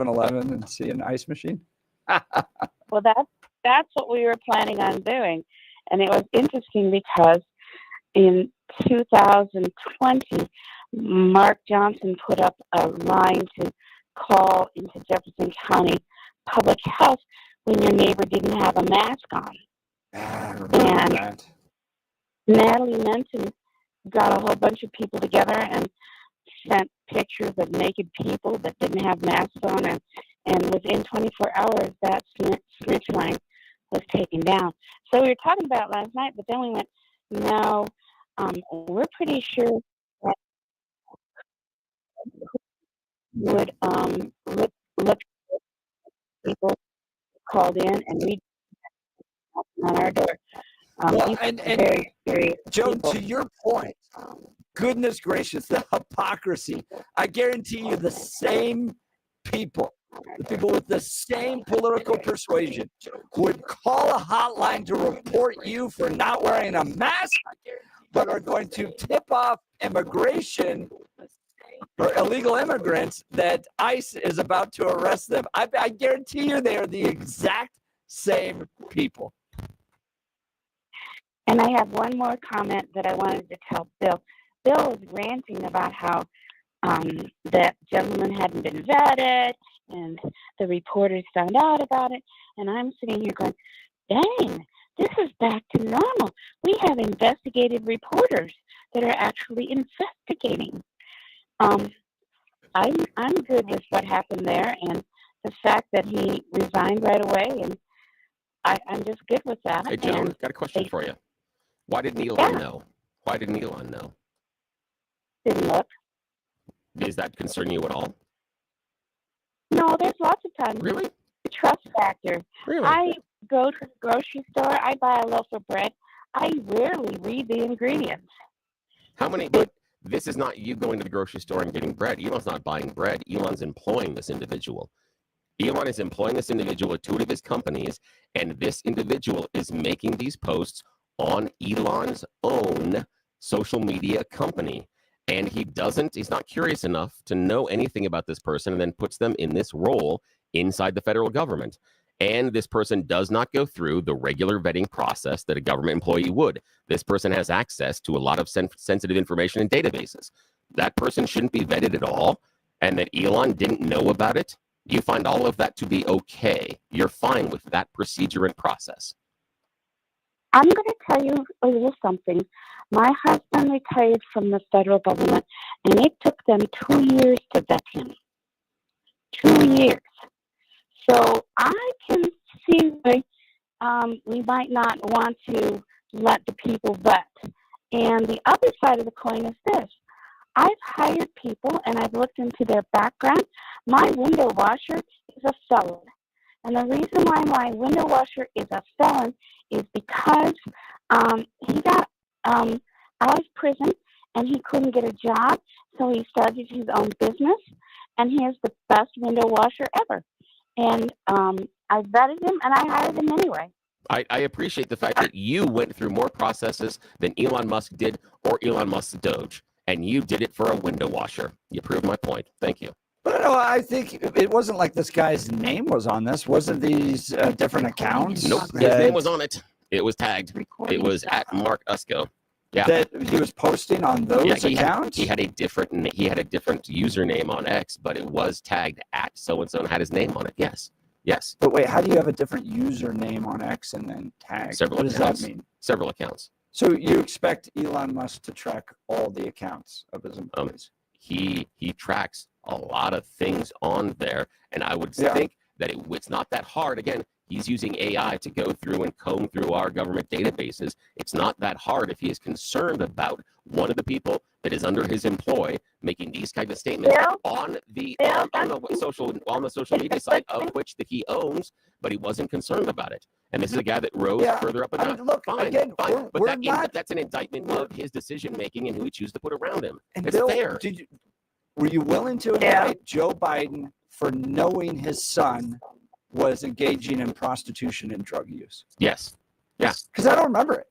7-Eleven and see an ice machine? Well, that's what we were planning on doing. And it was interesting because in 2020, Mark Johnson put up a line to call into Jefferson County Public Health when your neighbor didn't have a mask on. And that. Natalie Menton got a whole bunch of people together and sent pictures of naked people that didn't have masks on, and within 24 hours, that snitch line was taken down. So we were talking about it last night, but then we went, no, we're pretty sure that would look at people called in and read on our door. Well, and very Joe, people. to your point, goodness gracious, the hypocrisy. I guarantee you the same people, the people with the same political persuasion would call a hotline to report you for not wearing a mask, but are going to tip off immigration or illegal immigrants that ICE is about to arrest them. I guarantee you they are the exact same people. And I have one more comment that I wanted to tell Bill. Bill was ranting about how that gentleman hadn't been vetted and the reporters found out about it. And I'm sitting here going, dang, this is back to normal. We have investigative reporters that are actually investigating. I'm good with what happened there and the fact that he resigned right away, and I'm just good with that. Hey, Joe, I've got a question for you. Why didn't Elon know? Why didn't Elon know? Didn't look. Does that concern you at all? No, there's lots of times. Really? The trust factor. Really? I go to the grocery store. I buy a loaf of bread. I rarely read the ingredients. How many? But this is not you going to the grocery store and getting bread. Elon's not buying bread. Elon's employing this individual. Elon is employing this individual at two of his companies, and this individual is making these posts on Elon's own social media company. And he's not curious enough to know anything about this person and then puts them in this role inside the federal government. And this person does not go through the regular vetting process that a government employee would. This person has access to a lot of sensitive information in databases. That person shouldn't be vetted at all, and that Elon didn't know about it. You find all of that to be okay. You're fine with that procedure and process. I'm going to tell you a little something. My husband retired from the federal government, and it took them 2 years to vet him. 2 years. So I can see why we might not want to let the people vet. And the other side of the coin is this. I've hired people, and I've looked into their background. My window washer is a felon. And the reason why my window washer is a felon is because he got out of prison and he couldn't get a job, so he started his own business, and he is the best window washer ever. And I vetted him, and I hired him anyway. I appreciate the fact that you went through more processes than Elon Musk did or Elon Musk's DOGE, and you did it for a window washer. You proved my point. Thank you. But no, I think it wasn't like this guy's name was on this. Wasn't these different accounts? Nope, his name was on it. It was tagged. It was at Mark Usko. Yeah, that he was posting on those accounts. He had a different username on X, but it was tagged at so and so and had his name on it. Yes. But wait, how do you have a different username on X and then tag? What does that mean? Several accounts. So you expect Elon Musk to track all the accounts of his employees? He tracks a lot of things on there, and I would think that it's not that hard. Again, he's using AI to go through and comb through our government databases. It's not that hard if he is concerned about one of the people that is under his employ making these kind of statements on the social media site of which that he owns, but he wasn't concerned about it. And this is a guy that rose further up and down. Look, fine. Again, But that's an indictment of his decision making and who he chooses to put around him. And it's Bill, fair. Were you willing to indict Joe Biden for knowing his son was engaging in prostitution and drug use? Yes. Yeah. Because I don't remember it.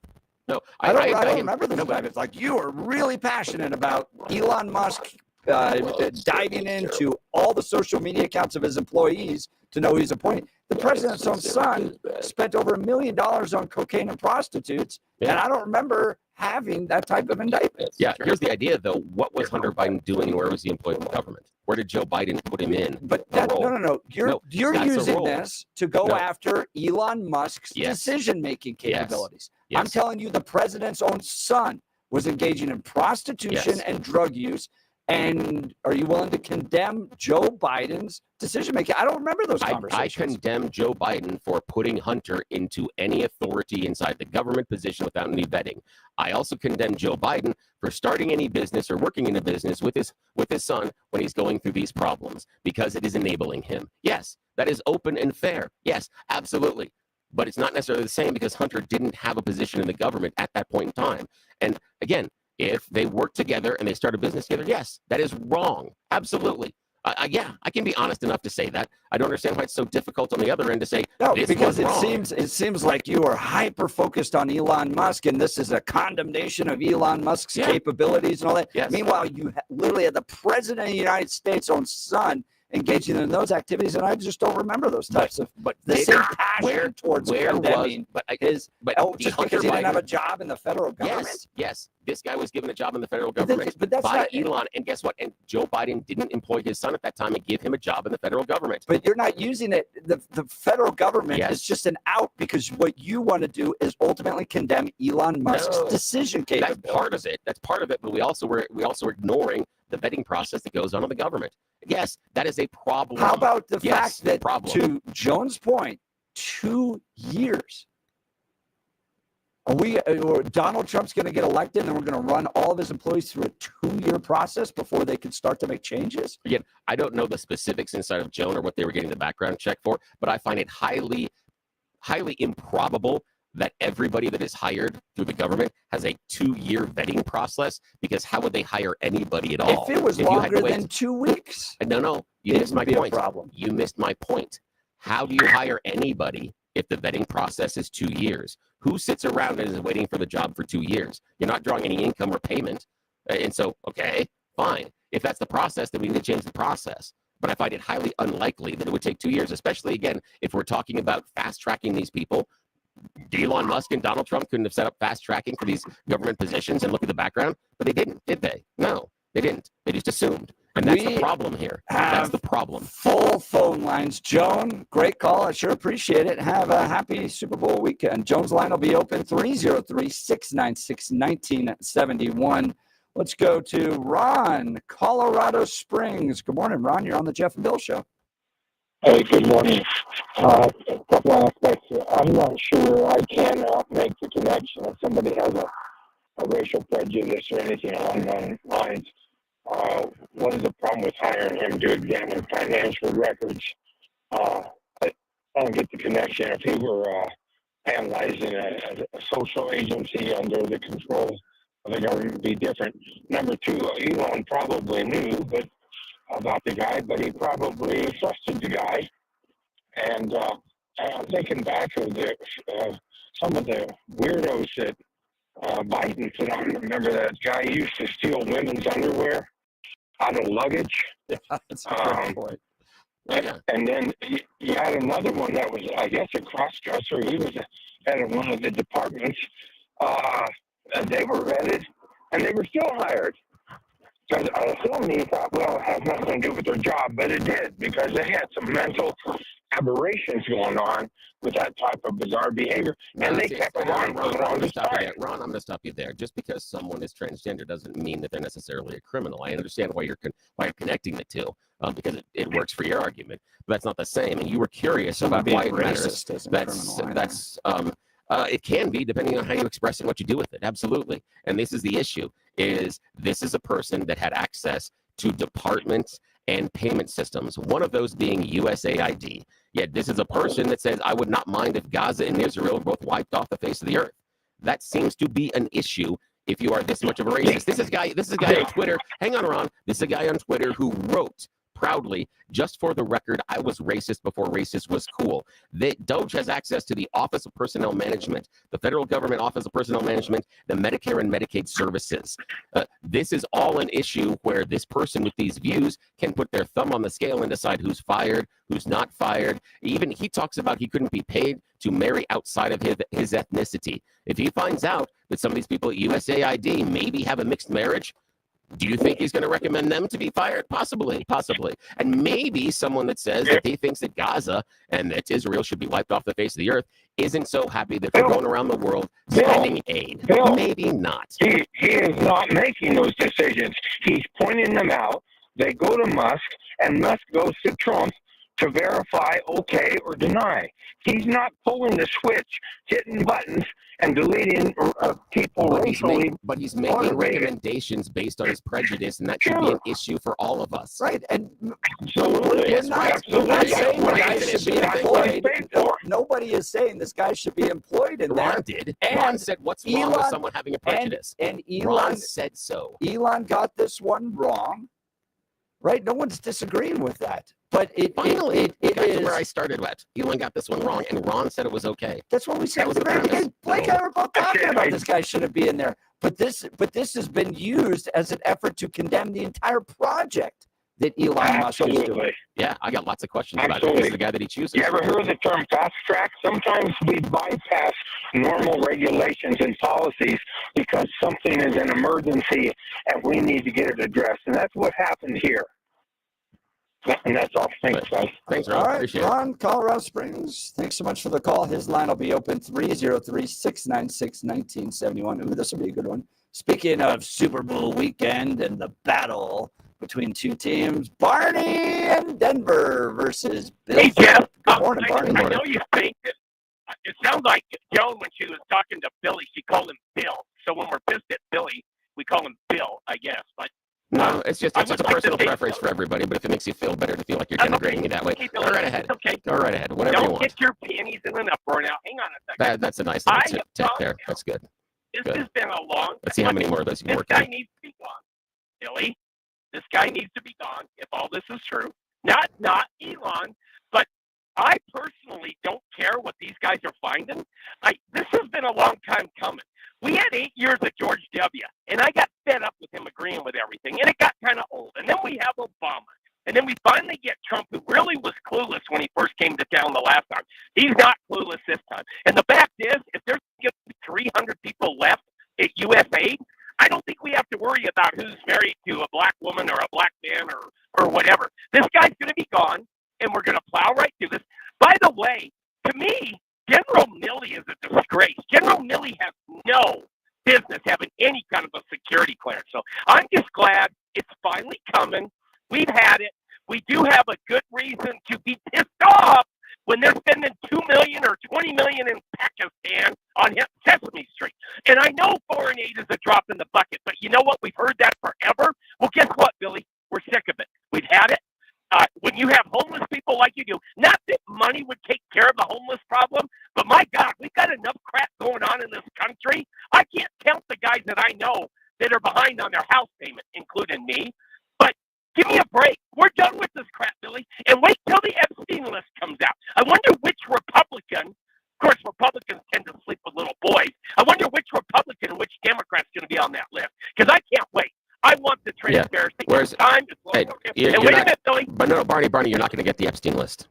No, I don't remember this. It's like you are really passionate about Elon Musk diving into all the social media accounts of his employees to know he's appointing. The president's own son spent over $1 million on cocaine and prostitutes, and I don't remember having that type of indictment. Yeah, here's the idea, though. What was Hunter Biden doing, and where was he employed in the government? Where did Joe Biden put him in? But that, no. You're using this to go after Elon Musk's decision-making capabilities. Yes. I'm telling you, the president's own son was engaging in prostitution and drug use. And are you willing to condemn Joe Biden's decision-making? I don't remember those conversations. I condemn Joe Biden for putting Hunter into any authority inside the government position without any vetting. I also condemn Joe Biden for starting any business or working in a business with his son when he's going through these problems, because it is enabling him. Yes, that is open and fair. Yes, absolutely. But it's not necessarily the same, because Hunter didn't have a position in the government at that point in time. And again, if they work together and they start a business together, yes, that is wrong. Absolutely. I can be honest enough to say that. I don't understand why it's so difficult on the other end to say because it seems like you are hyper focused on Elon Musk, and this is a condemnation of Elon Musk's capabilities and all that. Yes. Meanwhile, you literally had the president of the United States' own son engaging in those activities, and I just don't remember those types of. But the same passion towards condemning just because he didn't have a job in the federal government. Yes. This guy was given a job in the federal government by Elon, and guess what? And Joe Biden didn't employ his son at that time and give him a job in the federal government. But you're not using it. The federal government is just an out, because what you want to do is ultimately condemn Elon Musk's decision capability. That's part of it. But we also are ignoring the vetting process that goes on in the government. Yes, that is a problem. How about the fact that, to Jones' point, 2 years? Donald Trump's going to get elected, and we're going to run all of his employees through a 2-year process before they can start to make changes? Again, I don't know the specifics inside of Joan or what they were getting the background check for, but I find it highly, highly improbable that everybody that is hired through the government has a 2-year vetting process, because how would they hire anybody at all? If it was longer than 2 weeks. No, you missed my point. You missed my point. How do you hire anybody if the vetting process is 2 years? Who sits around and is waiting for the job for 2 years? You're not drawing any income or payment. And so, okay, fine. If that's the process, then we need to change the process. But I find it highly unlikely that it would take 2 years, especially, again, if we're talking about fast-tracking these people. Elon Musk and Donald Trump couldn't have set up fast tracking for these government positions and look at the background, but they didn't, did they? No, they didn't. They just assumed. And that's the problem here. That's the problem. Full phone lines. Joan, great call. I sure appreciate it. Have a happy Super Bowl weekend. Joan's line will be open 303-696-1971. Let's go to Ron, Colorado Springs. Good morning, Ron. You're on the Jeff and Bill Show. Hey, good morning. A couple aspects. I'm not sure I can make the connection if somebody has a racial prejudice or anything along those lines. What is the problem with hiring him to examine financial records? I don't get the connection. If he were analyzing a social agency under the control of the government, would be different. Number two, Elon probably knew about the guy, but he probably trusted the guy. And I'm thinking back of some of the weirdos that Biden put on. Remember that guy used to steal women's underwear out of luggage? That's a great point. And then you had another one that was, I guess, a cross-dresser. He was head of one of the departments. They were vetted, and they were still hired. Because some of me thought, well, it has nothing to do with their job, but it did, because they had some mental aberrations going on with that type of bizarre behavior, and they kept it on for the longest time. Ron, I'm going to stop you there. Just because someone is transgender doesn't mean that they're necessarily a criminal. I understand why you're connecting the two, because it works for your argument, but that's not the same. And you were curious about why it matters. It can be, depending on how you express it and what you do with it. Absolutely. And this is the issue, this is a person that had access to departments and payment systems, one of those being USAID. Yet this is a person that says, I would not mind if Gaza and Israel were both wiped off the face of the earth. That seems to be an issue if you are this much of a racist. This is a guy on Twitter. Hang on, Ron. This is a guy on Twitter who wrote proudly, just for the record, I was racist before racist was cool. DOGE has access to the Office of Personnel Management, the federal government Office of Personnel Management, the Medicare and Medicaid services. This is all an issue where this person with these views can put their thumb on the scale and decide who's fired, who's not fired. Even he talks about he couldn't be paid to marry outside of his ethnicity. If he finds out that some of these people at USAID maybe have a mixed marriage, do you think he's going to recommend them to be fired? Possibly. And maybe someone that says that he thinks that Gaza and that Israel should be wiped off the face of the earth isn't so happy that they're going around the world spending aid. Maybe not. He is not making those decisions. He's pointing them out. They go to Musk, and Musk goes to Trump to verify, okay, or deny. He's not pulling the switch, hitting buttons, and deleting people racially. But he's making recommendations based on his prejudice, and that should be an issue for all of us. Right. And Absolutely. we're not saying the guy should be employed. Nobody is saying this guy should be employed in Ron that. did. And Ron said, what's wrong with Elon- someone having a prejudice? And Ron Elon said so. Elon got this one wrong. Right? No one's disagreeing with that. But Finally, it got to is where I started at. Elon got this one wrong, and Ron said it was okay. that's what we said That at the was very the beginning. premise. Blake and I were both talking about this guy shouldn't be in there. But this has been used as an effort to condemn the entire project that Elon Musk is doing. Absolutely. Yeah, I got lots of questions about it. Absolutely. This is the guy that he chooses. You ever heard the term fast track? Sometimes we bypass normal regulations and policies because something is an emergency and we need to get it addressed. And that's what happened here. And that's all. Thanks, guys. Thanks, Ron. All right, Appreciate it. Ron, Colorado Springs. Thanks so much for the call. His line will be open 303-696-1971. Ooh, this will be a good one. Speaking of Super Bowl weekend and the battle between two teams, Barney and Denver versus Bill. Hey, Jeff. Good morning, Barney. I know you think that it sounds like Joan, when she was talking to Billy, she called him Bill. So when we're pissed at Billy, we call him Bill, I guess. But No, it's just I a would like to personal say preference so. for everybody, but if it makes you feel better to feel like you're That's denigrating okay. me that way, Keep go going. right ahead. It's okay. Go right ahead. Whatever you Don't want. get your panties in an uproar now. Hang on a second. That's a nice little I tip have there. thought- That's good. This good. has been a long Let's see how many more of those you can This work guy on. needs to be gone, Billy. This guy needs to be gone if all this is true. Not Elon, but I personally don't care what these guys are finding. This has been a long time coming. We had 8 years of George W., and I got fed up with him agreeing with everything, and it got kind of old. And then we have Obama. And then we finally get Trump, who really was clueless when he first came to town the last time. He's not clueless this time. And the fact is, if there's going to be 300 people left at USAID, I don't think we have to worry about who's married to a black woman or a black man or whatever. This guy's going to be gone, and we're going to plow right through this. By the way, to me, General Milley is a disgrace. General Milley has no business having any kind of a security clearance. So I'm just glad it's finally coming. We've had it. We do have a good reason to be pissed off when they're spending $2 million or $20 million in Pakistan on Sesame Street. And I know foreign aid is a drop in the bucket, but you know what? We've heard that forever. Well, guess what, Billy? We're sick of it. We've had it. When you have homeless people like you do, not that money would take care of the homeless problem, but my God, we've got enough crap going on in this country. I can't count the guys that I know that are behind on their house payment, including me. But give me a break. We're done with this crap, Billy. And wait till the Epstein list comes out. I wonder which Republican, of course, Republicans tend to sleep with little boys. I wonder which Republican and which Democrat's going to be on that list, because I can't wait. I want the transparency. Where's time to slow hey, down. you're And wait not- a minute, Billy. But no, Barney, you're not going to get the Epstein list.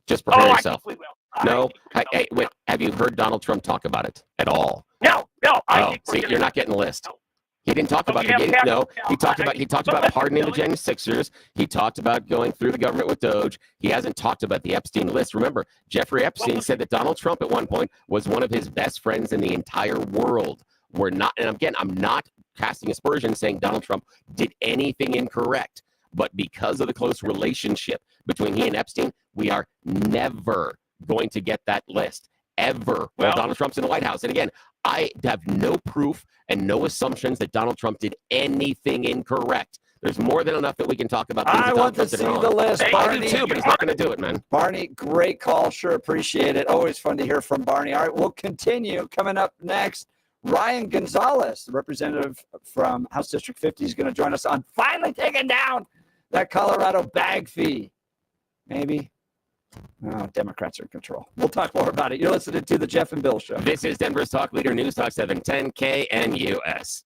Just prepare I yourself. think we will. No, I think we will. wait, have you heard Donald Trump talk about it at all? No. I Oh, think we're see, gonna- you're not getting the list. No. He didn't talk about we have the to have no. it. He talked about But listen, pardoning the Billy. Gen Sixers. He talked about going through the government with DOGE. He hasn't talked about the Epstein list. Remember, Jeffrey Epstein said that Donald Trump at one point was one of his best friends in the entire world. We're not, and again, I'm not casting aspersions saying Donald Trump did anything incorrect, but because of the close relationship between he and Epstein, we are never going to get that list ever while Donald Trump's in the White House. And again, I have no proof and no assumptions that Donald Trump did anything incorrect. There's more than enough that we can talk about. I want to see the list, I do Barney. too, but he's not going to do it, man. Barney, great call. Sure appreciate it. Always fun to hear from Barney. All right, we'll continue. Coming up next, Ryan Gonzalez, the representative from House District 50, is going to join us on finally taking down That Colorado bag fee. Maybe. Oh, Democrats are in control. We'll talk more about it. You're listening to the Jeff and Bill Show. This is Denver's Talk Leader News Talk 710 KNUS.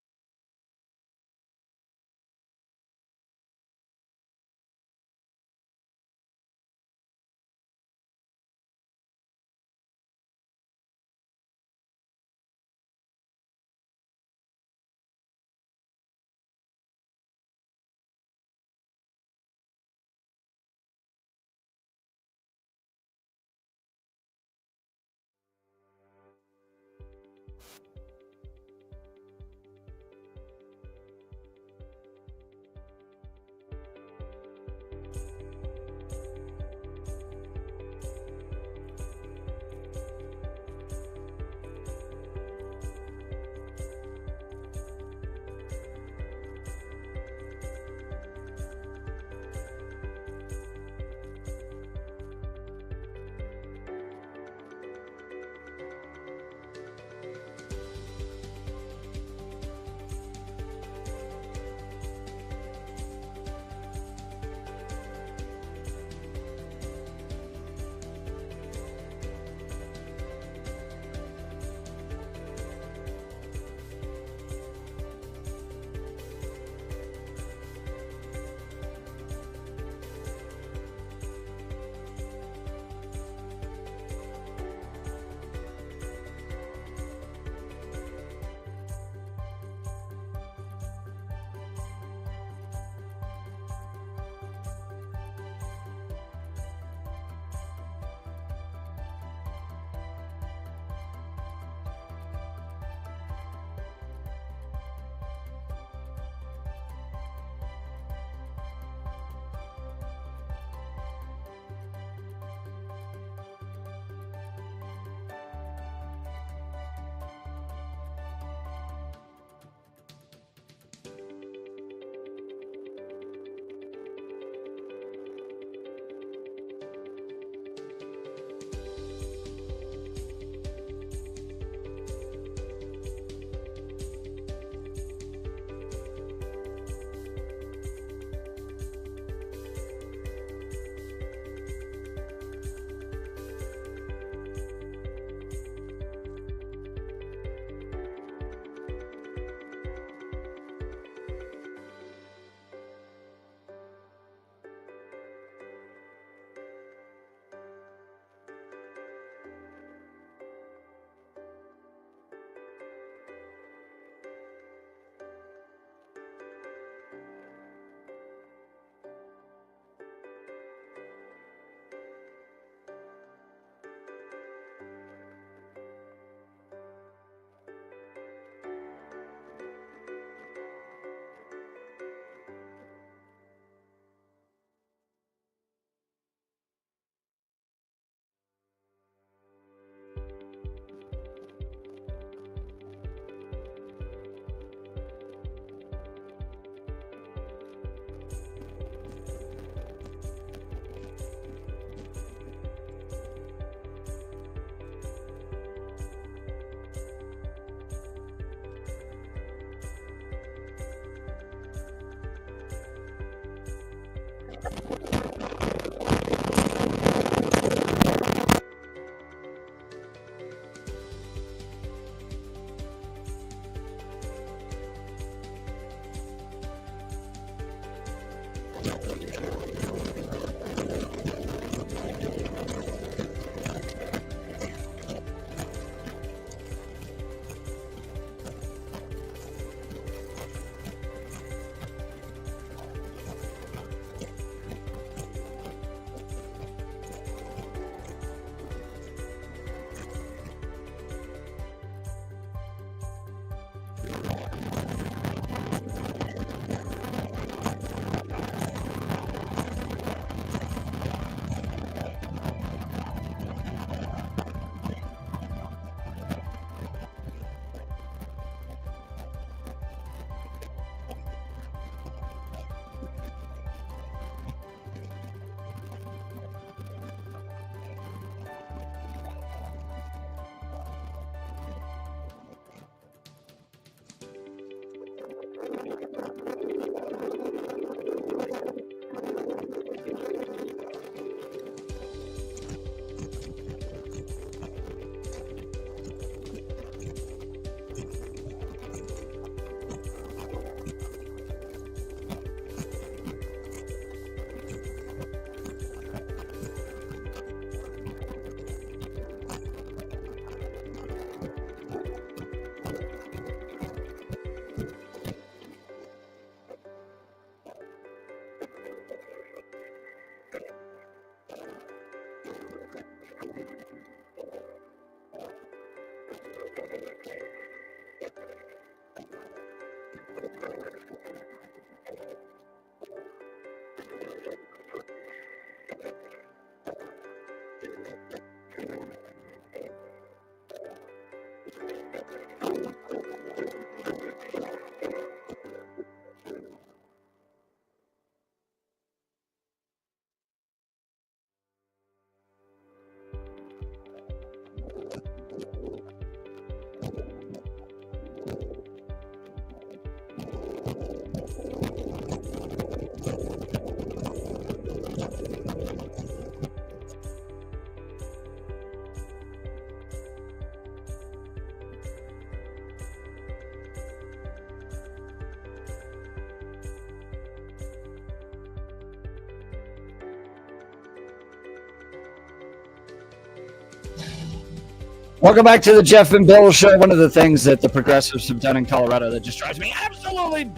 Welcome back to the Jeff and Bill Show. One of the things that the progressives have done in Colorado that just drives me absolutely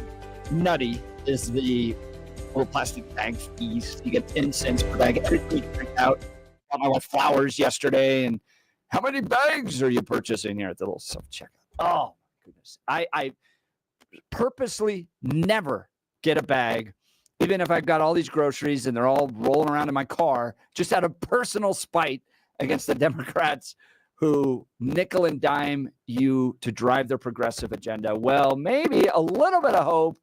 nutty is the little plastic bag fees. You get 10 cents per bag every week. Out. Got my wife flowers yesterday, and how many bags are you purchasing here at the little self-checkout? Oh, my goodness. I purposely never get a bag, even if I've got all these groceries and they're all rolling around in my car, just out of personal spite against the Democrats who nickel and dime you to drive their progressive agenda. Well, maybe a little bit of hope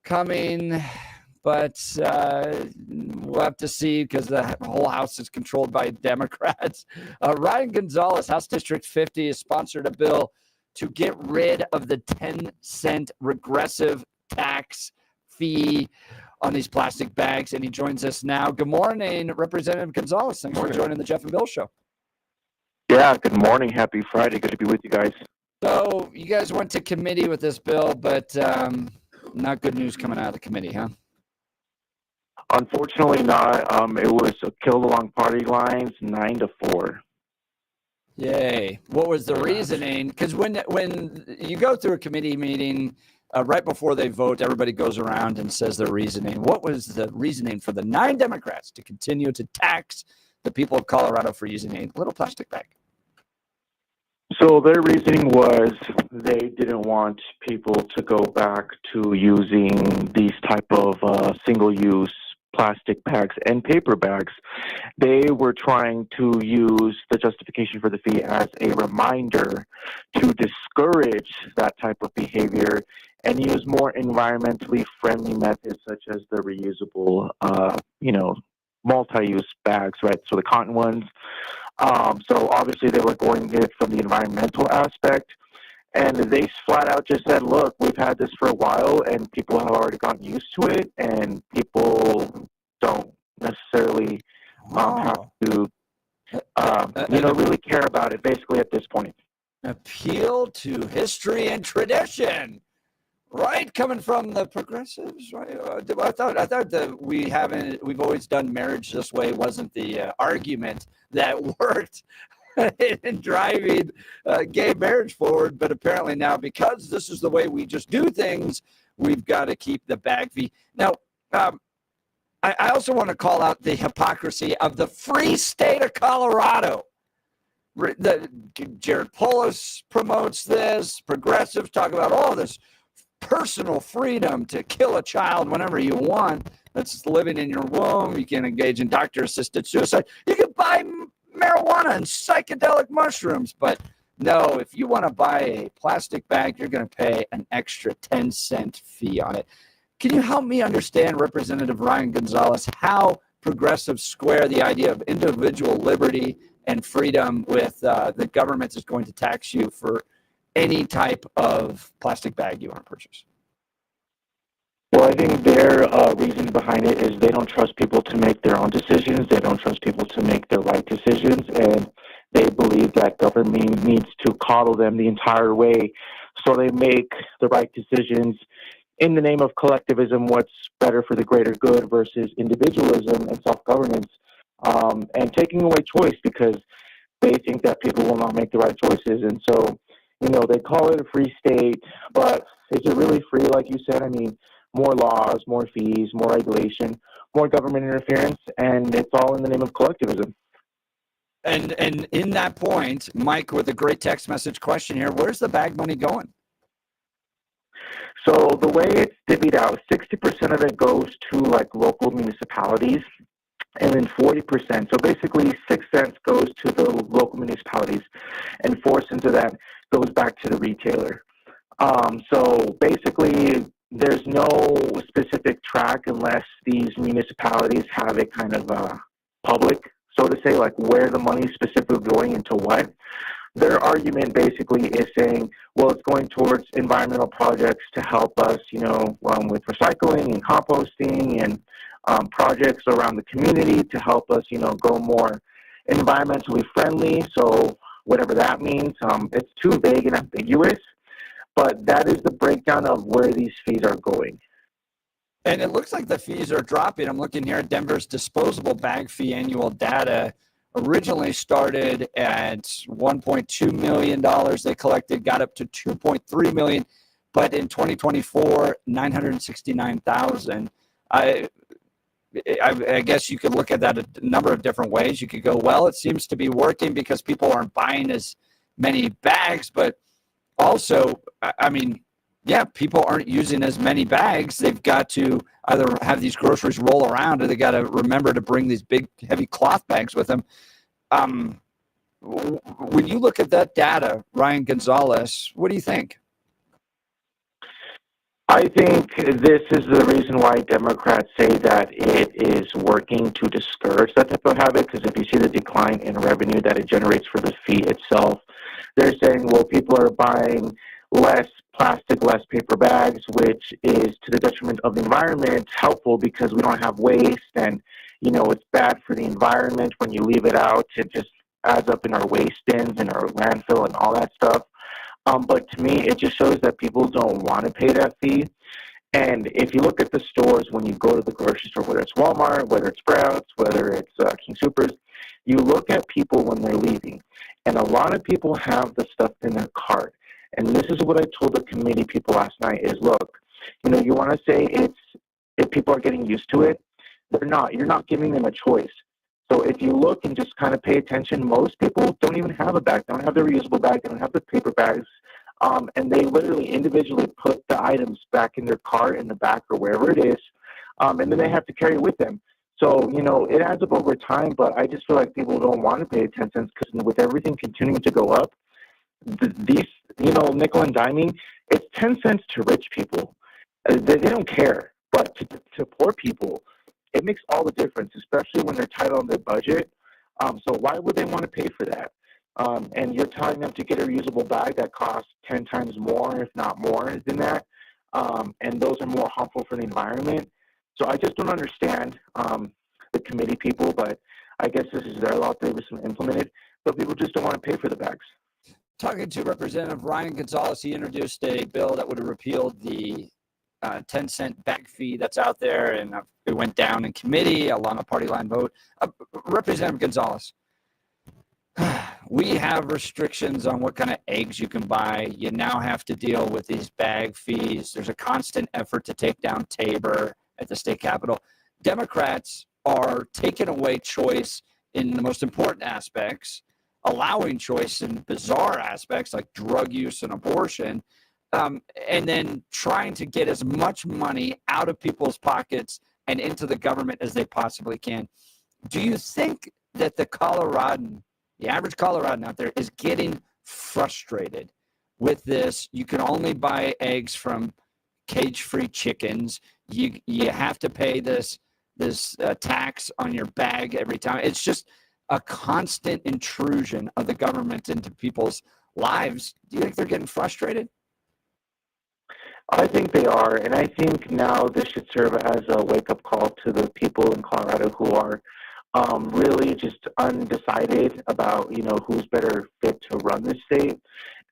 coming, but we'll have to see because the whole House is controlled by Democrats. Ryan Gonzalez, House District 50, has sponsored a bill to get rid of the 10-cent regressive tax fee on these plastic bags, and he joins us now. Good morning, Representative Gonzalez. Thanks for joining the Jeff and Bill Show. Yeah, good morning. Happy Friday. Good to be with you guys. So you guys went to committee with this bill, but not good news coming out of the committee, huh? Unfortunately not. It was killed along party lines, 9-4. Yay. What was the reasoning? Because when you go through a committee meeting, right before they vote, everybody goes around and says their reasoning. What was the reasoning for the 9 Democrats to continue to tax the people of Colorado for using a little plastic bag? So their reasoning was they didn't want people to go back to using these type of single-use plastic bags and paper bags. They were trying to use the justification for the fee as a reminder to discourage that type of behavior and use more environmentally friendly methods such as the reusable, multi-use bags, right? So the cotton ones. So obviously they were going it from the environmental aspect, and they flat out just said, look, we've had this for a while and people have already gotten used to it, and people don't necessarily have to really care about it basically at this point. Appeal to history and tradition. Right, coming from the progressives, right? I thought that we've always done marriage this way wasn't the argument that worked in driving gay marriage forward, but apparently now, because this is the way we just do things, we've got to keep the bag fee. Now, I also want to call out the hypocrisy of the free state of Colorado. Jared Polis promotes this. Progressives talk about all this personal freedom to kill a child whenever you want. That's living in your womb. You can engage in doctor-assisted suicide. You can buy marijuana and psychedelic mushrooms. But no, if you want to buy a plastic bag, you're going to pay an extra 10-cent fee on it. Can you help me understand, Representative Ryan Gonzalez, how progressives square the idea of individual liberty and freedom with the government is going to tax you for any type of plastic bag you want to purchase? Well, I think their reason behind it is they don't trust people to make their own decisions. They don't trust people to make the right decisions, and they believe that government needs to coddle them the entire way, so they make the right decisions in the name of collectivism, what's better for the greater good versus individualism and self-governance, and taking away choice because they think that people will not make the right choices. And so, they call it a free state, but is it really free, like you said? I mean, more laws, more fees, more regulation, more government interference, and it's all in the name of collectivism. And in that point, Mike, with a great text message question here, where's the bag money going? So the way it's divvied out, 60% of it goes to like local municipalities, and then 40%, so basically 6 cents goes to the local municipalities, and 4 cents of that goes back to the retailer. So basically, there's no specific track unless these municipalities have it kind of public, so to say, like where the money is specifically going into what. Their argument basically is saying, well, it's going towards environmental projects to help us, with recycling and composting and projects around the community to help us, go more environmentally friendly. So whatever that means, it's too vague and ambiguous, but that is the breakdown of where these fees are going. And it looks like the fees are dropping. I'm looking here at Denver's disposable bag fee annual data. Originally started at $1.2 million they collected, got up to $2.3 million, but in 2024, $969,000. I guess you could look at that a number of different ways. You could go, well, it seems to be working because people aren't buying as many bags, but also, people aren't using as many bags. They've got to either have these groceries roll around or they got to remember to bring these big, heavy cloth bags with them. When you look at that data, Ryan Gonzalez, what do you think? I think this is the reason why Democrats say that it is working to discourage that type of habit, because if you see the decline in revenue that it generates for the fee itself, they're saying, well, people are buying less plastic, less paper bags, which is to the detriment of the environment, helpful because we don't have waste, and it's bad for the environment when you leave it out. It just adds up in our waste bins and our landfill and all that stuff. But to me, it just shows that people don't want to pay that fee. And if you look at the stores, when you go to the grocery store, whether it's Walmart, whether it's Sprouts, whether it's King Soopers, you look at people when they're leaving. And a lot of people have the stuff in their cart. And this is what I told the committee people last night is, look, you want to say if people are getting used to it, they're not. You're not giving them a choice. So if you look and just kind of pay attention, most people don't even have a bag. They don't have their reusable bag. They don't have the paper bags. And they literally individually put the items back in their cart in the back or wherever it is. And then they have to carry it with them. So, it adds up over time, but I just feel like people don't want to pay attention because with everything continuing to go up, these, nickel and diming, it's 10 cents to rich people. They don't care. But to poor people, it makes all the difference, especially when they're tight on their budget. So why would they want to pay for that? And you're telling them to get a reusable bag that costs 10 times more, if not more than that. And those are more harmful for the environment. So I just don't understand the committee people, but I guess this is their law. They was implemented, but people just don't want to pay for the bags. Talking to Representative Ryan Gonzalez, he introduced a bill that would have repealed the 10-cent bag fee that's out there, and it went down in committee along a party line vote. Representative Gonzalez, we have restrictions on what kind of eggs you can buy. You now have to deal with these bag fees. There's a constant effort to take down Tabor at the state capitol. Democrats are taking away choice in the most important aspects, allowing choice in bizarre aspects like drug use and abortion, and then trying to get as much money out of people's pockets and into the government as they possibly can. Do you think that the average Coloradan out there is getting frustrated with this? You can only buy eggs from cage-free chickens. You have to pay this tax on your bag every time. It's just a constant intrusion of the government into people's lives. Do you think they're getting frustrated? I think they are, and I think now this should serve as a wake-up call to the people in Colorado who are really just undecided about, who's better fit to run the state.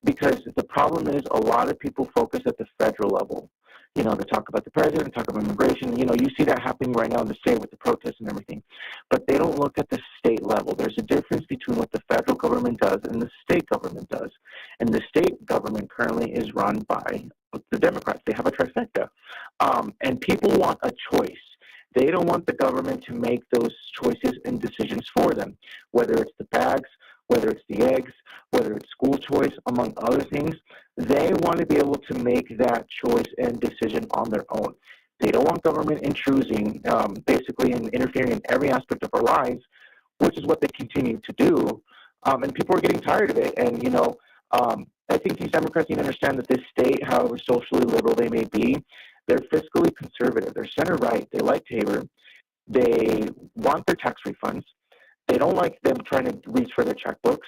Because the problem is a lot of people focus at the federal level. They talk about the president, talk about immigration. You see that happening right now in the state with the protests and everything. But they don't look at the state level. There's a difference between what the federal government does and the state government does. And the state government currently is run by the Democrats. They have a trifecta. And people want a choice. They don't want the government to make those choices and decisions for them, whether it's the bags, whether it's the eggs, whether it's school choice, among other things. They want to be able to make that choice and decision on their own. They don't want government intruding, basically, and interfering in every aspect of our lives, which is what they continue to do. And people are getting tired of it. And, I think these Democrats need to understand that this state, however socially liberal they may be, they're fiscally conservative. They're center right. They like Tabor. They want their tax refunds. They don't like them trying to reach for their checkbooks.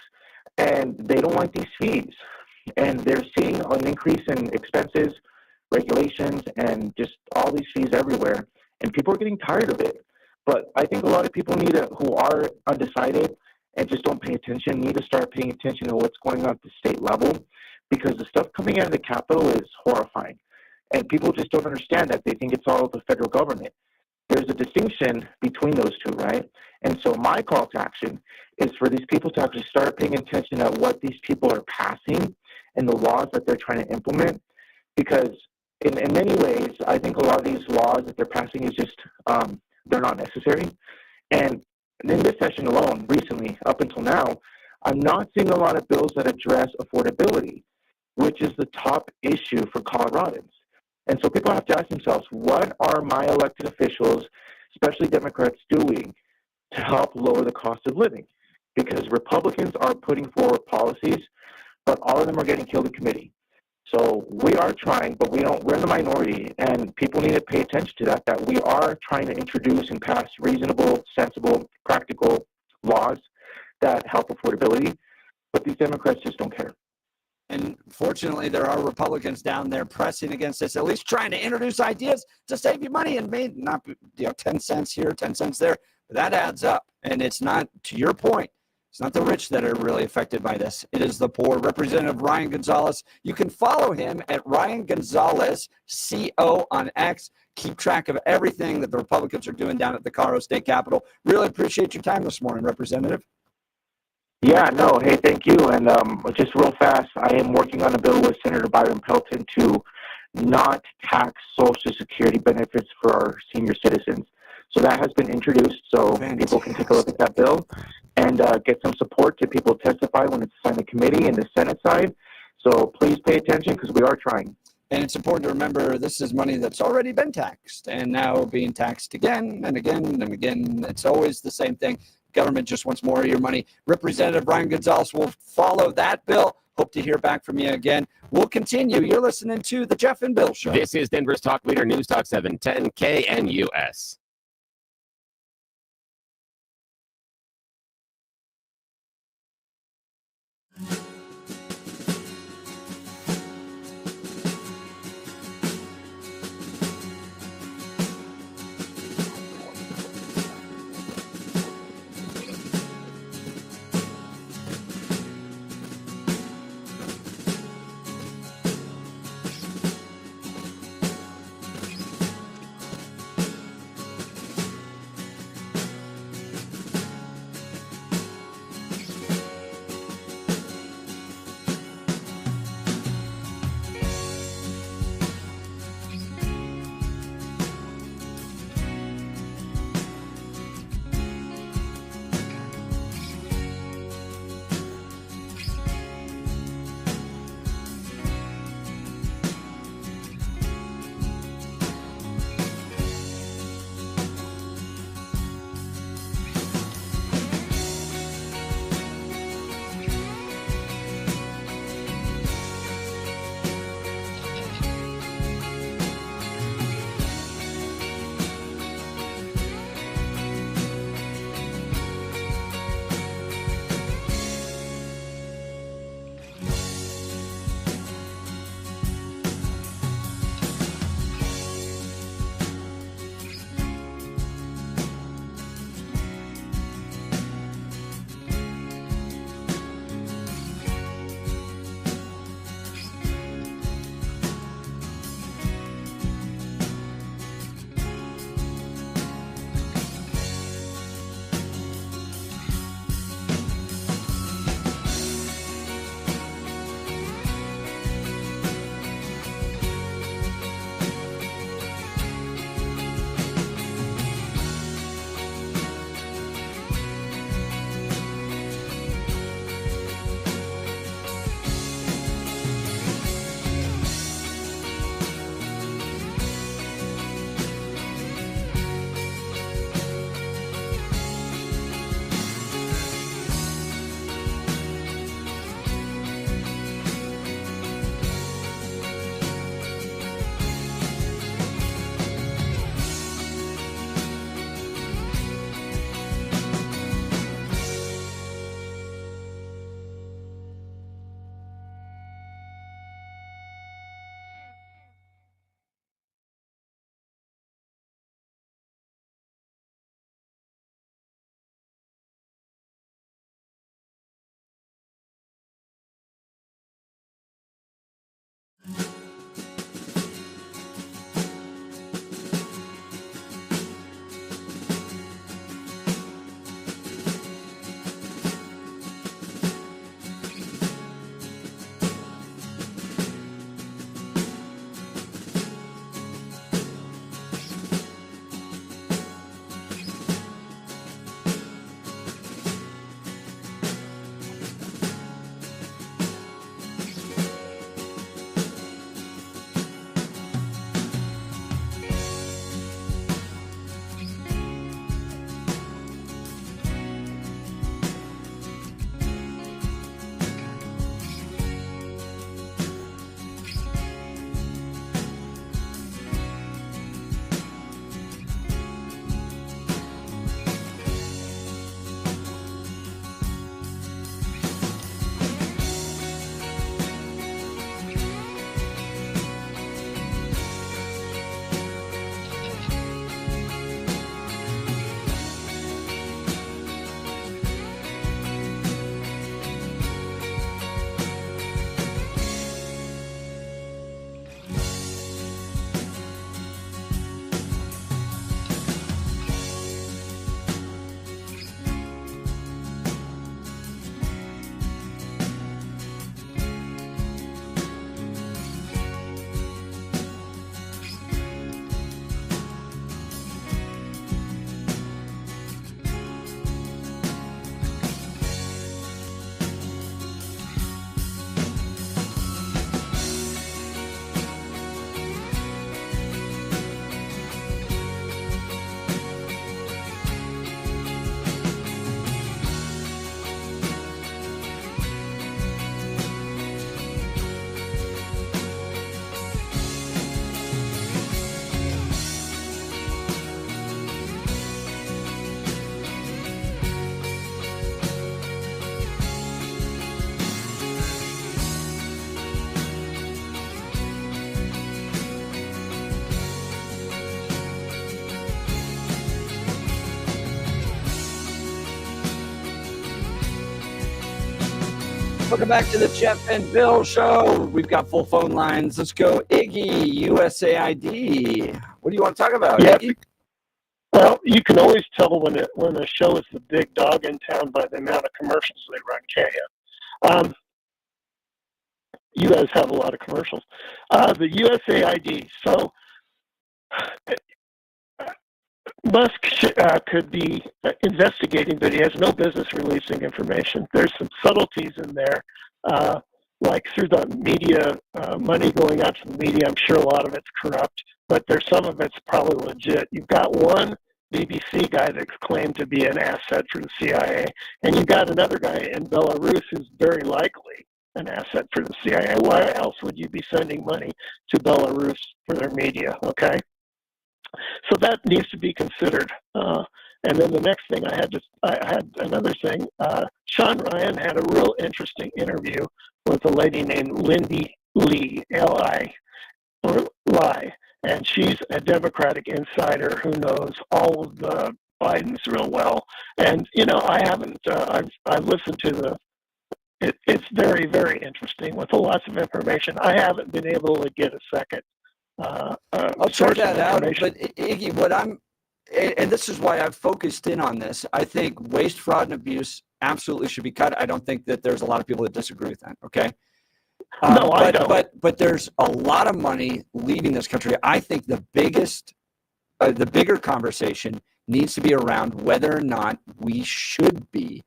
And they don't like these fees. And they're seeing an increase in expenses, regulations, and just all these fees everywhere. And people are getting tired of it. But I think a lot of people who are undecided and just don't pay attention, need to start paying attention to what's going on at the state level, because the stuff coming out of the Capitol is horrifying. And people just don't understand that. They think it's all the federal government. There's a distinction between those two, right? And so my call to action is for these people to actually start paying attention at what these people are passing and the laws that they're trying to implement, because in many ways, I think a lot of these laws that they're passing is just, they're not necessary. And in this session alone, recently, up until now, I'm not seeing a lot of bills that address affordability, which is the top issue for Coloradans. And so people have to ask themselves, what are my elected officials, especially Democrats, doing to help lower the cost of living? Because Republicans are putting forward policies, but all of them are getting killed in committee. So we are trying, but we're in the minority, and people need to pay attention to that we are trying to introduce and pass reasonable, sensible, practical laws that help affordability, but these Democrats just don't care. And fortunately, there are Republicans down there pressing against this, at least trying to introduce ideas to save you money, and may not be 10 cents here, 10 cents there, but that adds up. And it's not, to your point, it's not the rich that are really affected by this. It is the poor. Representative Ryan Gonzalez. You can follow him at Ryan Gonzalez CO on X. Keep track of everything that the Republicans are doing down at the Colorado State Capitol. Really appreciate your time this morning, Representative. Yeah, no, hey, thank you. And just real fast, I am working on a bill with Senator Byron Pelton to not tax Social Security benefits for our senior citizens. So that has been introduced, so people can take a look at that bill and get some support to people testify when it's assigned the committee and the Senate side. So please pay attention, because we are trying. And it's important to remember this is money that's already been taxed and now being taxed again and again and again. It's always the same thing. Government just wants more of your money. Representative Ryan Gonzalez will follow that bill. Hope to hear back from you again. We'll continue. You're listening to The Jeff and Bill Show. This is Denver's Talk Leader, News Talk 710 KNUS. Welcome back to the Jeff and Bill Show. We've got full phone lines. Let's go, Iggy, USAID. What do you want to talk about, Yeah. Iggy? Well, you can always tell when a show is the big dog in town by the amount of commercials they run, can't you? You guys have a lot of commercials. The USAID. So Musk could be investigating, but he has no business releasing information. There's some subtleties in there, like through the media, money going out to the media. I'm sure a lot of it's corrupt, but there's some of it's probably legit. You've got one BBC guy that's claimed to be an asset for the CIA, and you've got another guy in Belarus who's very likely an asset for the CIA. Why else would you be sending money to Belarus for their media? Okay. So that needs to be considered. And then the next thing I had another thing. Sean Ryan had a real interesting interview with a lady named Lindy Lee, L-I, or Lie, and she's a Democratic insider who knows all of the Bidens real well. And I haven't. I've listened to it's very, very interesting with lots of information. I haven't been able to get a second. I'll check that out. But Iggy, and this is why I've focused in on this. I think waste, fraud, and abuse absolutely should be cut. I don't think that there's a lot of people that disagree with that. Okay. No, I don't. But there's a lot of money leaving this country. I think the bigger conversation needs to be around whether or not we should be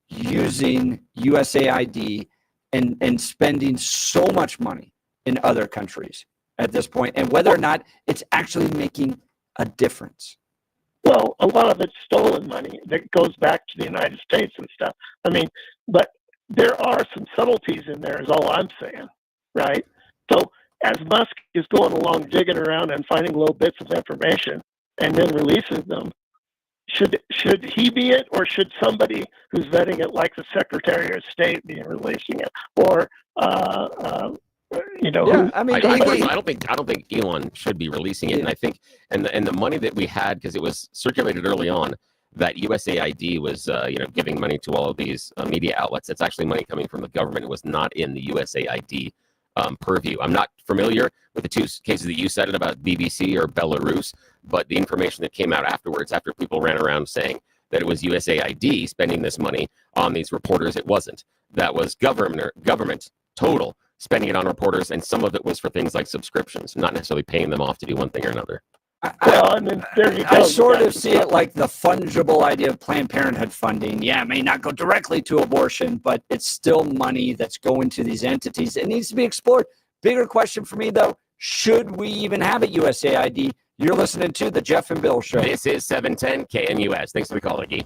using USAID and spending so much money in other countries at this point, and whether or not it's actually making a difference. Well, a lot of it's stolen money that goes back to the United States and stuff. I mean, but there are some subtleties in there is all I'm saying, right? So as Musk is going along, digging around and finding little bits of information and then releasing them, should he be it, or should somebody who's vetting it, like the Secretary of State, be releasing it, or Yeah, I mean, I don't think Elon should be releasing it, and I think and the money that we had, because it was circulated early on that USAID was giving money to all of these media outlets. It's actually money coming from the government. It was not in the USAID purview. I'm not familiar with the two cases that you cited about BBC or Belarus, but the information that came out afterwards, after people ran around saying that it was USAID spending this money on these reporters, it wasn't. That was government total spending it on reporters, and some of it was for things like subscriptions, not necessarily paying them off to do one thing or another. I sort of see it like the fungible idea of Planned Parenthood funding. Yeah, it may not go directly to abortion, but it's still money that's going to these entities. It needs to be explored. Bigger question for me, though, should we even have a USAID? You're listening to the Jeff and Bill Show. This is 710 KNUS. Thanks for the call, Iggy.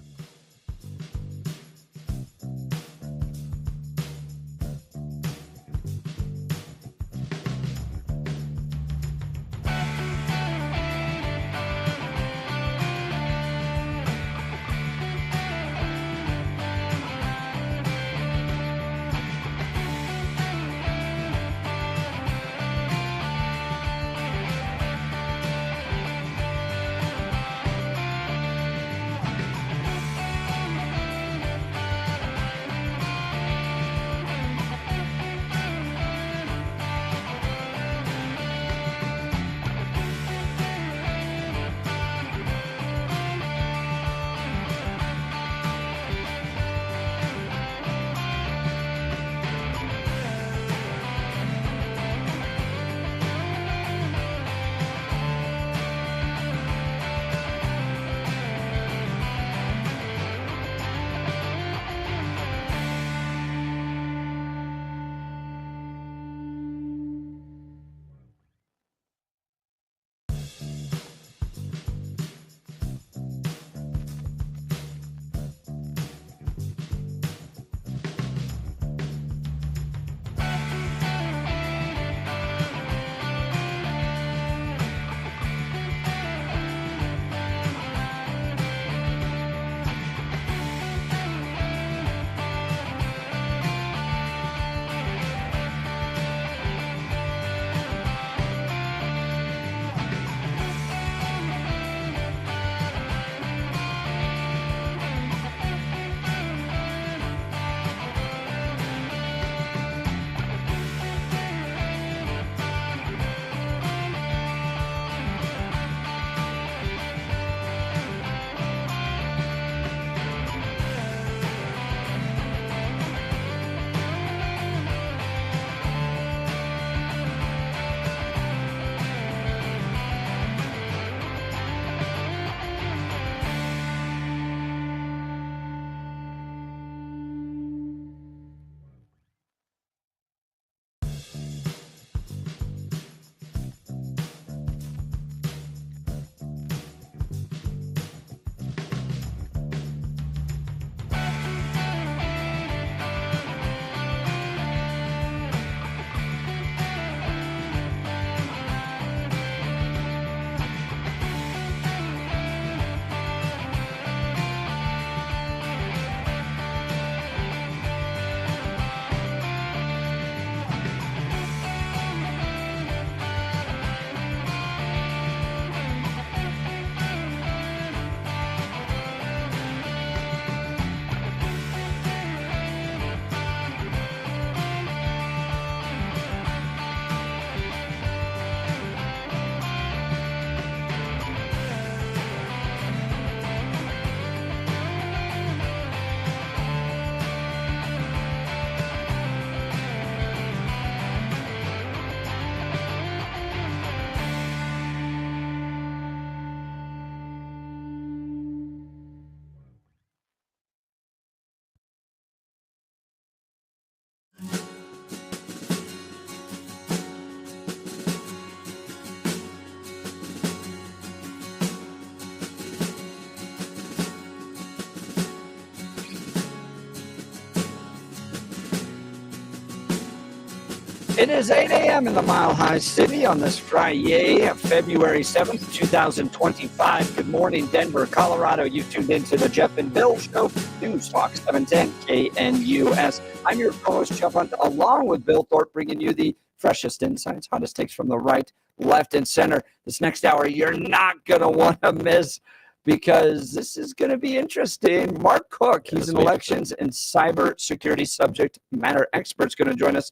It is 8 a.m. in the Mile High City on this Friday, February 7th, 2025. Good morning, Denver, Colorado. You tuned into the Jeff and Bill Show, News Talk 710 KNUS. I'm your co-host, Jeff Hunt, along with Bill Thorpe, bringing you the freshest insights, hottest takes from the right, left, and center. This next hour, you're not going to want to miss, because this is going to be interesting. Mark Cook, he's an elections and cybersecurity subject matter expert, is going to join us,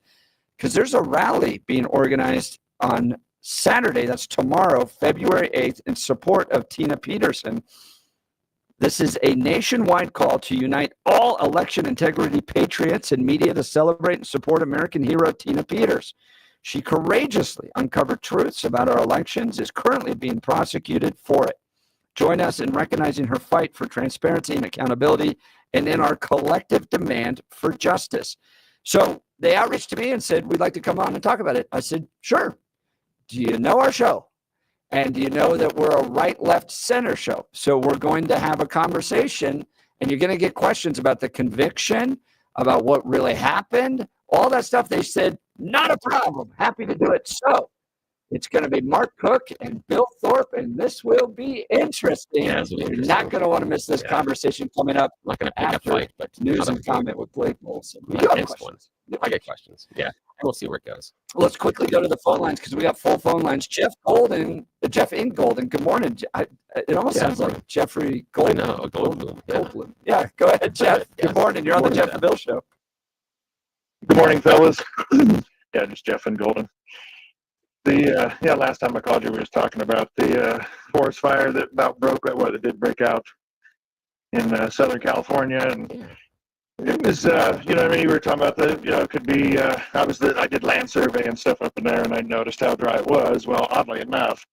because there's a rally being organized on Saturday, that's tomorrow, February 8th, in support of Tina Peterson. This is a nationwide call to unite all election integrity patriots and media to celebrate and support American hero Tina Peters. She courageously uncovered truths about our elections, is currently being prosecuted for it. Join us in recognizing her fight for transparency and accountability, and in our collective demand for justice. So they outreached to me and said, we'd like to come on and talk about it. I said, sure. Do you know our show? And do you know that we're a right, left, center show? So we're going to have a conversation, and you're going to get questions about the conviction, about what really happened, all that stuff. They said, not a problem. Happy to do it. So it's going to be Mark Cook and Bill Thorpe, and this will be interesting. Yeah, it'll be You're interesting. not going to want to miss this conversation coming up I'm not going to pick after a fight, but news and comment with Blake Molson. You have Against questions? one. I get questions. Yeah, and we'll see where it goes. Let's quickly go to the phone lines, because we got full phone lines. Jeff in Golden. Good morning. It almost sounds like Jeffrey Golden. I know, Goldblum. Yeah. Goldblum. Yeah, go ahead, Jeff. Yes. Good morning. You're on the Jeff and Bill Show. Good morning, fellas. Yeah, just Jeff and Golden. Last time I called you, we was talking about the forest fire that that did break out in Southern California, and it was, you were talking about it could be, I did land survey and stuff up in there, and I noticed how dry it was. Well, oddly enough,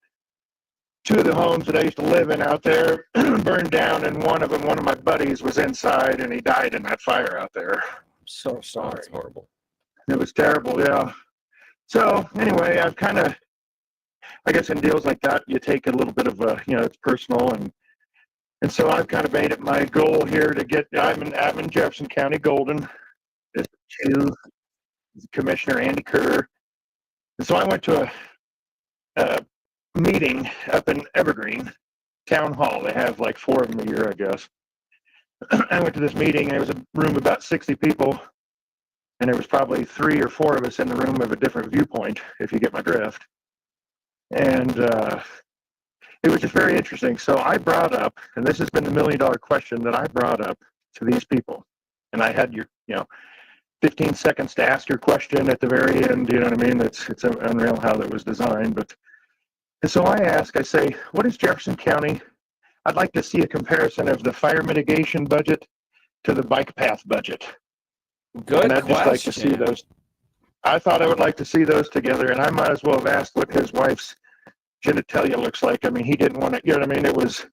two of the homes that I used to live in out there burned down, and one of my buddies was inside, and he died in that fire out there. So sorry. That's horrible. It was terrible, yeah. So anyway, I've kind of, I guess in deals like that, you take a little bit of it's personal, and so I've kind of made it my goal here to get. I'm in Jefferson County, Golden, to Commissioner Andy Kerr, and so I went to a meeting up in Evergreen Town Hall. They have like 4 of them a year, I guess. I went to this meeting, and it was a room of about 60 people. And there was probably 3 or 4 of us in the room of a different viewpoint, if you get my drift. And it was just very interesting. So I brought up, and this has been the $1 million question that I brought up to these people. And I had 15 seconds to ask your question at the very end. You know what I mean? It's unreal how that was designed. And so I say, what is Jefferson County? I'd like to see a comparison of the fire mitigation budget to the bike path budget. Good and I'd just like to see those. I thought I would like to see those together, and I might as well have asked what his wife's genitalia looks like. I mean, he didn't want to, it was,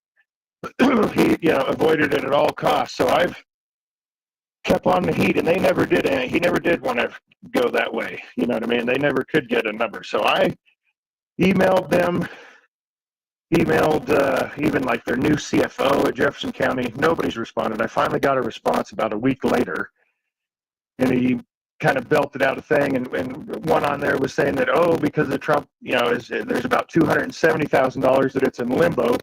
he, avoided it at all costs. So I've kept on the heat, and they never did it. He never did want to go that way. You know what I mean? They never could get a number. So I emailed them, even like their new CFO at Jefferson County. Nobody's responded. I finally got a response about a week later. And he kind of belted out a thing, and one on there was saying that, because of Trump, there's about $270,000 that it's in limbo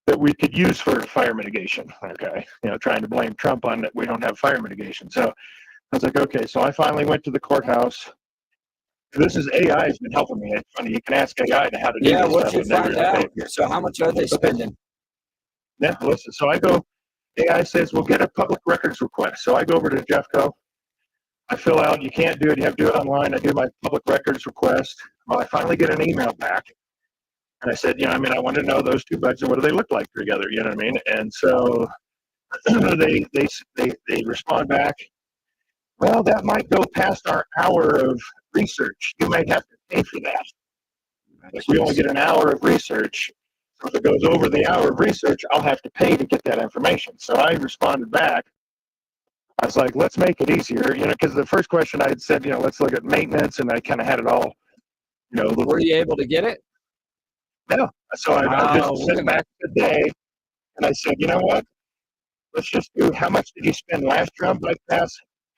that we could use for fire mitigation. Okay, trying to blame Trump on that we don't have fire mitigation. So I was like, okay. So I finally went to the courthouse. This is AI has been helping me. It's funny, you can ask AI to how to do this. Yeah, what you find out? So how much are they spending? Yeah, listen. So I go. AI says we'll get a public records request. So I go over to Jeffco. I fill out, you can't do it, you have to do it online. I do my public records request. Well, I finally get an email back. And I said, I want to know those 2 budgets, what do they look like together? You know what I mean? And so they respond back, well, that might go past our hour of research. You might have to pay for that. If we only get an hour of research, if it goes over the hour of research, I'll have to pay to get that information. So I responded back. I was like, let's make it easier, because the first question I had said, let's look at maintenance, and I kind of had it all, Were you able to get it? No. So I just sent back today, and I said, you know what? Let's just do, how much did you spend last year on bike pass?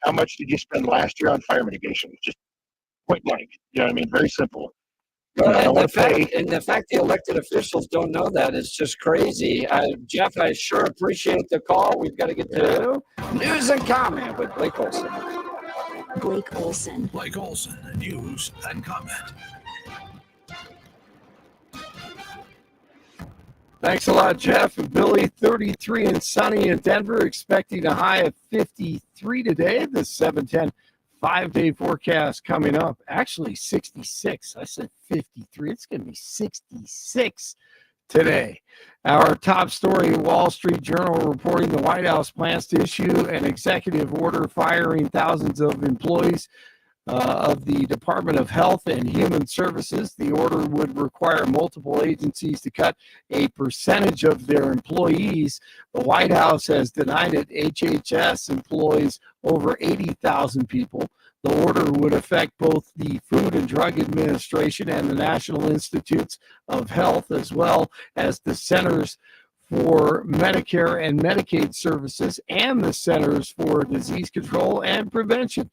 How much did you spend last year on fire mitigation? Just point blank. You know what I mean? Very simple. And the fact the elected officials don't know that is just crazy. Jeff, I sure appreciate the call. We've got to get to news and comment with Blake Olson. Blake Olson, news and comment. Thanks a lot, Jeff. And Billy, 33 and sunny in Denver, expecting a high of 53 today. The 710 5-day forecast coming up. Actually, 66. I said 53. It's going to be 66 today. Our top story, Wall Street Journal reporting the White House plans to issue an executive order firing thousands of employees of the Department of Health and Human Services. The order would require multiple agencies to cut a percentage of their employees. The White House has denied it. HHS employs over 80,000 people. The order would affect both the Food and Drug Administration and the National Institutes of Health, as well as the Centers for Medicare and Medicaid Services and the Centers for Disease Control and Prevention.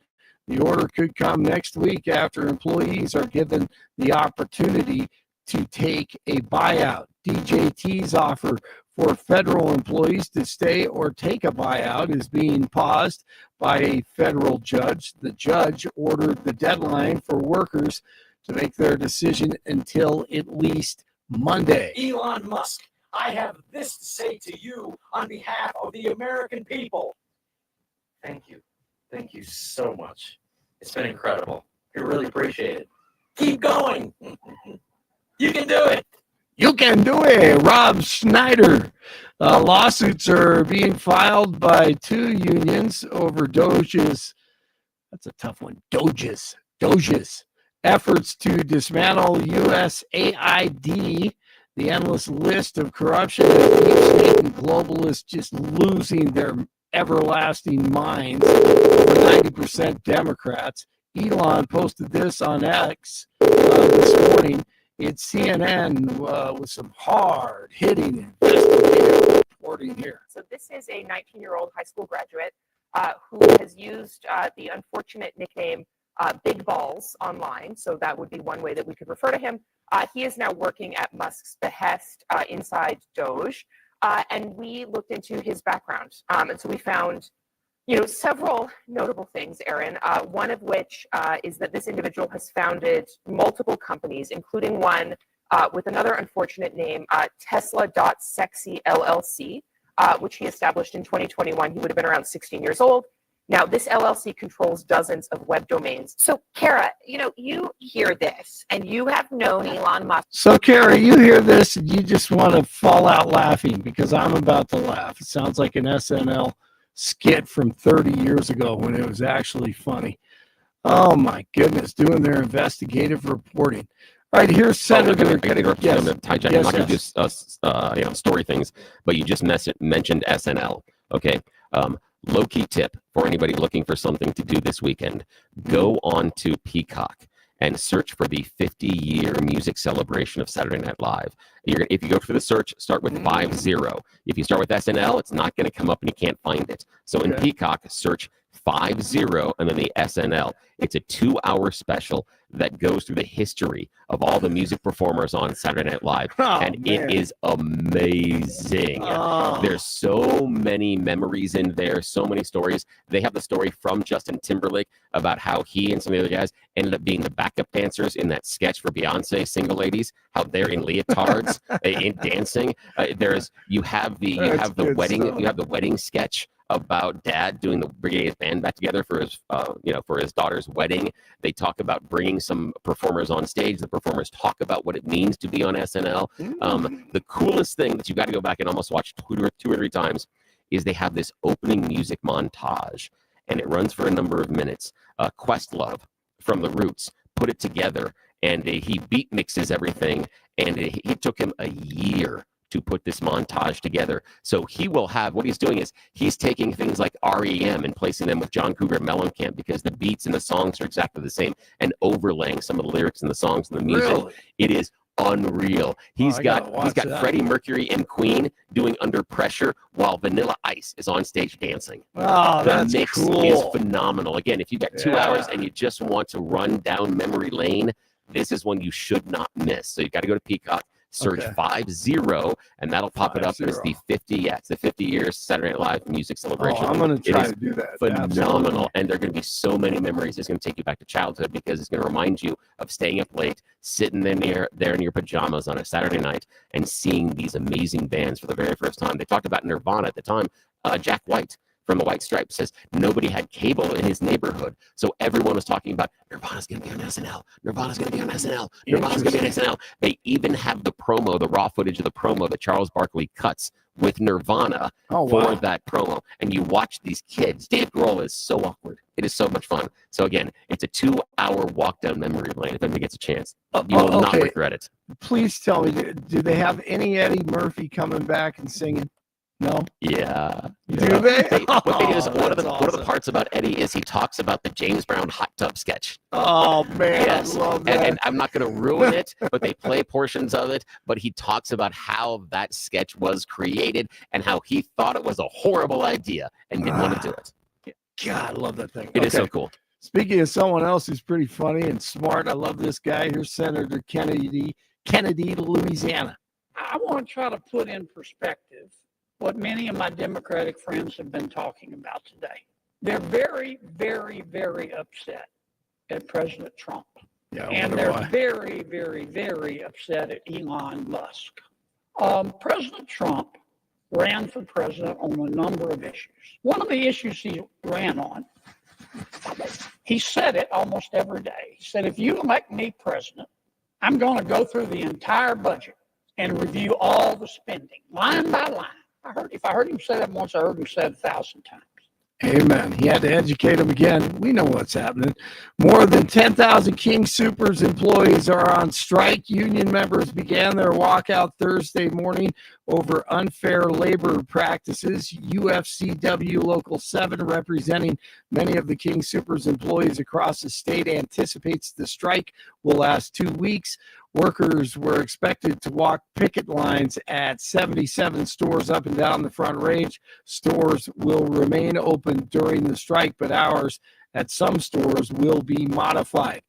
The order could come next week after employees are given the opportunity to take a buyout. DJT's offer for federal employees to stay or take a buyout is being paused by a federal judge. The judge ordered the deadline for workers to make their decision until at least Monday. Elon Musk, I have this to say to you on behalf of the American people. Thank you. Thank you so much. It's been incredible. I really appreciate it. Keep going. You can do it. You can do it. Rob Schneider. Lawsuits are being filed by two unions over DOGE's, that's a tough one, DOGE's efforts to dismantle USAID, the endless list of corruption that keeps making globalists just losing their everlasting minds. Over 90% Democrats. Elon posted this on X this morning. It's CNN with some hard-hitting investigative reporting here. So this is a 19-year-old high school graduate who has used the unfortunate nickname Big Balls online. So that would be one way that we could refer to him. He is now working at Musk's behest inside DOGE. And we looked into his background. And so we found, several notable things, Aaron, one of which is that this individual has founded multiple companies, including one with another unfortunate name, Tesla.Sexy LLC, which he established in 2021. He would have been around 16 years old. Now, this LLC controls dozens of web domains. So, Kara, you hear this, and you have known Elon Musk. So, Kara, you hear this, and you just want to fall out laughing because I'm about to laugh. It sounds like an SNL skit from 30 years ago when it was actually funny. Oh, my goodness, doing their investigative reporting. All right, here's Senator. I got to interrupt you. I'm going to hijack. I'm not going to just story things, but you just mentioned SNL. Okay. Low-key tip for anybody looking for something to do this weekend. Go on to Peacock and search for the 50-year music celebration of Saturday Night Live. If you go for the search, start with 50. If you start with SNL, it's not going to come up and you can't find it. So in Peacock, search 50 and then the SNL. It's a 2-hour special that goes through the history of all the music performers on Saturday Night Live. It is amazing. There's so many memories in there, so many stories. They have the story from Justin Timberlake about how he and some of the other guys ended up being the backup dancers in that sketch for Beyonce, Single Ladies, how they're in leotards in dancing. You have the wedding sketch about dad bringing his band back together for his daughter's wedding. They talk about bringing some performers on stage. The performers talk about what it means to be on SNL. The coolest thing that you got to go back and almost watch two or three times is they have this opening music montage, and it runs for a number of minutes. Questlove from The Roots put it together, and he beat mixes everything, and it took him a year to put this montage together. So he will have, what he's doing is he's taking things like REM and placing them with John Cougar Mellencamp because the beats and the songs are exactly the same, and overlaying some of the lyrics and the songs and the music. Really? It is unreal. He's got that. Freddie Mercury and Queen doing Under Pressure while Vanilla Ice is on stage dancing. Oh, The that's mix cool. is phenomenal. Again, if you've got 2 Yeah. hours and you just want to run down memory lane, this is one you should not miss. So you got to go to Peacock, search Okay. 50, and that'll pop it up as the 50. Yeah, it's the 50 years Saturday Night Live music celebration. I'm going to It try is to do that. phenomenal. Absolutely. And there are going to be so many memories. It's going to take you back to childhood because it's going to remind you of staying up late, sitting there in your pajamas on a Saturday night and seeing these amazing bands for the very first time. They talked about Nirvana at the time. Jack White from the White Stripes says nobody had cable in his neighborhood. So everyone was talking about Nirvana's going to be on SNL. Nirvana's going to be on SNL. Nirvana's going to be on SNL. They even have the promo, the raw footage of the promo that Charles Barkley cuts with Nirvana for that promo. And you watch these kids. Dave Grohl is so awkward. It is so much fun. So again, it's a 2-hour walk down memory lane if anybody gets a chance. You will not regret it. Please tell me, do they have any Eddie Murphy coming back and singing? No? Yeah. Do they? What they do is one of the awesome. parts about Eddie is he talks about the James Brown hot tub sketch. Oh, man. Yes. I love that. And I'm not going to ruin it, but they play portions of it. But he talks about how that sketch was created and how he thought it was a horrible idea and didn't want to do it. God, I love that thing. It is so cool. Speaking of someone else who's pretty funny and smart, I love this guy. Here's Senator Kennedy, Louisiana. I want to try to put in perspective what many of my Democratic friends have been talking about today. They're very, very, very upset at President Trump. Yeah, and they're very, very, very upset at Elon Musk. President Trump ran for president on a number of issues. One of the issues he ran on, he said it almost every day. He said, if you elect me president, I'm going to go through the entire budget and review all the spending, line by line. If I heard him say that once, I heard him say it 1,000 times. Amen. He had to educate them again. We know what's happening. More than 10,000 King Supers employees are on strike. Union members began their walkout Thursday morning over unfair labor practices. UFCW Local 7, representing many of the King Supers employees across the state, anticipates the strike will last 2 weeks. Workers were expected to walk picket lines at 77 stores up and down the Front Range. Stores will remain open during the strike, but hours at some stores will be modified.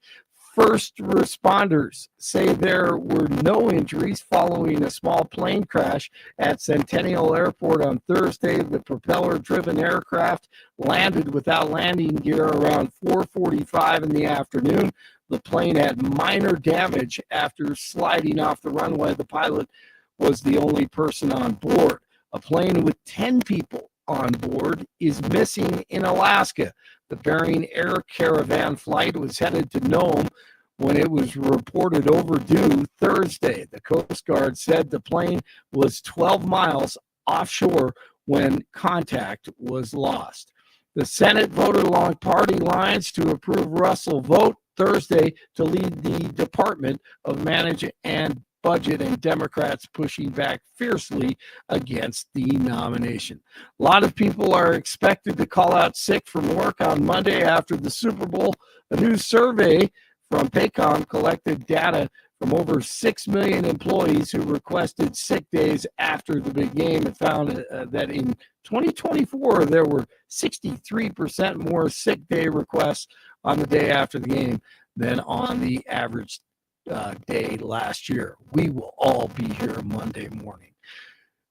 First responders say there were no injuries following a small plane crash at Centennial Airport on Thursday. The propeller-driven aircraft landed without landing gear around 4:45 in the afternoon. The plane had minor damage after sliding off the runway. The pilot was the only person on board. A plane with 10 people on board is missing in Alaska. The Bering Air Caravan flight was headed to Nome when it was reported overdue Thursday. The Coast Guard said the plane was 12 miles offshore when contact was lost. The Senate voted along party lines to approve Russell Vogt Thursday to lead the Department of Management and Budget, and Democrats pushing back fiercely against the nomination. A lot of people are expected to call out sick from work on Monday after the Super Bowl. A new survey from Paycom collected data from over 6 million employees who requested sick days after the big game and found that in 2024, there were 63% more sick day requests on the day after the game than on the average day last year. We will all be here Monday morning.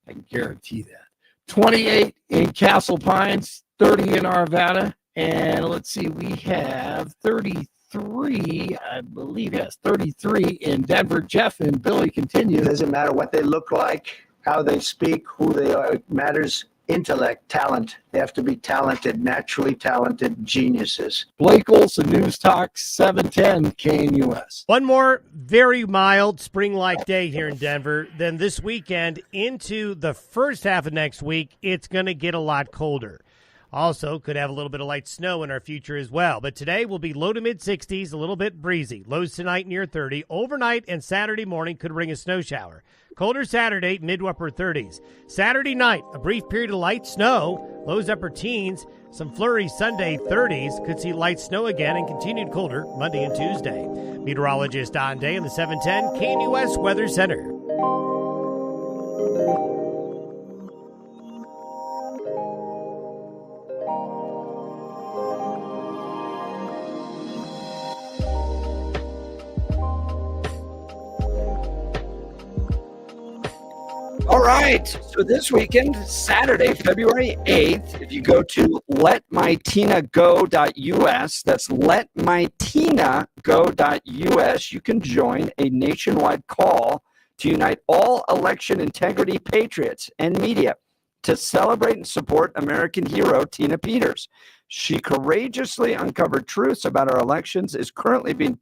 I can guarantee that. 28 in Castle Pines, 30 in Arvada, and let's see, we have 33, I believe, yes, 33 in Denver. Jeff and Billy continue. It doesn't matter what they look like, how they speak, who they are. It matters intellect, talent. They have to be talented, naturally talented geniuses. Blake Olson, News Talk 710 KNUS. One more very mild spring-like day here in Denver. Then this weekend into the first half of next week, it's going to get a lot colder. Also, could have a little bit of light snow in our future as well. But today will be low to mid 60s, a little bit breezy. Lows tonight near 30. Overnight and Saturday morning could bring a snow shower. Colder Saturday, mid to upper 30s. Saturday night, a brief period of light snow. Lows upper teens. Some flurries Sunday 30s. Could see light snow again and continued colder Monday and Tuesday. Meteorologist Don Day in the 710 KNUS Weather Center. All right. So this weekend, Saturday, February 8th, if you go to letmytinago.us, that's letmytinago.us, you can join a nationwide call to unite all election integrity patriots and media to celebrate and support American hero Tina Peters. She courageously uncovered truths about our elections, is currently being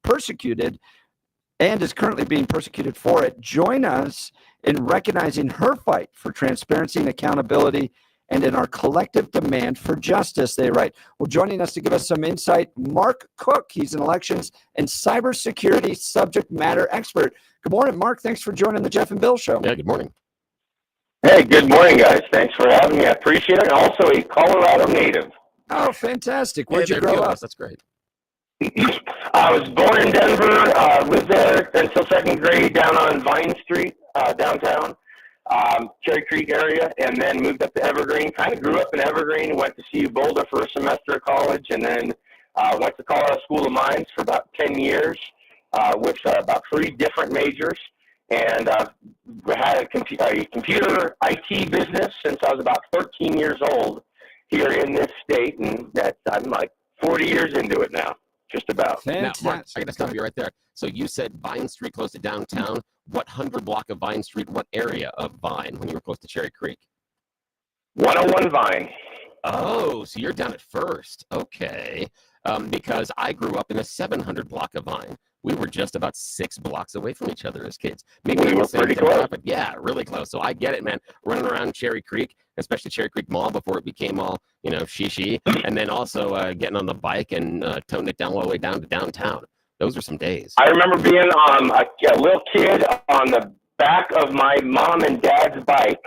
persecuted for it. Join us in recognizing her fight for transparency and accountability and in our collective demand for justice, they write. Well, joining us to give us some insight, Mark Cook. He's an elections and cybersecurity subject matter expert. Good morning, Mark. Thanks for joining the Jeff and Bill Show. Yeah, good morning. Hey, good morning, guys. Thanks for having me. I appreciate it. And also a Colorado native. Oh, fantastic. Where'd you grow up? That's great. I was born in Denver, lived there until second grade down on Vine Street, downtown, Cherry Creek area, and then moved up to Evergreen. Kind of grew up in Evergreen, went to CU Boulder for a semester of college, and then went to Colorado School of Mines for about 10 years with about 3 different majors, and had a computer IT business since I was about 13 years old here in this state, and I'm like 40 years into it now. Just about. Now, Mark, I got to stop you right there. So you said Vine Street close to downtown. What 100 block of Vine Street, what area of Vine when you were close to Cherry Creek? 101 Vine. Oh, so you're down at First. Okay. Because I grew up in a 700 block of Vine. We were just about 6 blocks away from each other as kids. Maybe we were pretty close. Yeah, really close. So I get it, man. Running around Cherry Creek, especially Cherry Creek Mall before it became all, she, and then also getting on the bike and toting it down all the way down to downtown. Those were some days. I remember being a little kid on the back of my mom and dad's bike,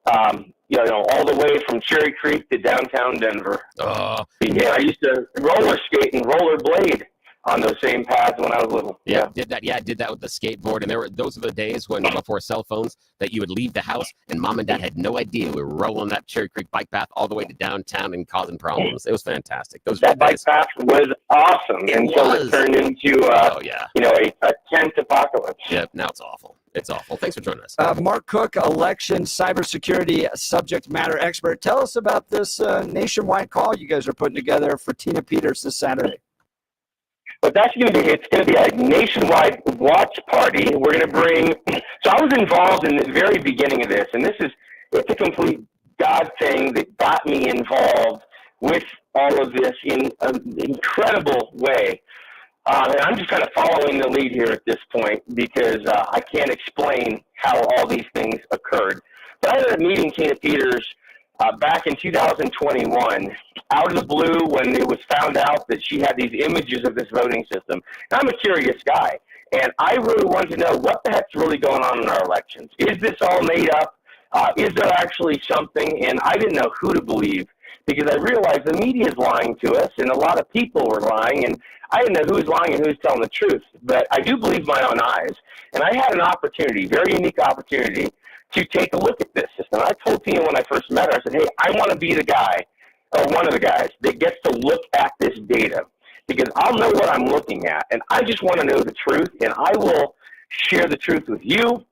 all the way from Cherry Creek to downtown Denver. Yeah, I used to roller skate and rollerblade on those same paths when I was little. Yeah, did that. Yeah, I did that with the skateboard. And those were the days when before cell phones that you would leave the house and mom and dad had no idea we were rolling that Cherry Creek bike path all the way to downtown and causing problems. It was fantastic. That bike path was awesome until it turned into a tent apocalypse. Yep, now it's awful. It's awful. Thanks for joining us. Mark Cook, election cybersecurity subject matter expert. Tell us about this nationwide call you guys are putting together for Tina Peters this Saturday. But it's going to be a nationwide watch party. We're going to bring, so I was involved in the very beginning of this, and it's a complete God thing that got me involved with all of this in an incredible way. And I'm just kind of following the lead here at this point because I can't explain how all these things occurred. But I ended up meeting Tina Peters back in 2021, out of the blue when it was found out that she had these images of this voting system. And I'm a curious guy, and I really wanted to know what the heck's really going on in our elections. Is this all made up? Is there actually something? And I didn't know who to believe because I realized the media is lying to us, and a lot of people were lying, and I didn't know who was lying and who was telling the truth. But I do believe my own eyes, and I had an opportunity, very unique opportunity, to take a look at this system. I told Tina when I first met her, I said, hey, I want to be the guy, or one of the guys, that gets to look at this data because I'll know what I'm looking at, and I just want to know the truth, and I will share the truth with you,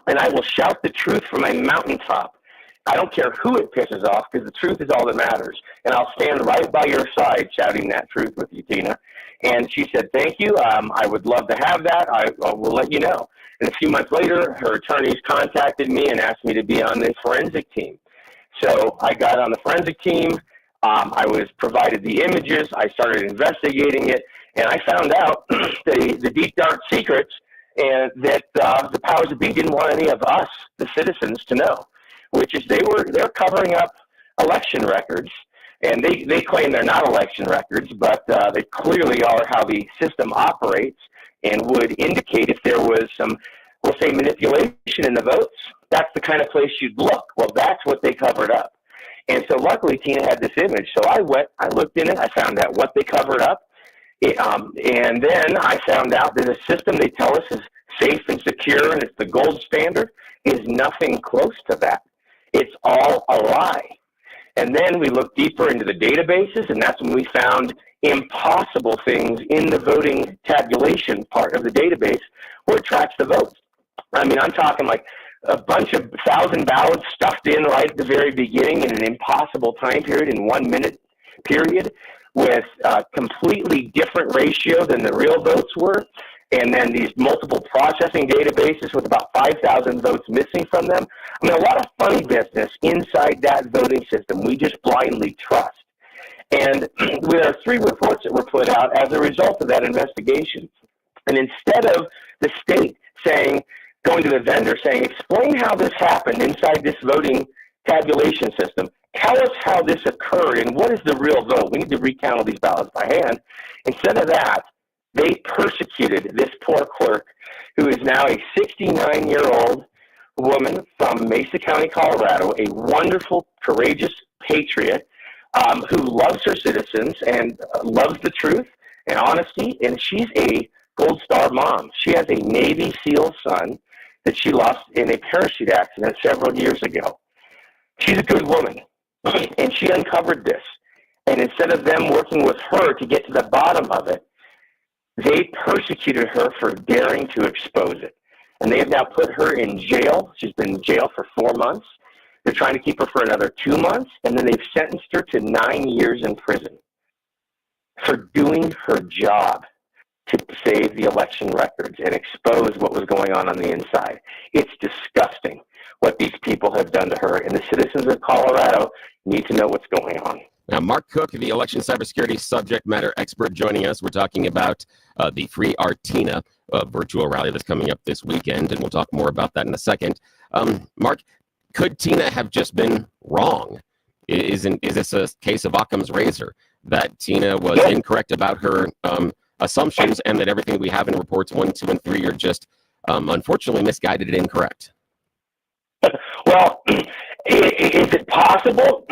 and I will shout the truth from a mountaintop. I don't care who it pisses off because the truth is all that matters, and I'll stand right by your side shouting that truth with you, Tina. And she said, thank you. I would love to have that. I will let you know. And a few months later, her attorneys contacted me and asked me to be on the forensic team. So I got on the forensic team. I was provided the images. I started investigating it, and I found out the deep, dark secrets and that the powers that be didn't want any of us, the citizens, to know, which is they're covering up election records And they claim they're not election records, but they clearly are how the system operates and would indicate if there was some, we'll say, manipulation in the votes. That's the kind of place you'd look. Well, that's what they covered up. And so luckily Tina had this image. So I looked in it, I found out what they covered up. And then I found out that the system they tell us is safe and secure and it's the gold standard is nothing close to that. It's all a lie. And then we looked deeper into the databases, and that's when we found impossible things in the voting tabulation part of the database where it tracks the votes. I mean, I'm talking like a bunch of 1,000 ballots stuffed in right at the very beginning in an impossible time period in 1 minute period with a completely different ratio than the real votes were. And then these multiple processing databases with about 5,000 votes missing from them. I mean, a lot of funny business inside that voting system we just blindly trust. And there are 3 reports that were put out as a result of that investigation. And instead of the state saying, going to the vendor saying, explain how this happened inside this voting tabulation system, tell us how this occurred and what is the real vote. We need to recount all these ballots by hand. Instead of that, they persecuted this poor clerk who is now a 69-year-old woman from Mesa County, Colorado, a wonderful, courageous patriot who loves her citizens and loves the truth and honesty. And she's a Gold Star mom. She has a Navy SEAL son that she lost in a parachute accident several years ago. She's a good woman, and she uncovered this. And instead of them working with her to get to the bottom of it, they persecuted her for daring to expose it. And they have now put her in jail. She's been in jail for 4 months. They're trying to keep her for another 2 months, and then they've sentenced her to 9 years in prison for doing her job to save the election records and expose what was going on the inside. It's disgusting what these people have done to her, and the citizens of Colorado need to know what's going on. Now, Mark Cook, the election cybersecurity subject matter expert, joining us. We're talking about the Free Our Tina virtual rally that's coming up this weekend, and we'll talk more about that in a second. Mark, could Tina have just been wrong? Is this a case of Occam's razor, that Tina was incorrect about her assumptions and that everything we have in reports 1, 2, and 3 are just unfortunately misguided and incorrect? Well, is it possible?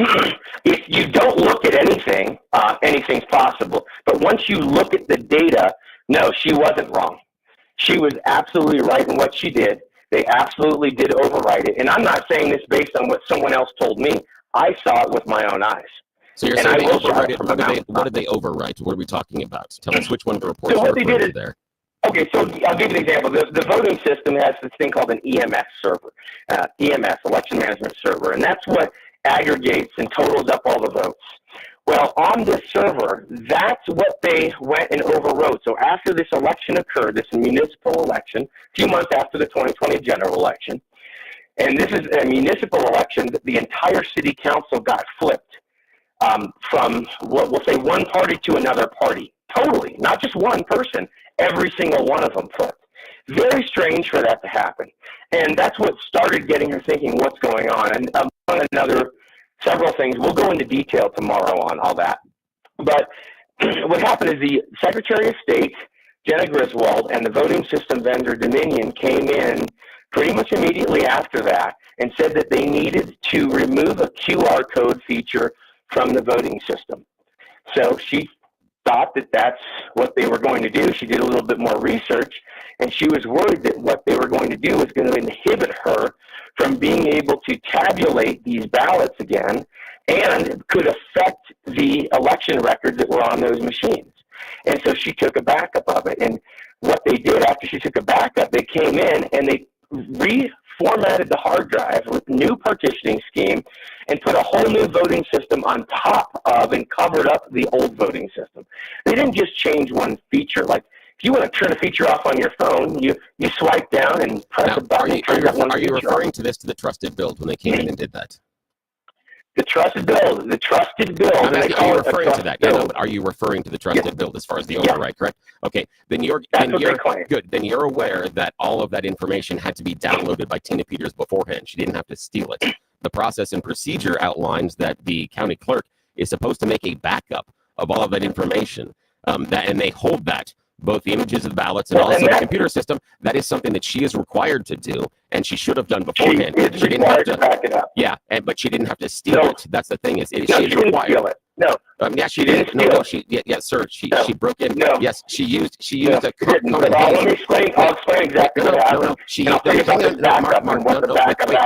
If you don't look at anything, anything's possible. But once you look at the data, no, she wasn't wrong. She was absolutely right in what she did. They absolutely did overwrite it. And I'm not saying this based on what someone else told me. I saw it with my own eyes. So you're saying they overwrite it. What did they overwrite? What are we talking about? Tell us which one of the reports you're referring to there. Okay, so I'll give you an example. The voting system has this thing called an EMS server, EMS, election management server, and that's what aggregates and totals up all the votes. Well, on this server, that's what they went and overwrote. So after this election occurred, this municipal election, a few months after the 2020 general election, and this is a municipal election that the entire city council got flipped from, what we'll say, one party to another party. Totally, not just one person, every single one of them flipped. Very strange for that to happen. And that's what started getting her thinking, what's going on? And among another several things, we'll go into detail tomorrow on all that. But what happened is the Secretary of State, Jenna Griswold, and the voting system vendor Dominion came in pretty much immediately after that and said that they needed to remove a QR code feature from the voting system. So she thought that that's what they were going to do. She did a little bit more research, and she was worried that what they were going to do was going to inhibit her from being able to tabulate these ballots again, and could affect the election records that were on those machines. And so she took a backup of it. And what they did after she took a backup, they came in and they reformatted the hard drive with new partitioning scheme and put a whole new voting system on top of and covered up the old voting system. They didn't just change one feature. Like if you want to turn a feature off on your phone, you swipe down and press a button. Are you referring to this, to the trusted build, when they came in and did that? The trusted build. The trusted build. Are you referring to that? Yeah, no, but are you referring to the trusted build as far as the override, correct? Okay, then you're good. Then you're aware that all of that information had to be downloaded by Tina Peters beforehand. She didn't have to steal it. The process and procedure outlines that the county clerk is supposed to make a backup of all of that information. And they hold that, both the images of the ballots and also the computer system. That is something that she is required to do, and she should have done beforehand. She didn't have to back it up. Yeah, but she didn't have to steal it. That's the thing. She is required. Steal it. No. Yeah, she didn't. No, she. Yeah, sir. She broke in. No. Yes, she used a Let me explain. I'll explain exactly what happened.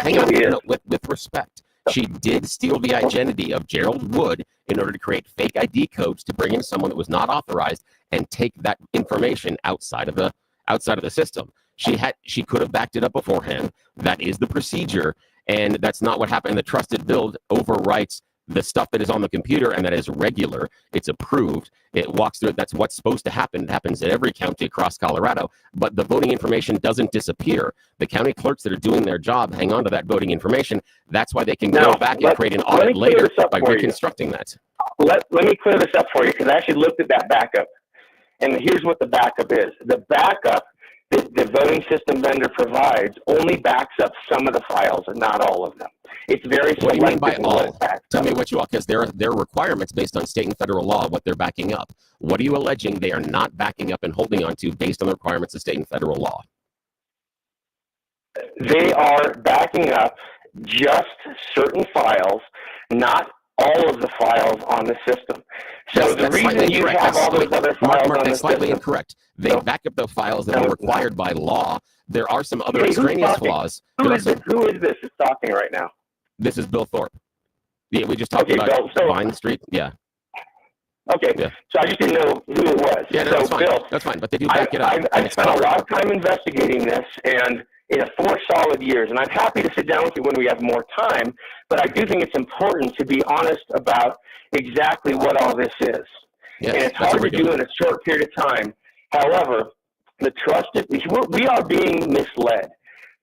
Hang on. With respect, she did steal the identity of Gerald Wood in order to create fake ID codes to bring in someone that was not authorized and take that information outside of the system. She could have backed it up beforehand. That is the procedure, and that's not what happened. The trusted build overwrites the stuff that is on the computer, and that is regular. It's approved. It walks through it. That's what's supposed to happen. It happens in every county across Colorado, but the voting information doesn't disappear. The county clerks that are doing their job hang on to that voting information. That's why they can go back and create an audit later by reconstructing that. Let me clear this up for you, because I actually looked at that backup, and here's what the backup is. The backup that the voting system vendor provides only backs up some of the files and not all of them. It's very selective. What do you mean by all? Tell me what you all, because there are requirements based on state and federal law, what they're backing up. What are you alleging they are not backing up and holding on to based on the requirements of state and federal law? They are backing up just certain files, not all of the files on the system. So the reason you have all those other files on the system... That's slightly incorrect. They back up the files that are required by law. There are some other extraneous flaws. Who is this that's talking right now? This is Bill Thorpe. Yeah, we just talked about Vine Street. Yeah. Okay. Yeah. So I just didn't know who it was. Yeah, no, that's fine. Bill, that's fine. But they do back it up. I've spent a lot of time investigating this, and in 4 solid years, and I'm happy to sit down with you when we have more time, but I do think it's important to be honest about exactly what all this is. Yes, and it's hard to do in a short period of time. However, we are being misled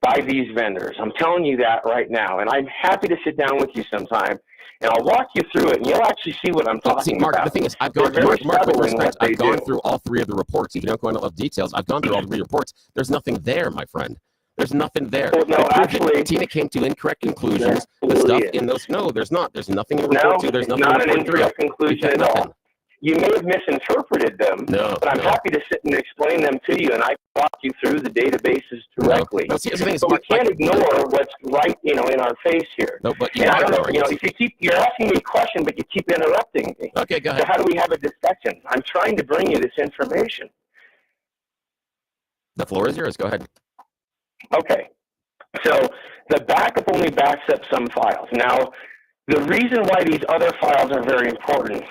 by these vendors. I'm telling you that right now, and I'm happy to sit down with you sometime, and I'll walk you through it, and you'll actually see what I'm talking Mark, about. The thing is, I've gone through, Mark, with respect, I've gone through all 3 of the reports. If you don't go into all the details, I've gone through all 3 reports. There's nothing there, my friend. There's nothing there. Well, no, actually, Tina came to incorrect conclusions. The stuff in those, no, there's not. There's nothing in report 2. There's nothing in report 3. Not an incorrect conclusion at all. You may have misinterpreted them, but I'm happy to sit and explain them to you, and I walk you through the databases directly. No, see, the thing is, but we can't ignore what's right, in our face here. No, but I don't know, if you're asking me a question, but you keep interrupting me. Okay, go ahead. So how do we have a discussion? I'm trying to bring you this information. The floor is yours. Go ahead. Okay. So the backup only backs up some files. Now, the reason why these other files are very important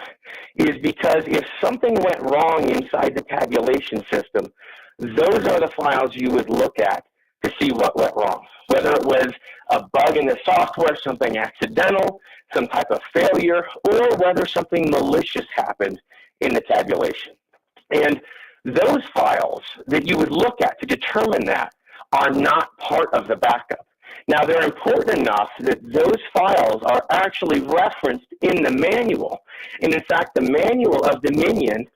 is because if something went wrong inside the tabulation system, those are the files you would look at to see what went wrong. Whether it was a bug in the software, something accidental, some type of failure, or whether something malicious happened in the tabulation. And those files that you would look at to determine that are not part of the backup. Now, they're important enough that those files are actually referenced in the manual. And in fact, the manual of Dominion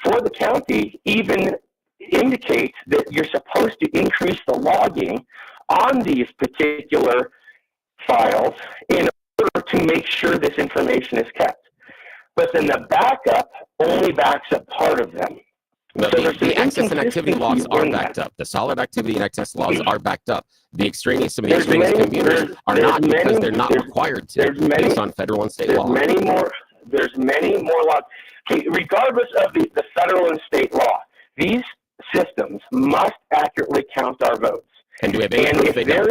for the county even indicates that you're supposed to increase the logging on these particular files in order to make sure this information is kept. But then the backup only backs up part of them. No, the access and activity logs are backed up. The solid activity and access logs are backed up. The extraneous, some of the extraneous computers are not, because they're not required to, based on federal and state law. There's many more logs. Regardless of the federal and state law, these systems must accurately count our votes. And do we have any proof they don't?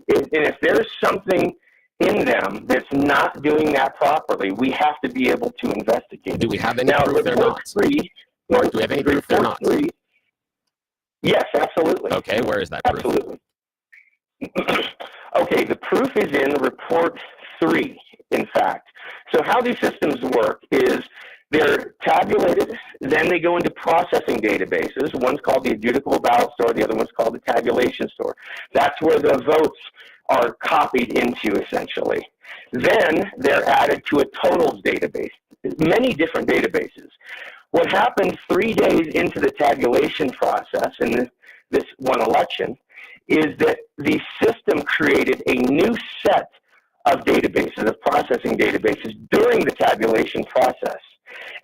If there's something in them that's not doing that properly, we have to be able to investigate. Do we have any proof they're not? Mark, do we have any proof they're not? Yes, absolutely. Okay, where is that proof? Absolutely. Okay, the proof is in report 3, in fact. So how these systems work is they're tabulated, then they go into processing databases. One's called the adjudicable ballot store, the other one's called the tabulation store. That's where the votes are copied into, essentially. Then they're added to a totals database, many different databases. What happened 3 days into the tabulation process in this one election is that the system created a new set of databases, of processing databases during the tabulation process,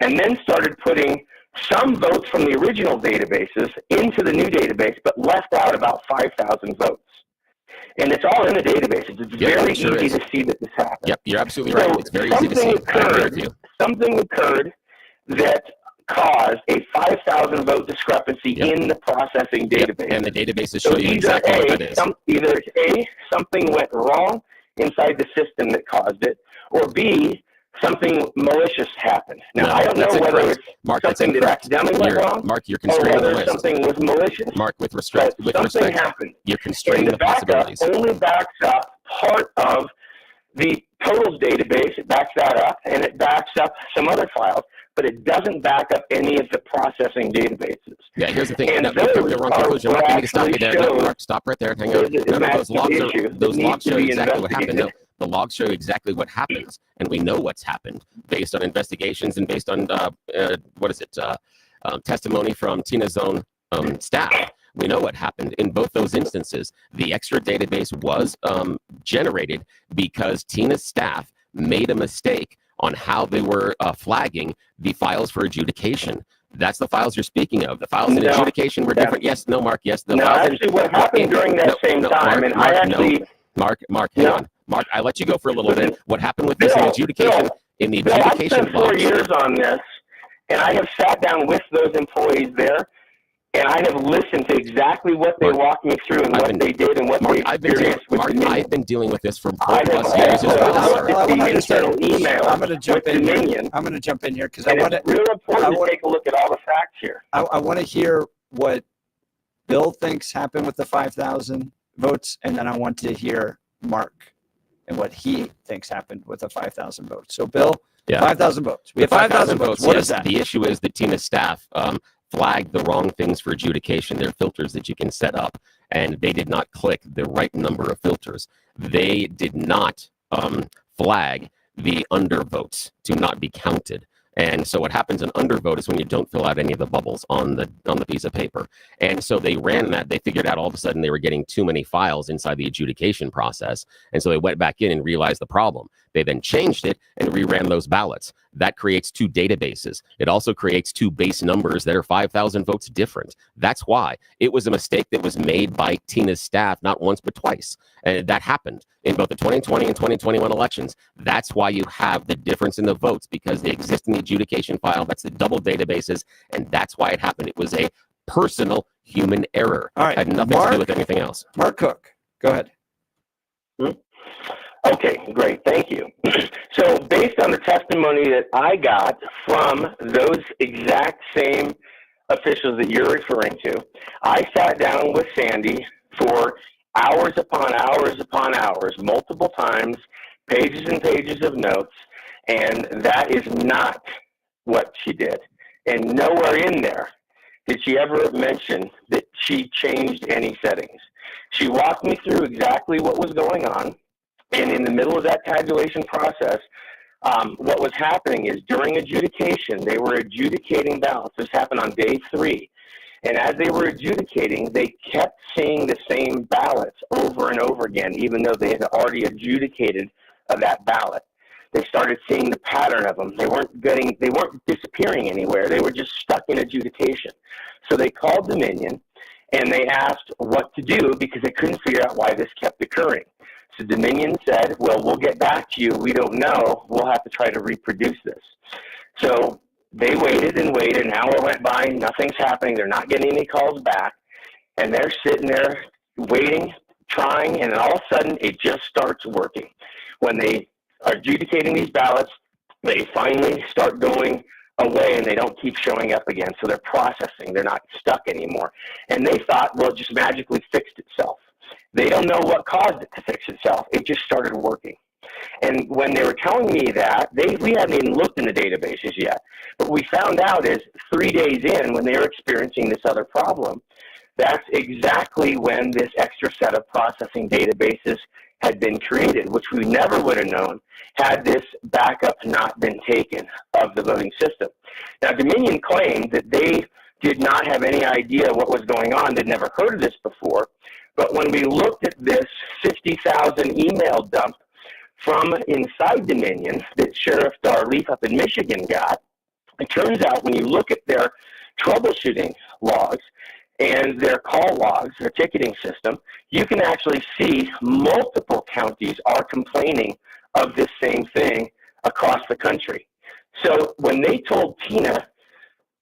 and then started putting some votes from the original databases into the new database, but left out about 5,000 votes. And it's all in the databases. It's very easy to see that this happened. Yep, you're absolutely right. It's very easy to see. I agree with you. Something occurred that caused a 5,000 vote discrepancy in the processing database. And the databases show you exactly what that is. Either A, something went wrong inside the system that caused it, or B, something malicious happened. Now, I don't know whether it's something that accidentally went wrong, Mark, you're constraining the list. Something was malicious. Mark, with respect, Happened. You're constraining the possibilities. Only backs up part of the totals database. It backs that up, and it backs up some other files, but it doesn't back up any of the processing databases. Yeah, here's the thing. And no, you're wrong conclusion. Mark, you need to stop me there. No, Mark, stop right there. Hang on. Those logs show exactly what happened. No, the logs show exactly what happens, and we know what's happened based on investigations and based on testimony from Tina's own staff. We know what happened in both those instances. The extra database was generated because Tina's staff made a mistake on how they were flagging the files for adjudication. That's the files you're speaking of. The files in adjudication were different. Yes, no, Mark. Yes, the files. Actually, what happened during that same time, and I actually, Mark, hang on. Mark, I let you go for a little bit. What happened with this in adjudication? In the adjudication, I've spent 4 years on this, and I have sat down with those employees there, and I have listened to exactly what they walked me through and what they did and what they experienced. I've been dealing with this for 4+ years as well. I'm going to jump in here. I'm going to jump in here because I want to. It's real important to take a look at all the facts here. I want to hear what Bill thinks happened with the 5,000 votes, and then I want to hear Mark and what he thinks happened with the 5,000 votes. So, Bill, 5,000 votes. We have 5,000 votes. What is that? The issue is that Tina's staff flagged the wrong things for adjudication. There are filters that you can set up, and they did not click the right number of filters. They did not flag the undervotes to not be counted. And so what happens in undervote is when you don't fill out any of the bubbles on the piece of paper. And so they ran that. They figured out all of a sudden they were getting too many files inside the adjudication process. And so they went back in and realized the problem. They then changed it and reran those ballots. That creates 2 databases. It also creates 2 base numbers that are 5,000 votes different. That's why. It was a mistake that was made by Tina's staff not once but twice. And that happened in both the 2020 and 2021 elections. That's why you have the difference in the votes, because they exist in the adjudication file. That's the double databases, and that's why it happened. It was a personal human error. All right. It had nothing to do with anything else. Mark Cook, go ahead. Okay, great. Thank you. So based on the testimony that I got from those exact same officials that you're referring to, I sat down with Sandy for hours upon hours upon hours, multiple times, pages and pages of notes, and that is not what she did. And nowhere in there did she ever mention that she changed any settings. She walked me through exactly what was going on. And in the middle of that tabulation process, what was happening is during adjudication, they were adjudicating ballots. This happened on day 3. And as they were adjudicating, they kept seeing the same ballots over and over again, even though they had already adjudicated that ballot. They started seeing the pattern of them. They weren't disappearing anywhere. They were just stuck in adjudication. So they called Dominion, and they asked what to do because they couldn't figure out why this kept occurring. So Dominion said, well, we'll get back to you. We don't know. We'll have to try to reproduce this. So they waited and waited. An hour went by. Nothing's happening. They're not getting any calls back. And they're sitting there waiting, trying, and then all of a sudden it just starts working. When they are adjudicating these ballots, they finally start going away and they don't keep showing up again. So they're processing. They're not stuck anymore. And they thought, well, it just magically fixed itself. They don't know what caused it to fix itself. It just started working. And when they were telling me that, we hadn't even looked in the databases yet. But we found out is 3 days in, when they were experiencing this other problem, that's exactly when this extra set of processing databases had been created, which we never would have known had this backup not been taken of the voting system. Now, Dominion claimed that they did not have any idea what was going on. They'd never heard of this before. But when we looked at this 50,000 email dump from inside Dominion that Sheriff Darleaf up in Michigan got. It turns out when you look at their troubleshooting logs and their call logs, their ticketing system, you can actually see multiple counties are complaining of this same thing across the country. So when they told Tina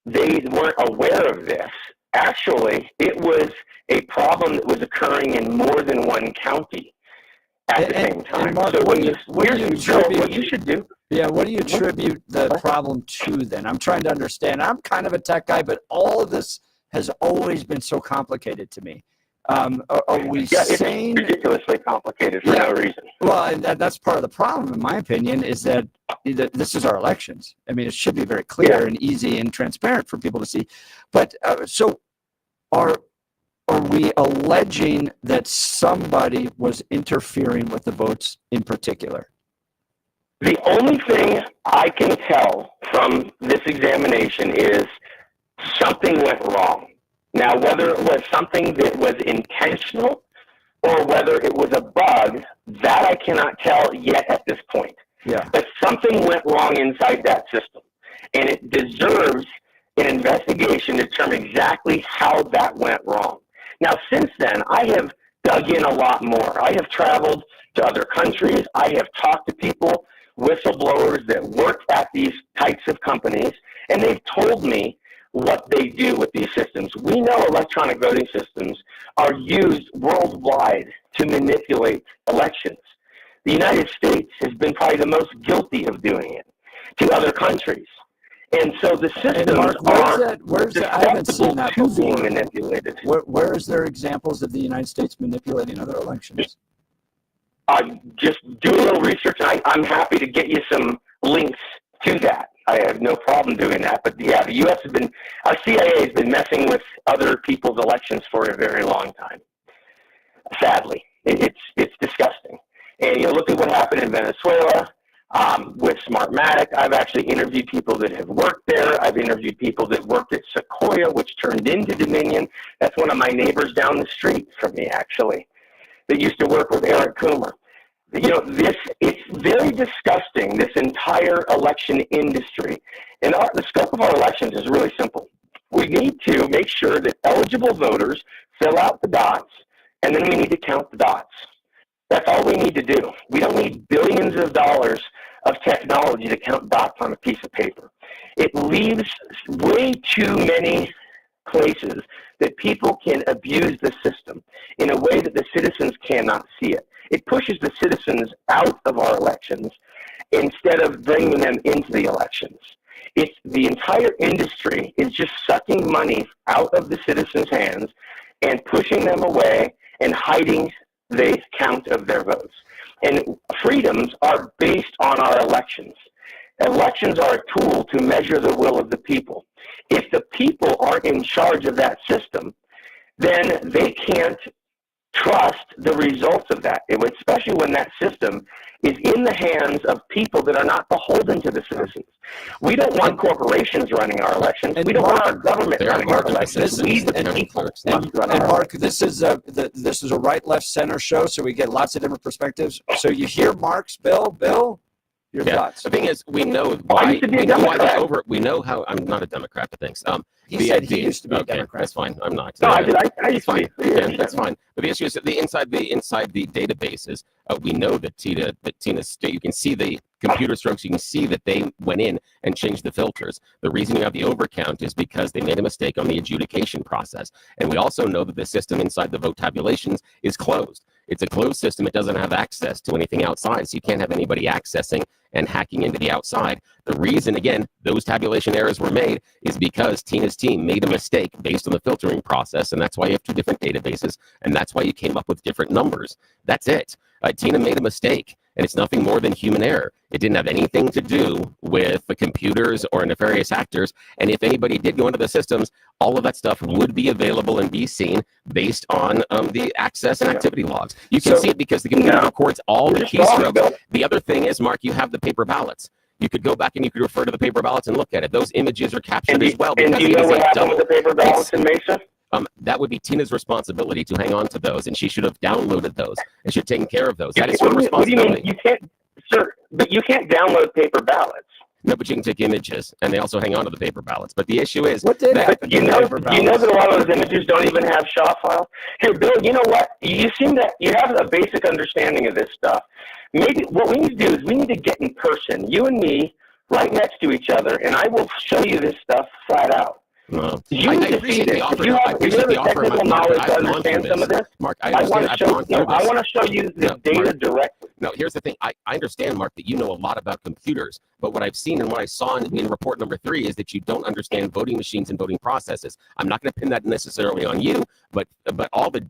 they weren't aware of this, actually it was a problem that was occurring in more than one county at the same time. Mark, so what do you should do. Yeah, what do you attribute the problem to then? I'm trying to understand. I'm kind of a tech guy, but all of this has always been so complicated to me. Are we saying it's ridiculously complicated for no reason? Well, and that's part of the problem, in my opinion, is that this is our elections. I mean, it should be very clear and easy and transparent for people to see. But so are we alleging that somebody was interfering with the votes in particular? The only thing I can tell from this examination is something went wrong. Now, whether it was something that was intentional or whether it was a bug, that I cannot tell yet at this point. Yeah. But something went wrong inside that system, and it deserves an investigation to determine exactly how that went wrong. Now, since then, I have dug in a lot more. I have traveled to other countries. I have talked to people, whistleblowers that work at these types of companies, and they've told me what they do with these systems. We know electronic voting systems are used worldwide to manipulate elections. The United States has been probably the most guilty of doing it to other countries. And so the systems I haven't seen that to before. being manipulated. Where is there examples of the United States manipulating other elections? Just do a little research, and I'm happy to get you some links to that. I have no problem doing that. But yeah, the U.S. our CIA has been messing with other people's elections for a very long time. Sadly, it's disgusting. And you look at what happened in Venezuela with Smartmatic. I've actually interviewed people that have worked there. I've interviewed people that worked at Sequoia, which turned into Dominion. That's one of my neighbors down the street from me, actually, that used to work with Eric Coomer. You know, it's very disgusting, this entire election industry. And the scope of our elections is really simple. We need to make sure that eligible voters fill out the dots, and then we need to count the dots. That's all we need to do. We don't need billions of dollars of technology to count dots on a piece of paper. It leaves way too many places that people can abuse the system in a way that the citizens cannot see it. It pushes the citizens out of our elections instead of bringing them into the elections. It's the entire industry is just sucking money out of the citizens' hands and pushing them away and hiding the count of their votes. And freedoms are based on our elections. Elections are a tool to measure the will of the people. If the people aren't in charge of that system, then they can't trust the results of that, especially when that system is in the hands of people that are not beholden to the citizens. We don't want corporations running our elections. We don't want our government running our elections. We, the people, must run our Mark, this is a right, left, center show, so we get lots of different perspectives. So you hear Mark's Bill, your thoughts. The thing is, we know why. We know how. I'm not a Democrat, but thanks. He said he used to be a Democrat. That's fine. I'm not. No, I used to be. Yeah, that's fine. But the issue is that inside the databases, we know that Tina's state. You can see the computer strokes. You can see that they went in and changed the filters. The reason you have the overcount is because they made a mistake on the adjudication process. And we also know that the system inside the vote tabulations is closed. It's a closed system. It doesn't have access to anything outside, so you can't have anybody accessing and hacking into the outside. The reason, again, those tabulation errors were made is because Tina's team made a mistake based on the filtering process, and that's why you have two different databases, and that's why you came up with different numbers. That's it. Tina made a mistake, and it's nothing more than human error. It didn't have anything to do with the computers or nefarious actors, and if anybody did go into the systems, all of that stuff would be available and be seen based on the access and activity logs. You can see it because the computer records all the keystrokes. The other thing is, Mark, you have the paper ballots. You could go back and you could refer to the paper ballots and look at it. Those images are captured as well. And do you know what happened with the paper ballots in Mesa? That would be Tina's responsibility to hang on to those, and she should have downloaded those and should have taken care of those. That is her responsibility. What do you mean? You can't. Sir, but you can't download paper ballots. No, but you can take images, and they also hang on to the paper ballots. But the issue is, what did that, you know that a lot of those images don't even have SHA files. Here, Bill, you know what? You seem that you have a basic understanding of this stuff. Maybe what we need to do is we need to get in person, you and me, right next to each other, and I will show you this stuff flat out. No. You I need to see appreciate this. the offer. You I have appreciate the offer. technical knowledge to understand some of this. Mark, I want understand. to I've show, gone through this. I want to show you the data Mark, directly. No, here's the thing. I understand, Mark, that you know a lot about computers, but what I've seen and what I saw in report number 3 is that you don't understand voting machines and voting processes. I'm not going to pin that necessarily on you, but all the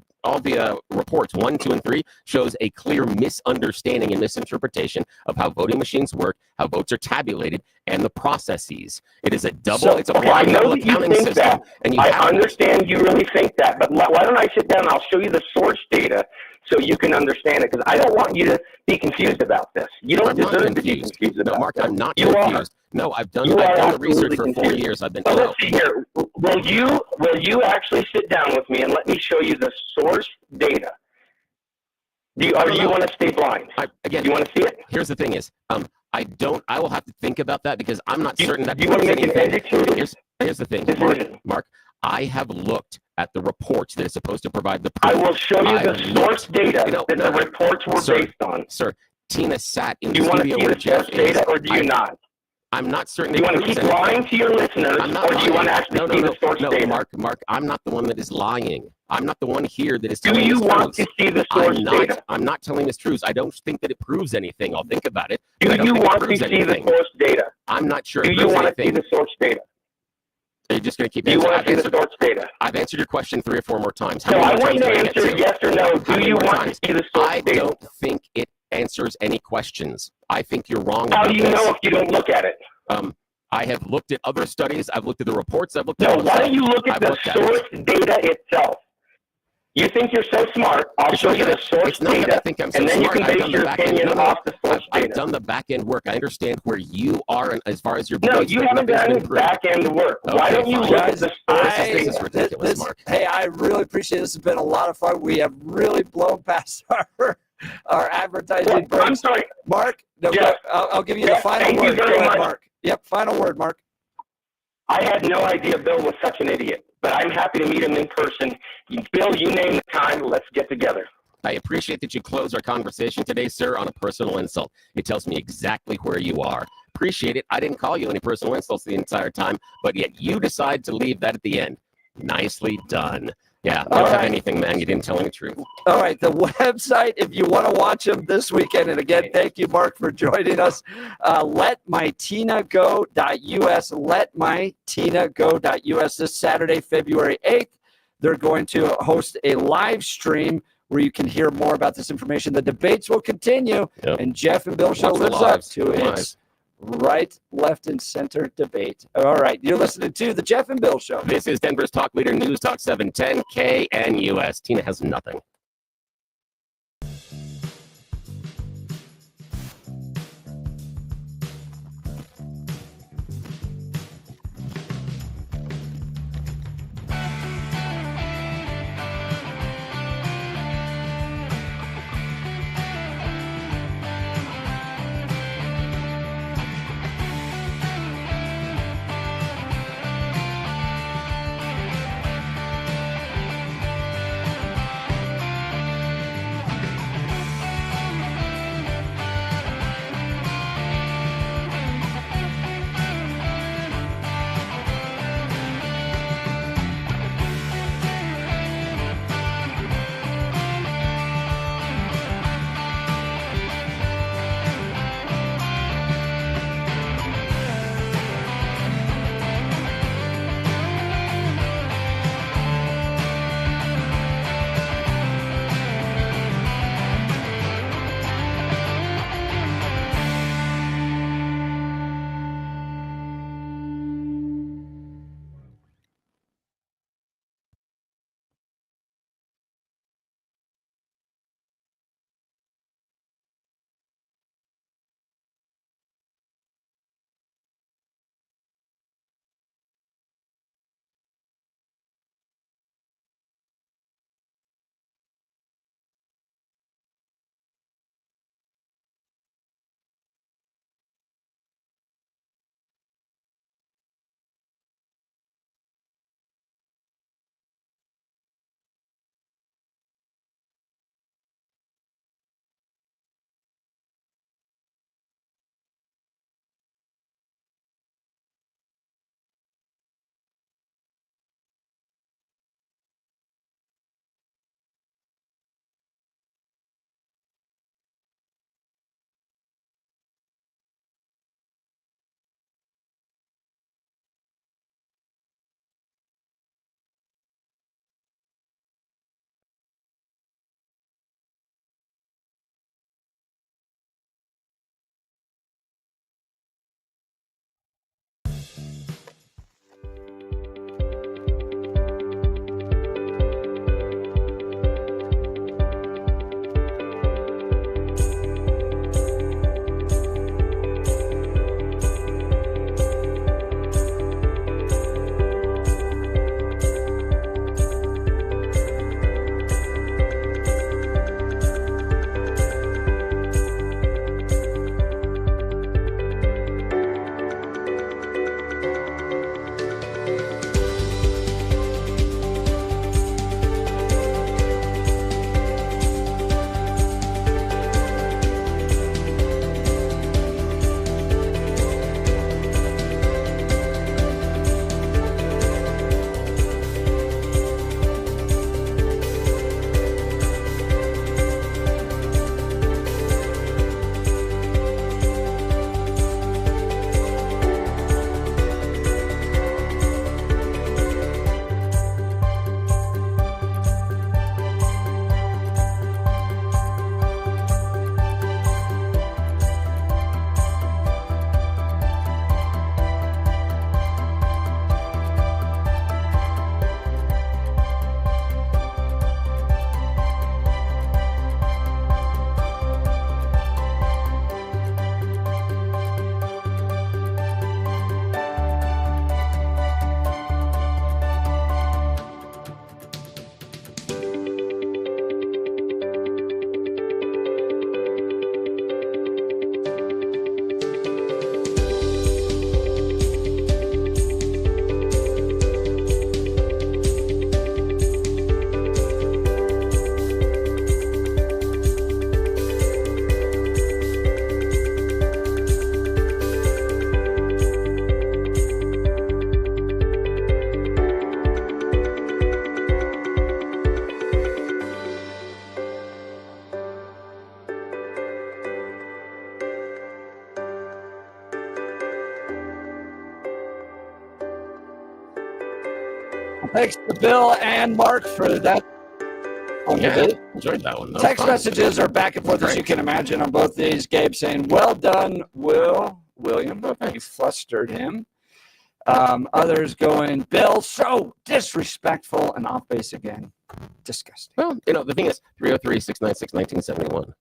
reports 1, 2, and 3 shows a clear misunderstanding and misinterpretation of how voting machines work, how votes are tabulated, and the processes. It is a double. It's a I know double that you accounting think system, that. and I understand you really think that, but why don't I sit down and I'll show you the source data so you can understand it, because I don't want you to be confused about this. You don't deserve to be confused about No, Mark, this. I'm not You confused. are. No, I've done You are the research for absolutely 4 confused. years. I've been. So let's see here. Will you actually sit down with me and let me show you the source data? Do you want to stay blind? Again, do you want to see it? Here's the thing: is I don't. I will have to think about that because I'm not certain that you want proves to make anything. an educated Here's the thing, Mark. I have looked at the reports that are supposed to provide the proof. I will show you the source data that the reports were based on. Sir, Tina sat in Do you the want to studio see where the Jeff source data, is. or do you not? I'm not certain. Do you want to keep lying to your listeners, I'm not or do you want to actually see the source data? Mark, I'm not the one that is lying. I'm not the one here that is Do telling you this want truth. to see the source data? I'm not telling this truth. I don't think that it proves anything. I'll think about it. Do but I don't you think it want to proves see anything. the source data? I'm not sure. Do it you proves want to see anything. the source data? Are you just going to keep Do you answering? want to see the source data? I've answered your question 3 or 4 more times. How So many I more want you times to do I get answer yes or no. How Do many you more want times? to see the source I data? don't think it answers any questions. I think you're wrong How about do you this. know if you don't look at it? I have looked at other studies. I've looked at the reports. I've looked at No, all the why stuff. don't you look at I've the looked at source it. data itself? You think you're so smart. I'll show you the source It's not that I data, think I'm so and then smart. you can I've base done the your back end. opinion off the source I've data. done the back end work. I understand where you are, and as far as your No, beliefs, you but haven't nothing's done been any proved. back end work. Why Okay, don't you fine. look at the source This data? is ridiculous, Mark. Hey, I really appreciate this. Has been a lot of fun. We have really blown past our advertising breaks. I'm sorry, Mark. No, Jeff, I'll give you the Jeff, final thank you word. very Go ahead, much. Mark. Yep, final word, Mark. I had no idea Bill was such an idiot, but I'm happy to meet him in person. Bill, you name the time. Let's get together. I appreciate that you closed our conversation today, sir, on a personal insult. It tells me exactly where you are. Appreciate it. I didn't call you any personal insults the entire time, but yet you decide to leave that at the end. Nicely done. Yeah, I don't have anything, man. You didn't tell me the truth. All right, the website, if you want to watch them this weekend, and again, thank you, Mark, for joining us. LetMyTinaGo.us, LetMyTinaGo.us this Saturday, February 8th. They're going to host a live stream where you can hear more about this information. The debates will continue, and Jeff and Bill Show Watch the lives up lives. to its right, left, and center debate. All right, you're listening to the Jeff and Bill Show. This is Denver's Talk Leader News Talk 710 KNUS. Tina has nothing. Thanks to Bill and Mark for that. Yeah, enjoyed that one. That was Text fun. messages are back and forth, as you can imagine, on both these. Gabe saying, well done, William. You flustered him. Others going, Bill, so disrespectful and off base again. Disgusting. Well, the thing is, 303-696-1971.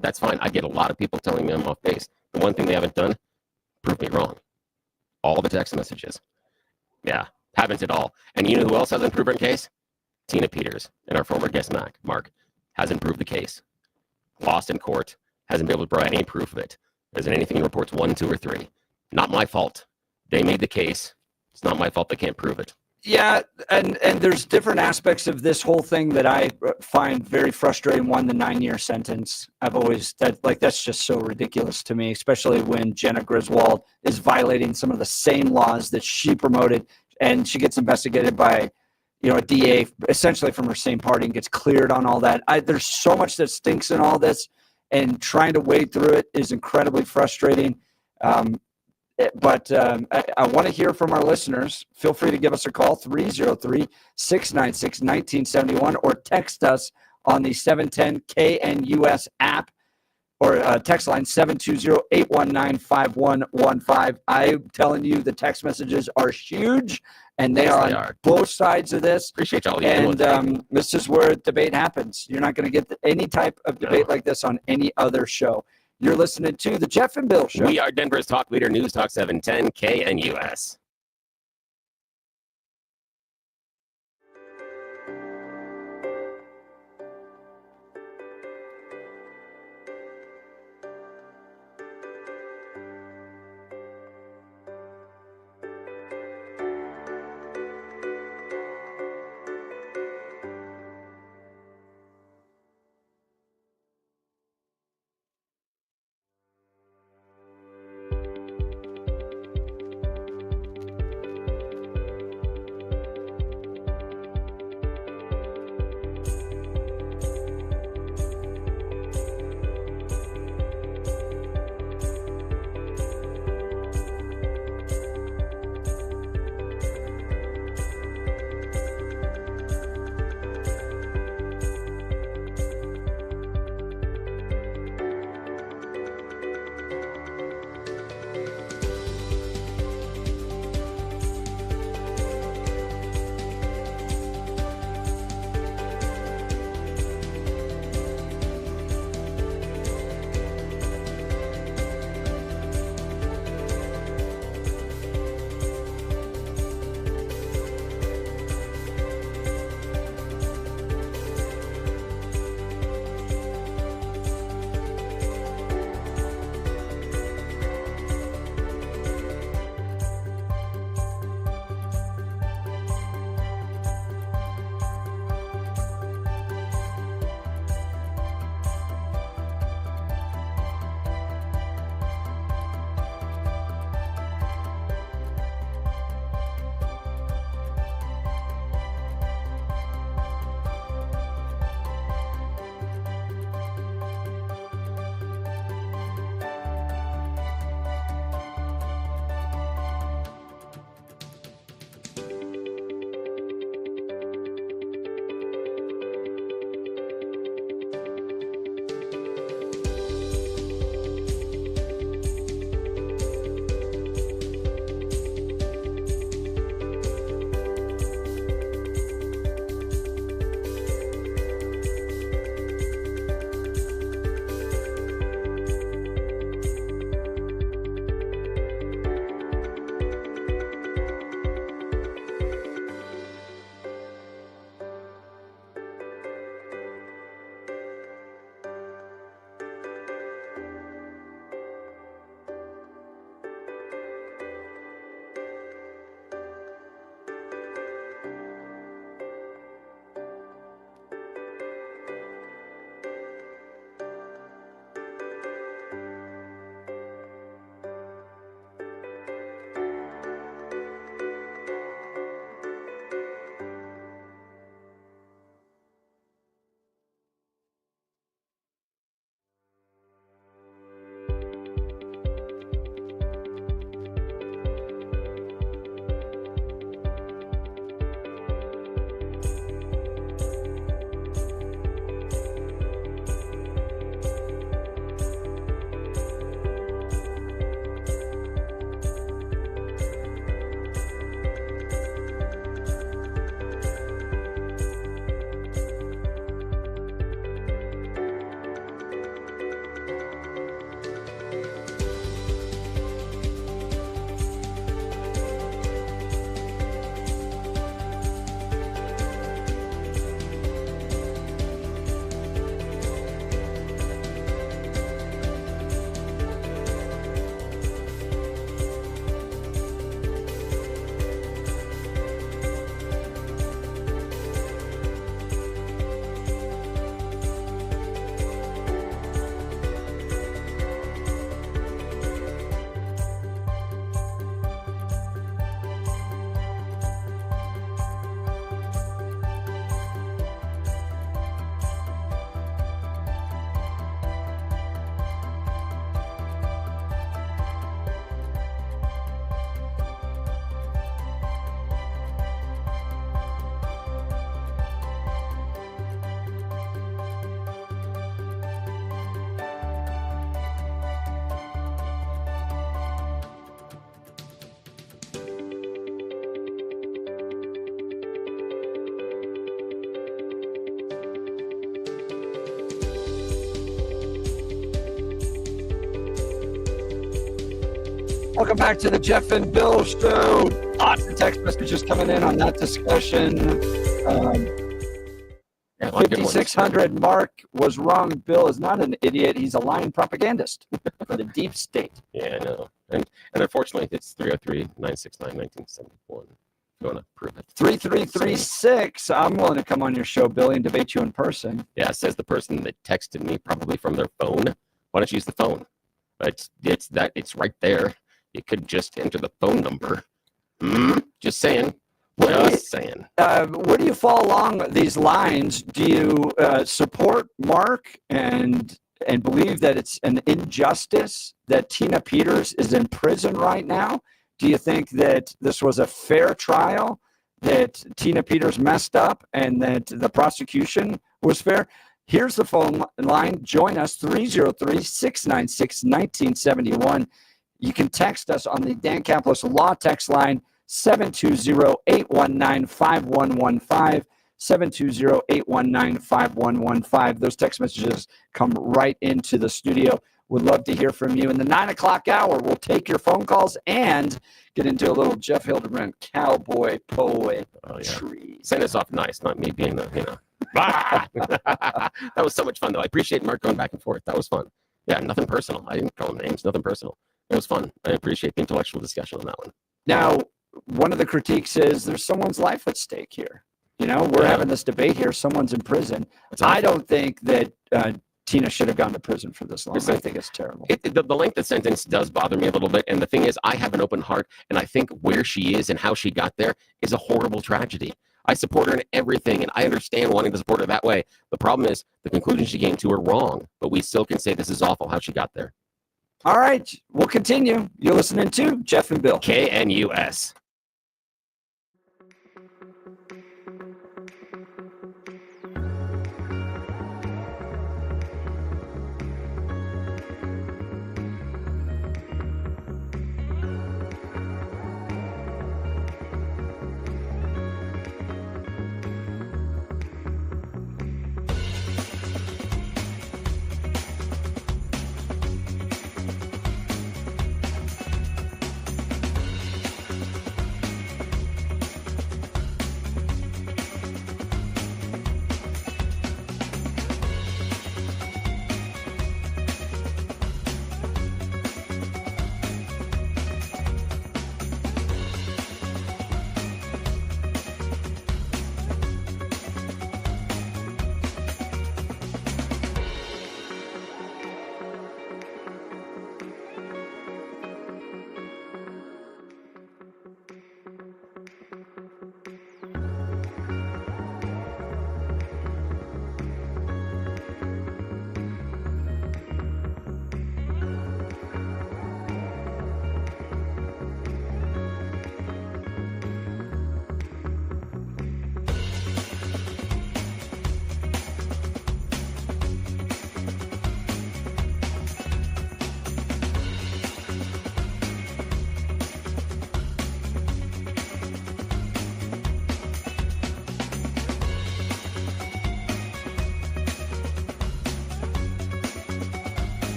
That's fine. I get a lot of people telling me I'm off base. The one thing they haven't done, prove me wrong. All the text messages. Yeah, haven't at all. And you know who else hasn't proven case? Tina Peters and our former guest, Mark, hasn't proved the case. Lost in court, hasn't been able to provide any proof of it. Isn't anything in reports 1, 2, or 3. Not my fault. They made the case. It's not my fault they can't prove it. Yeah, and there's different aspects of this whole thing that I find very frustrating. One, the 9-year sentence. That's just so ridiculous to me, especially when Jenna Griswold is violating some of the same laws that she promoted, and she gets investigated by, a DA essentially from her same party and gets cleared on all that. There's so much that stinks in all this, and trying to wade through it is incredibly frustrating. But I want to hear from our listeners. Feel free to give us a call, 303-696-1971, or text us on the 710 KNUS app, or text line 720-819-5115. I'm telling you, the text messages are huge, and they are on both sides of this. Appreciate y'all. And this is where debate happens. You're not going to get any type of debate like this on any other show. You're listening to the Jeff and Bill Show. We are Denver's talk leader, News Talk 710 KNUS. Welcome back to the Jeff and Bill Show. Lots of text messages coming in on that discussion. 5600, Mark was wrong. Bill is not an idiot. He's a lying propagandist for the deep state. Yeah, I know. And unfortunately, it's 303-969-1971. You want to prove it? 3336. I'm willing to come on your show, Billy, and debate you in person. Yeah, says the person that texted me, probably from their phone. Why don't you use the phone? It's right there. You could just enter the phone number. Just saying. Just saying. Where do you fall along these lines? Do you support Mark and believe that it's an injustice that Tina Peters is in prison right now? Do you think that this was a fair trial, that Tina Peters messed up, and that the prosecution was fair? Here's the phone line. Join us, 303-696-1971. You can text us on the Dan Caplis Law text line, 720-819-5115, 720-819-5115. Those text messages come right into the studio. Would love to hear from you. In the 9 o'clock hour, we'll take your phone calls and get into a little Jeff Hildebrandt cowboy poetry. Oh, yeah. Send us off nice, not me being the. That was so much fun, though. I appreciate Mark going back and forth. That was fun. Yeah, nothing personal. I didn't call him names. Nothing personal. It was fun. I appreciate the intellectual discussion on that one. Now, one of the critiques is there's someone's life at stake here. You know, we're having this debate here. Someone's in prison. I don't think that Tina should have gone to prison for this long. I think it's terrible. The length of sentence does bother me a little bit. And the thing is, I have an open heart. And I think where she is and how she got there is a horrible tragedy. I support her in everything, and I understand wanting to support her that way. The problem is the conclusions she came to are wrong, but we still can say this is awful how she got there. All right, we'll continue. You're listening to Jeff and Bill. KNUS.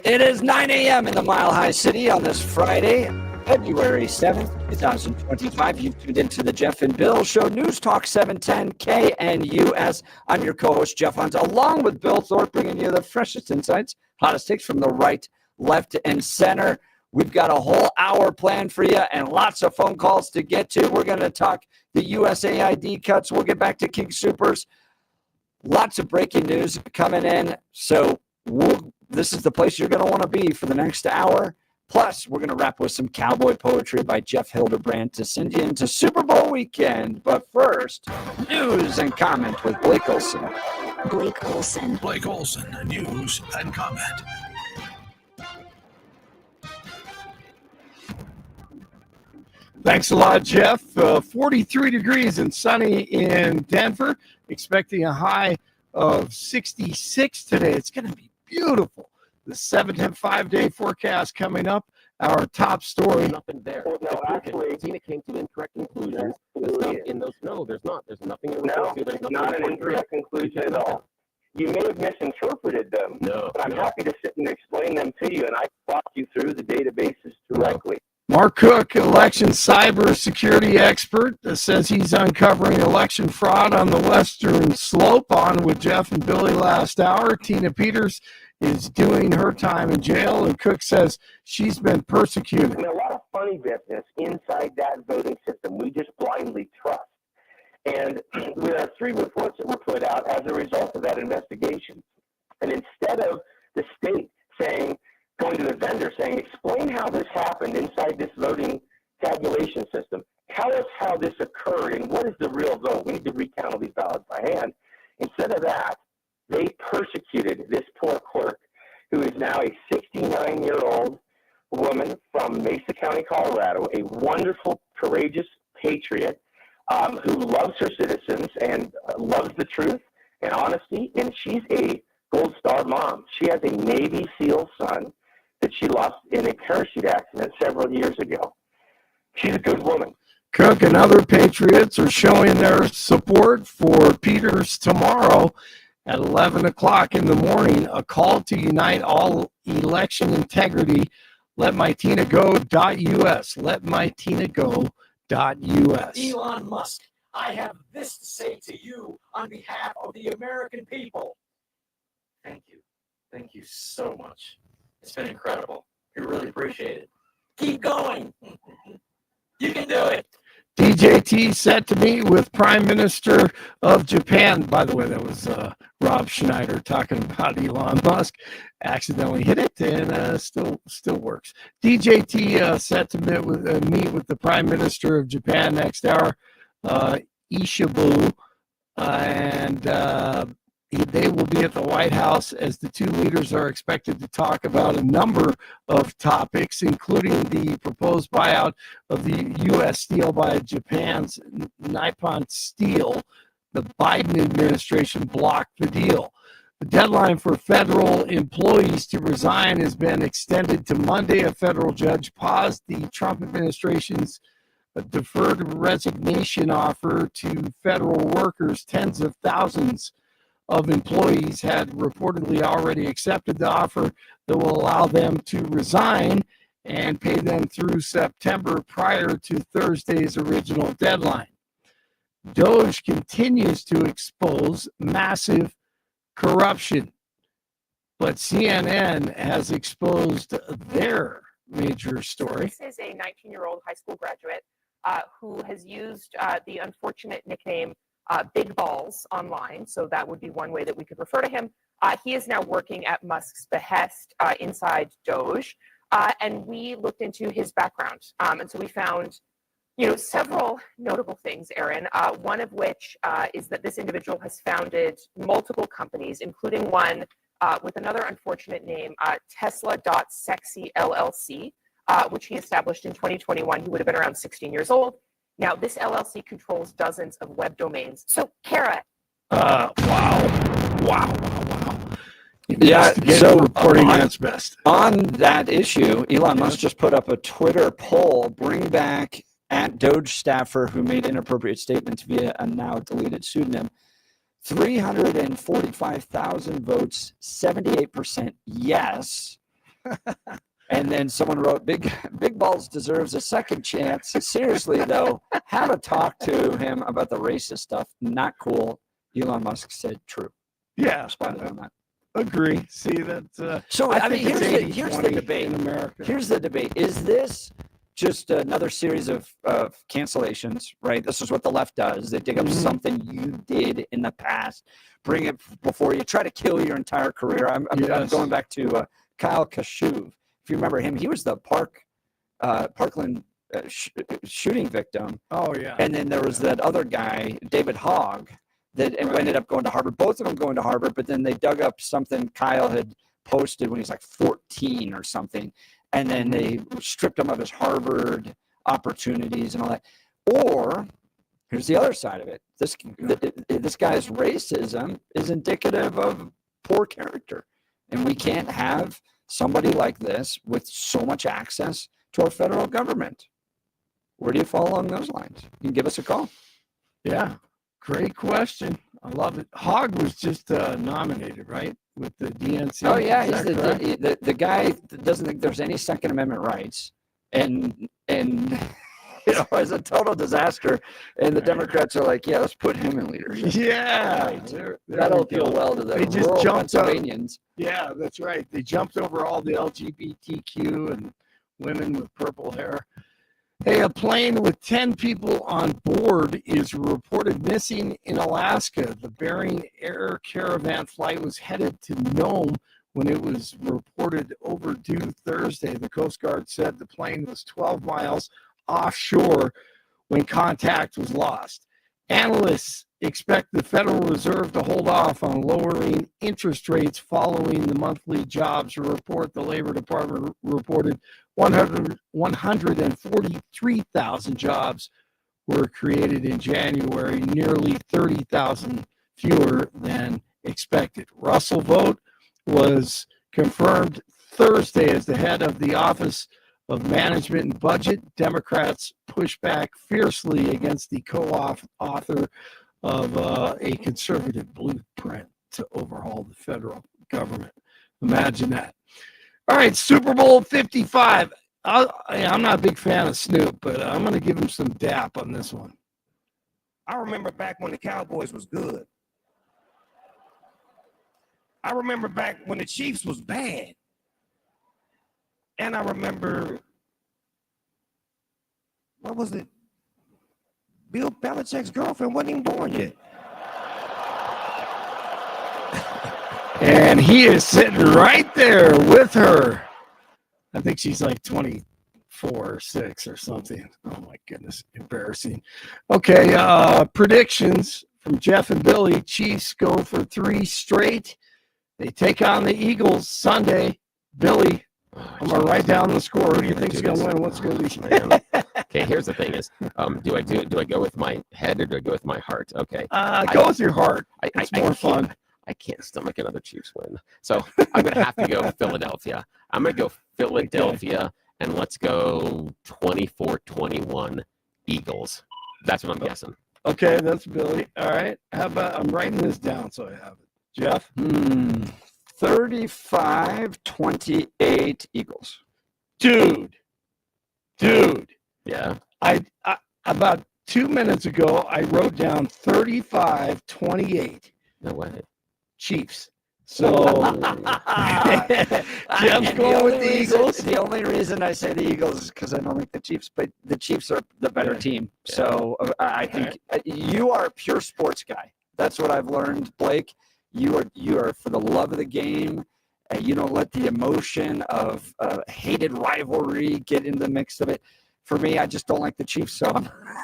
It is 9 a.m. in the Mile High City on this Friday, February 7th, 2025. You've tuned into the Jeff and Bill Show, News Talk 710 KNUS. I'm your co-host, Jeff Hunt, along with Bill Thorpe, bringing you the freshest insights, hottest takes from the right, left, and center. We've got a whole hour planned for you and lots of phone calls to get to. We're going to talk the USAID cuts. We'll get back to King Supers. Lots of breaking news coming in. So this is the place you're going to want to be for the next hour. Plus, we're going to wrap with some cowboy poetry by Jeff Hildebrandt to send you into Super Bowl weekend. But first, news and comment with Blake Olson. Blake Olson, news and comment. Thanks a lot, Jeff. 43 degrees and sunny in Denver. Expecting a high of 66 today. It's going to be beautiful. The 5-day forecast coming up. Our top story. Nothing there. Well, no, actually, Tina came to incorrect conclusions. There's not. There's nothing. No, it's not an incorrect conclusion at all. You may have misinterpreted them, but I'm happy to sit and explain them to you, and I walk you through the databases directly. Mark Cook, election cyber security expert, says he's uncovering election fraud on the Western Slope. On with Jeff and Billy last hour. Tina Peters is doing her time in jail, and Cook says she's been persecuted. I mean, a lot of funny business inside that voting system we just blindly trust. And there are 3 reports that were put out as a result of that investigation. And instead of the state going to the vendor saying, explain how this happened inside this voting tabulation system. Tell us how this occurred and what is the real vote. We need to recount all these ballots by hand. Instead of that, they persecuted this poor clerk who is now a 69-year-old woman from Mesa County, Colorado, a wonderful, courageous patriot who loves her citizens and loves the truth and honesty. And she's a Gold Star mom. She has a Navy SEAL son that she lost in a parachute accident several years ago. She's a good woman. Cook and other patriots are showing their support for Peters tomorrow at 11 o'clock in the morning. A call to unite all election integrity. LetMyTinaGo.us. LetMyTinaGo.us. Elon Musk, I have this to say to you on behalf of the American people. Thank you. Thank you so much. It's been incredible. We really appreciate it. Keep going. You can do it. DJT set to meet with Prime Minister of Japan. By the way, that was Rob Schneider talking about Elon Musk. Accidentally hit it, and still works. DJT set to meet with the Prime Minister of Japan next hour, Ishibu, and they will be at the White House as the 2 leaders are expected to talk about a number of topics, including the proposed buyout of the U.S. Steel by Japan's Nippon Steel. The Biden administration blocked the deal. The deadline for federal employees to resign has been extended to Monday. A federal judge paused the Trump administration's deferred resignation offer to federal workers. Tens of thousands of employees had reportedly already accepted the offer that will allow them to resign and pay them through September prior to Thursday's original deadline. DOGE continues to expose massive corruption, but CNN has exposed their major story. This is a 19-year-old high school graduate who has used the unfortunate nickname Big Balls online, so that would be one way that we could refer to him. He is now working at Musk's behest inside DOGE, and we looked into his background, and so we found, several notable things, Aaron. One of which is that this individual has founded multiple companies, including one with another unfortunate name, Tesla.Sexy LLC, which he established in 2021. He would have been around 16 years old. Now, this LLC controls dozens of web domains. So, Kara. Wow. Yeah, so reporting that's best. On that issue, Elon Musk just put up a Twitter poll, bring back at DOGE staffer who made inappropriate statements via a now deleted pseudonym. 345,000 votes, 78% yes. And then someone wrote, Big Balls deserves a second chance. Seriously, though, have a talk to him about the racist stuff. Not cool. Elon Musk said true. Yeah, Responded on that. agree. See, that. So, I mean, think it's here's the 80-20 debate. in America. Here's the debate. Is this just another series of cancellations, right? This is what the left does. They dig up something you did in the past, bring it before you, try to kill your entire career. I'm going back to Kyle Kashuv. If you remember him, he was the Parkland shooting victim. Oh, yeah. And then there was that other guy, David Hogg, that ended up going to Harvard. Both of them going to Harvard, but then they dug up something Kyle had posted when he was like 14 or something. And then they stripped him of his Harvard opportunities and all that. Or here's the other side of it. This guy's racism is indicative of poor character. And we can't have somebody like this with so much access to our federal government. Where do you fall along those lines? You can give us a call. Yeah, great question. I love it. Hogg was just nominated, right, with the DNC. Oh, yeah. He's the guy that doesn't think there's any Second Amendment rights. And it's a total disaster. And the Democrats are like, yeah, let's put him in leadership. Yeah. Right. That'll appeal well to the rural Pennsylvanians. Yeah, that's right. They jumped over all the LGBTQ and women with purple hair. Hey, a plane with 10 people on board is reported missing in Alaska. The Bering Air Caravan flight was headed to Nome when it was reported overdue Thursday. The Coast Guard said the plane was 12 miles offshore when contact was lost. Analysts expect the Federal Reserve to hold off on lowering interest rates following the monthly jobs report. The Labor Department reported 143,000 jobs were created in January, nearly 30,000 fewer than expected. Russell Vogt was confirmed Thursday as the head of the Office of Management and Budget. Democrats push back fiercely against the co-author of a conservative blueprint to overhaul the federal government. Imagine that. All right, Super Bowl 55. I'm not a big fan of Snoop, but I'm going to give him some dap on this one. I remember back when the Cowboys was good. I remember back when the Chiefs was bad. And I remember, what was it? Bill Belichick's girlfriend wasn't even born yet. And he is sitting right there with her. I think she's like 24 or 6 or something. Oh, my goodness. Embarrassing. Okay, predictions from Jeff and Billy. Chiefs go for 3 straight. They take on the Eagles Sunday. Billy, I'm going to write down the score. Who do you think is going to win? What's going to be? Okay, here's the thing is, do I go with my head or do I go with my heart? Okay. Go with your heart. It's more fun. I can't stomach another Chiefs win. So I'm going to have to go Philadelphia. I'm going to go Philadelphia, and let's go 24-21 Eagles. That's what I'm guessing. Okay, that's Billy. All right. How about, I'm writing this down so I have it. Jeff? 35-28 Eagles. Dude. Yeah. I about 2 minutes ago, I wrote down 35-28. No way. Chiefs. So Jeff's going with the Eagles. The only reason I say the Eagles is because I don't like the Chiefs, but the Chiefs are the better team. So I think you are a pure sports guy. That's what I've learned, Blake. You are for the love of the game. You don't let the emotion of hated rivalry get in the mix of it. For me, I just don't like the Chiefs, so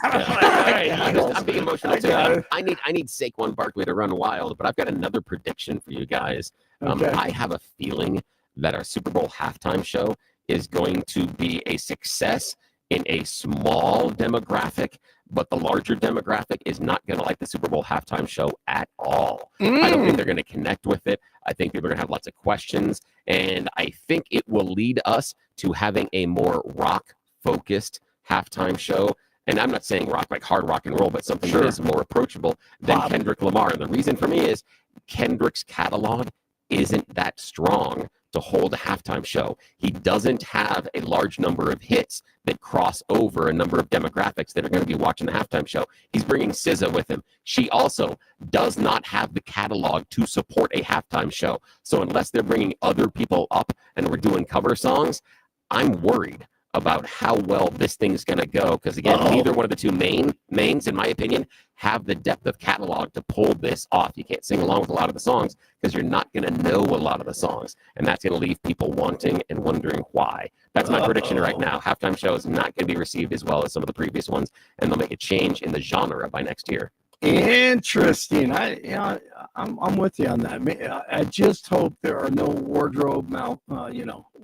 I'm being emotional too. I need Saquon Barkley to run wild, but I've got another prediction for you guys. I have a feeling that our Super Bowl halftime show is going to be a success in a small demographic, but the larger demographic is not going to like the Super Bowl halftime show at all. I don't think they're going to connect with it. I think people are going to have lots of questions, and I think it will lead us to having a more rock-focused halftime show And I'm not saying rock like hard rock and roll, but something Sure. that is more approachable than Pop. Kendrick Lamar. And the reason for me is Kendrick's catalog isn't that strong to hold a halftime show. He doesn't have a large number of hits that cross over a number of demographics that are going to be watching the halftime show. He's bringing SZA with him. She also does not have the catalog to support a halftime show. So unless they're bringing other people up and we're doing cover songs, I'm worried about how well this thing's going to go. Because again, neither one of the two mains, in my opinion, have the depth of catalog to pull this off. You can't sing along with a lot of the songs because you're not going to know a lot of the songs. And that's going to leave people wanting and wondering why. That's my prediction right now. Halftime show is not going to be received as well as some of the previous ones. And they'll make a change in the genre by next year. Interesting. I'm with you on that. I just hope there are no wardrobe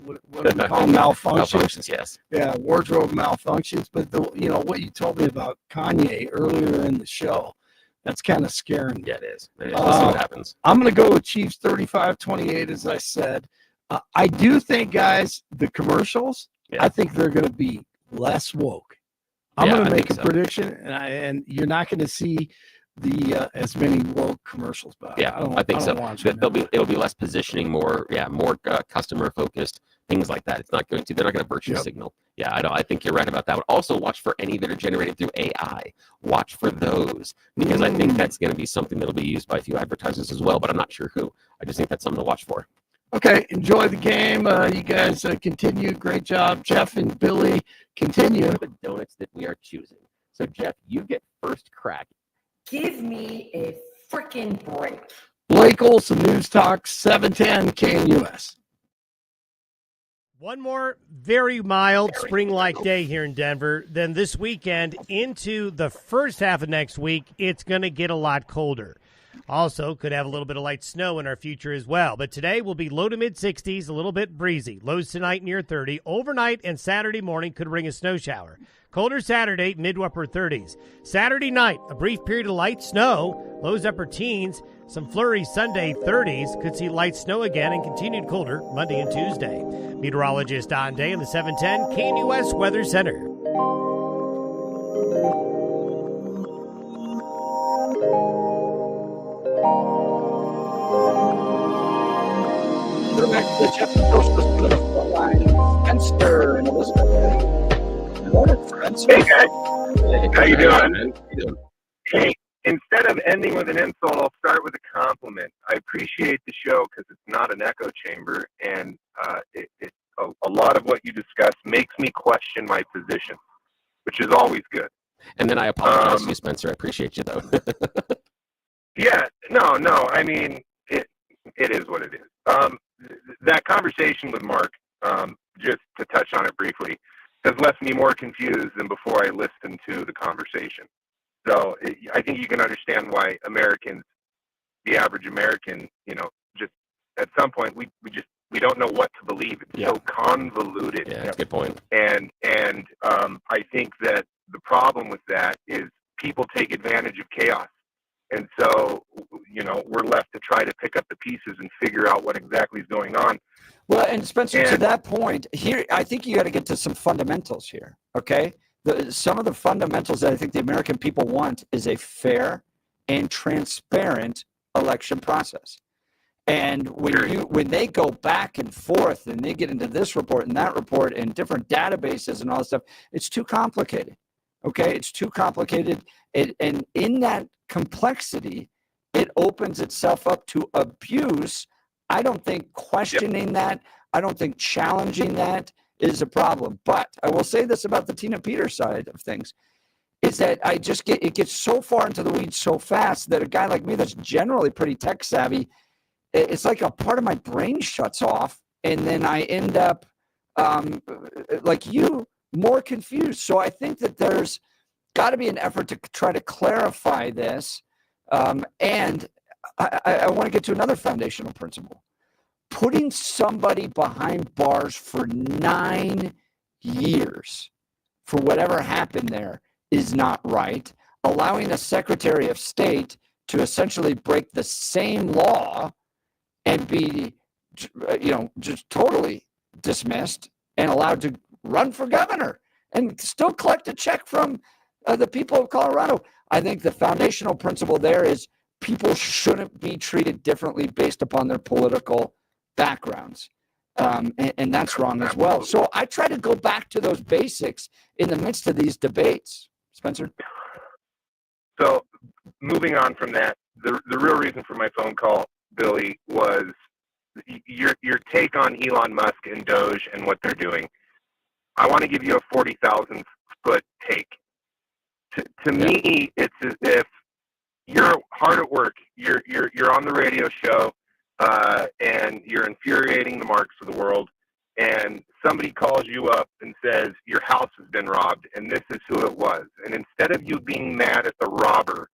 what do we call them? Malfunctions. Yes. Yeah, wardrobe malfunctions. But what you told me about Kanye earlier in the show, that's kind of scaring me. Yeah, it is. We'll see what happens. I'm going to go with Chiefs 35-28, as I said. I do think, guys, the commercials, I think they're going to be less woke. I'm going to make a prediction, and you're not going to see the as many woke commercials. But yeah, I think so. It'll be less positioning, more customer focused, things like that. It's not going to. They're not going to virtue signal. Yeah, I think you're right about that. But also watch for any that are generated through AI. Watch for those because I think that's going to be something that'll be used by a few advertisers as well. But I'm not sure who. I just think that's something to watch for. Okay, enjoy the game. You guys continue. Great job, Jeff and Billy. Continue. The donuts that we are choosing. So, Jeff, you get first crack. Give me a freaking break. Blake Olson, News Talk 710 KNUS. One more very mild spring-like day here in Denver. Then this weekend into the first half of next week, it's going to get a lot colder. Also, could have a little bit of light snow in our future as well. But today will be low to mid-60s, a little bit breezy. Lows tonight near 30. Overnight and Saturday morning could bring a snow shower. Colder Saturday, mid to upper 30s. Saturday night, a brief period of light snow. Lows upper teens. Some flurries Sunday 30s. Could see light snow again and continued colder Monday and Tuesday. Meteorologist Don Day in the 710 KNUS Weather Center. Back to the Jeff Socialist line. Fenster and Elizabeth. Morning, friends. Hey, guys. How you doing? Hey, instead of ending with an insult, I'll start with a compliment. I appreciate the show because it's not an echo chamber, and a lot of what you discuss makes me question my position, which is always good. And then I apologize to you, Spencer. I appreciate you, though. Yeah, no. I mean, it is what it is. That conversation with Mark, just to touch on it briefly, has left me more confused than before I listened to the conversation. So I think you can understand why Americans, the average American, just at some point we don't know what to believe. It's so convoluted. Yeah, that's a good point. And I think that the problem with that is people take advantage of chaos. And so, we're left to try to pick up the pieces and figure out what exactly is going on. Well, and Spencer, to that point, here, I think you got to get to some fundamentals here, okay? Some of the fundamentals that I think the American people want is a fair and transparent election process. And when they go back and forth and they get into this report and that report and different databases and all this stuff, it's too complicated, okay? It's too complicated. And in that complexity, it opens itself up to abuse. I don't think questioning that, I don't think challenging that is a problem. But I will say this about the Tina Peters side of things, is that it gets so far into the weeds so fast that a guy like me that's generally pretty tech savvy, it's like a part of my brain shuts off, and then I end up, like you, more confused. So I think that there's got to be an effort to try to clarify this. And I want to get to another foundational principle. Putting somebody behind bars for 9 years for whatever happened there is not right. Allowing a Secretary of State to essentially break the same law and be, just totally dismissed and allowed to run for governor and still collect a check from the people of Colorado. I think the foundational principle there is people shouldn't be treated differently based upon their political backgrounds. And that's wrong as well. So I try to go back to those basics in the midst of these debates. Spencer? So moving on from that, the real reason for my phone call, Billy, was your take on Elon Musk and DOGE and what they're doing. I want to give you a 40,000 foot take. To me, it's as if you're hard at work. You're on the radio show, and you're infuriating the marks of the world. And somebody calls you up and says your house has been robbed, and this is who it was. And instead of you being mad at the robber,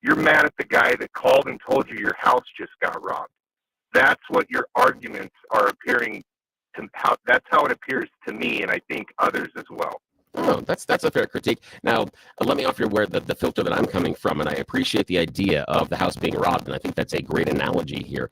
you're mad at the guy that called and told you your house just got robbed. That's what your arguments are appearing to. That's how it appears to me, and I think others as well. Oh, that's a fair critique. Now, let me offer where the filter that I'm coming from, and I appreciate the idea of the house being robbed, and I think that's a great analogy here.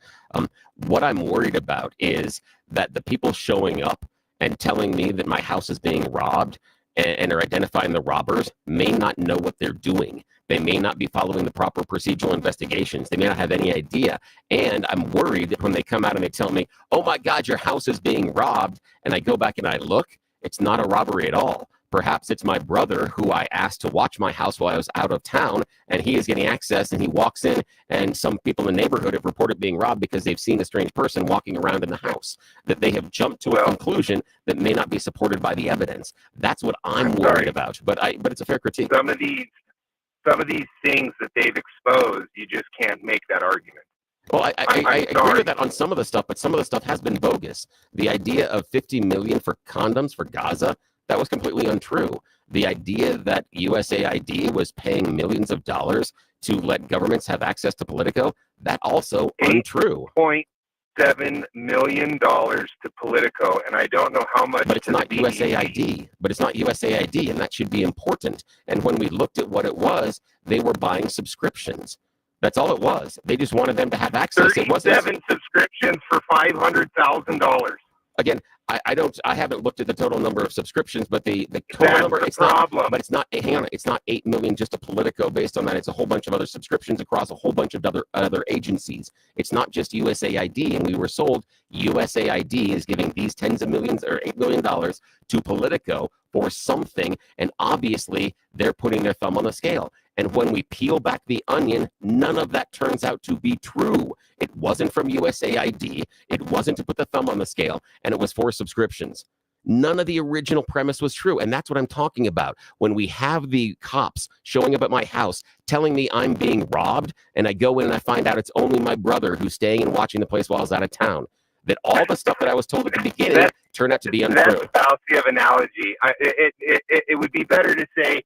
What I'm worried about is that the people showing up and telling me that my house is being robbed and are identifying the robbers may not know what they're doing. They may not be following the proper procedural investigations. They may not have any idea. And I'm worried that when they come out and they tell me, oh my God, your house is being robbed, and I go back and I look, it's not a robbery at all. Perhaps it's my brother who I asked to watch my house while I was out of town, and he is getting access, and he walks in, and some people in the neighborhood have reported being robbed because they've seen a strange person walking around in the house, that they have jumped to a conclusion that may not be supported by the evidence. That's what I'm worried about, but it's a fair critique. Some of these things that they've exposed, you just can't make that argument. Well, I agree with that on some of the stuff, but some of the stuff has been bogus. The idea of $50 million for condoms for Gaza, that was completely untrue. The idea that USAID was paying millions of dollars to let governments have access to Politico, that also untrue. $8.7 million to Politico, and I don't know how much. But it's not USAID. But it's not USAID, and that should be important. And when we looked at what it was, they were buying subscriptions. That's all it was. They just wanted them to have access. 37 subscriptions for $500,000. Again, I haven't looked at the total number of subscriptions, but the total number, it's not, but it's not, hang on, it's not 8 million just to Politico. Based on that, it's a whole bunch of other subscriptions across a whole bunch of other agencies. It's not just USAID, and we were sold USAID is giving these tens of millions or $8 million to Politico for something, and obviously they're putting their thumb on the scale. And when we peel back the onion, none of that turns out to be true. It wasn't from USAID. It wasn't to put the thumb on the scale, and it was for subscriptions. None of the original premise was true, and that's what I'm talking about. When we have the cops showing up at my house telling me I'm being robbed, and I go in and I find out it's only my brother who's staying and watching the place while I was out of town, that all the stuff that I was told at the beginning turned out to be untrue. That's a fallacy of analogy. It would be better to say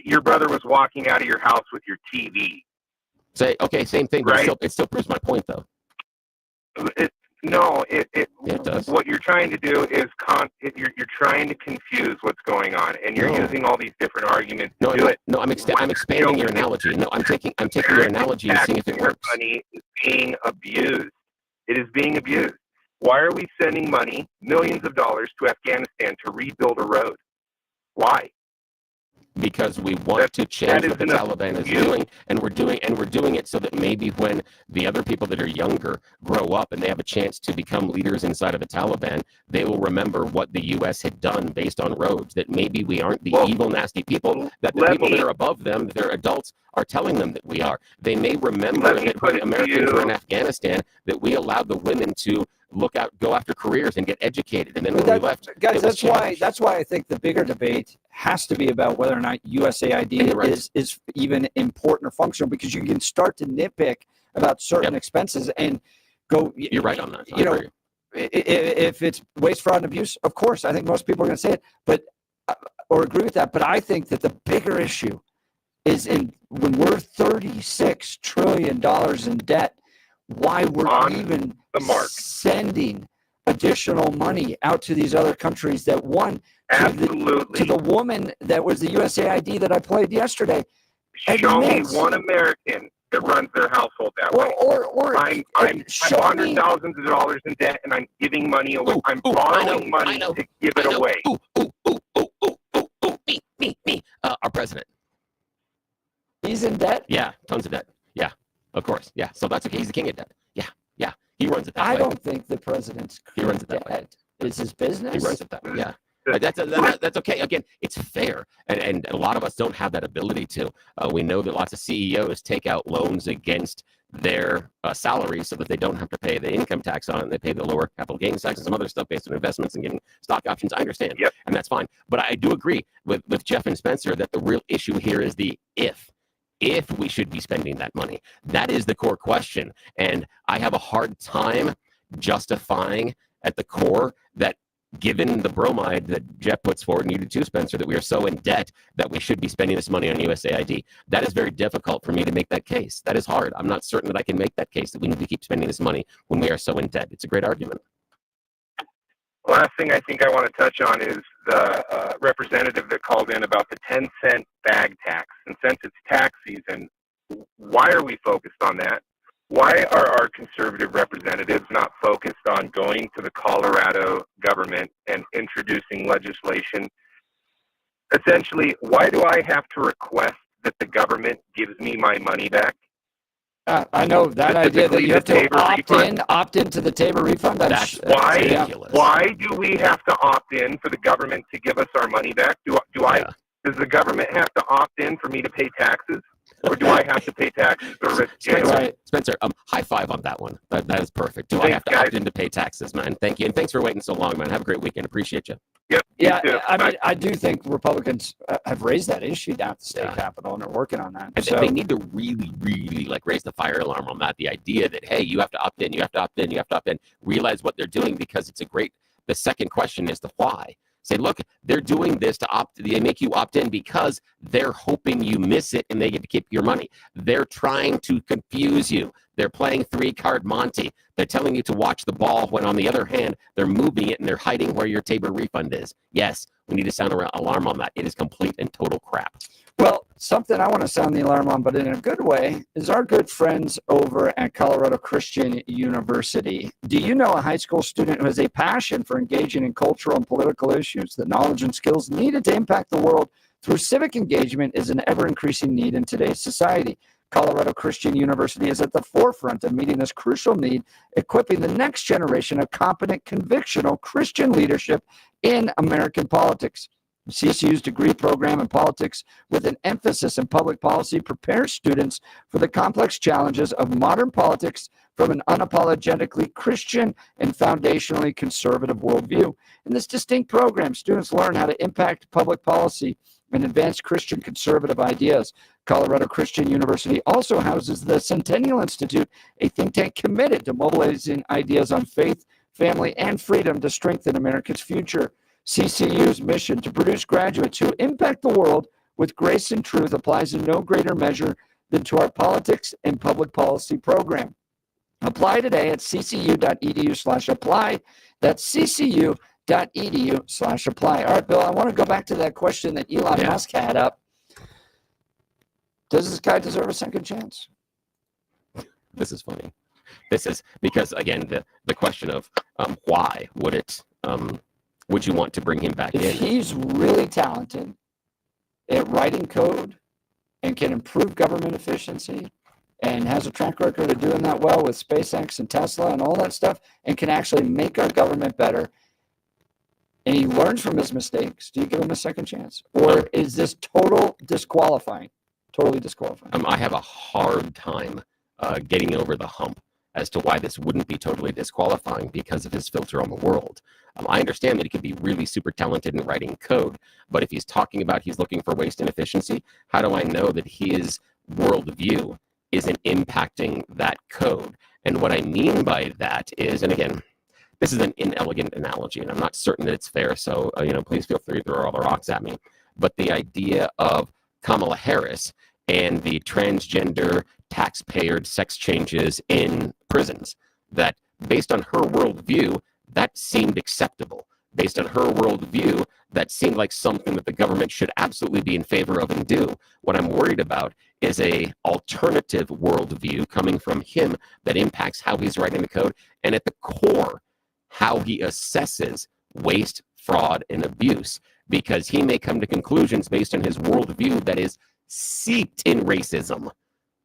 your brother was walking out of your house with your TV. Say, okay, same thing, but right? it still proves my point, though. It does. What you're trying to do is you're trying to confuse what's going on, and you're using all these different arguments to do it. No, I'm expanding your analogy. No, I'm taking your analogy and seeing if it works. Money is being abused. It is being abused. Why are we sending money, millions of dollars, to Afghanistan to rebuild a road? Why? Because we want to change what the Taliban is doing, and we're doing it so that maybe when the other people that are younger grow up and they have a chance to become leaders inside of the Taliban, they will remember what the U.S. had done based on roads, that maybe we aren't the evil, nasty people, that the people that are above them, their adults, are telling them that we are. They may remember that when Americans were in Afghanistan, that we allowed the women to go after careers and get educated, and then when we left, guys, that's why I think the bigger debate has to be about whether or not USAID is even important or functional, because you can start to nitpick about certain expenses and go. You're right on that. You know, if it's waste, fraud, and abuse, of course, I think most people are going to say it, but or agree with that. But I think that the bigger issue is when we're $36 trillion in debt, why we're even sending additional money out to these other countries that to the woman that was the USAID that I played yesterday. Show me one American that runs their household that way. I'm $100,000s of dollars in debt, and I'm giving money away. I'm borrowing money to give it away. Me. Our president. He's in debt? Yeah, tons of debt. Yeah, of course. Yeah, so that's okay. He's the king of debt. Yeah, yeah. He runs it that way. I don't think the president's He runs it that way. debt is his business. He runs it that way. Yeah. That's okay. Again, it's fair, and a lot of us don't have that ability to. We know that lots of CEOs take out loans against their salaries so that they don't have to pay the income tax on it. And they pay the lower capital gains tax and some other stuff based on investments and getting stock options. I understand, and that's fine. But I do agree with Jeff and Spencer that the real issue here is the if we should be spending that money. That is the core question, and I have a hard time justifying at the core that, given the bromide that Jeff puts forward, and you do too, Spencer, that we are so in debt that we should be spending this money on USAID. That is very difficult for me to make that case. That is hard. I'm not certain that I can make that case that we need to keep spending this money when we are so in debt. It's a great argument. Last thing I think I want to touch on is the representative that called in about the 10-cent bag tax. And since it's tax season, why are we focused on that? Why are our conservative representatives not focused on going to the Colorado government and introducing legislation? Essentially, why do I have to request that the government gives me my money back? I know that idea that you have to opt into the Tabor refund. That's why. Ridiculous. Why do we have to opt in for the government to give us our money back? Does the government have to opt in for me to pay taxes? Or do I have to pay taxes or risk jail? Spencer, high five on that one. That is perfect. Do I have to opt in to pay taxes, man? Thank you. And thanks for waiting so long, man. Have a great weekend. Appreciate you. Yep. Yeah, I mean, I do think Republicans have raised that issue down at the state capitol, and are working on that. And so they need to really, really raise the fire alarm on that. The idea that, hey, you have to opt in, you have to opt in, you have to opt in. Realize what they're doing, because it's a great. The second question is the why. Say, look, they're doing this they make you opt in because they're hoping you miss it and they get to keep your money. They're trying to confuse you. They're playing 3-card Monte. They're telling you to watch the ball when, on the other hand, they're moving it and they're hiding where your Tabor refund is. Yes, we need to sound an alarm on that. It is complete and total crap. Well, something I want to sound the alarm on, but in a good way, is our good friends over at Colorado Christian University. Do you know a high school student who has a passion for engaging in cultural and political issues? The knowledge and skills needed to impact the world through civic engagement is an ever-increasing need in today's society. Colorado Christian University is at the forefront of meeting this crucial need, equipping the next generation of competent, convictional Christian leadership in American politics. CSU's degree program in politics, with an emphasis in public policy, prepares students for the complex challenges of modern politics from an unapologetically Christian and foundationally conservative worldview. In this distinct program, students learn how to impact public policy and advance Christian conservative ideas. Colorado Christian University also houses the Centennial Institute, a think tank committed to mobilizing ideas on faith, family, and freedom to strengthen America's future. CCU's mission to produce graduates who impact the world with grace and truth applies in no greater measure than to our politics and public policy program. Apply today at ccu.edu/apply. That's ccu.edu/apply. All right, Bill, I want to go back to that question that Elon Musk had up. Does this guy deserve a second chance? This is funny. This is because, again, the question of why would it would you want to bring him back in? If he's really talented at writing code and can improve government efficiency and has a track record of doing that well with SpaceX and Tesla and all that stuff, and can actually make our government better, and he learns from his mistakes, do you give him a second chance? Or is this totally disqualifying? I have a hard time getting over the hump as to why this wouldn't be totally disqualifying because of his filter on the world. I understand that he could be really super talented in writing code, but if he's talking about he's looking for waste and efficiency, how do I know that his worldview isn't impacting that code? And what I mean by that is, and again, this is an inelegant analogy, and I'm not certain that it's fair, so please feel free to throw all the rocks at me. But the idea of Kamala Harris and the transgender taxpayer sex changes in prisons, that based on her worldview, that seemed acceptable. Based on her worldview, that seemed like something that the government should absolutely be in favor of and do. What I'm worried about is a alternative worldview coming from him that impacts how he's writing the code, and at the core, how he assesses waste, fraud, and abuse, because he may come to conclusions based on his worldview that is seeped in racism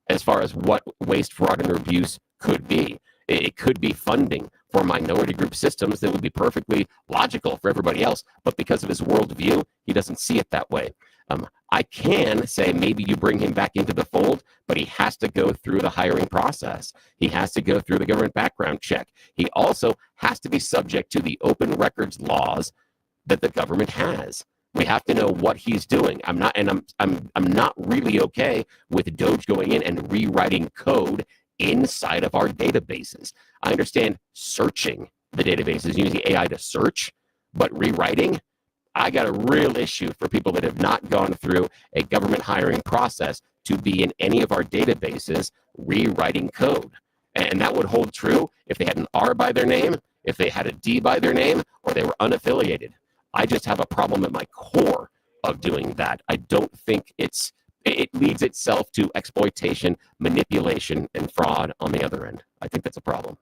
as far as what waste, fraud, and abuse could be. It could be funding for minority group systems that would be perfectly logical for everybody else, but because of his worldview, he doesn't see it that way. I can say maybe you bring him back into the fold, but he has to go through the hiring process. He has to go through the government background check. He also has to be subject to the open records laws that the government has. We have to know what he's doing. I'm not really okay with DOGE going in and rewriting code inside of our databases. I understand searching the databases, using AI to search, but rewriting, I got a real issue for people that have not gone through a government hiring process to be in any of our databases rewriting code. And that would hold true if they had an R by their name, if they had a D by their name, or they were unaffiliated. I just have a problem at my core of doing that. I don't think it leads itself to exploitation, manipulation, and fraud on the other end. I think that's a problem.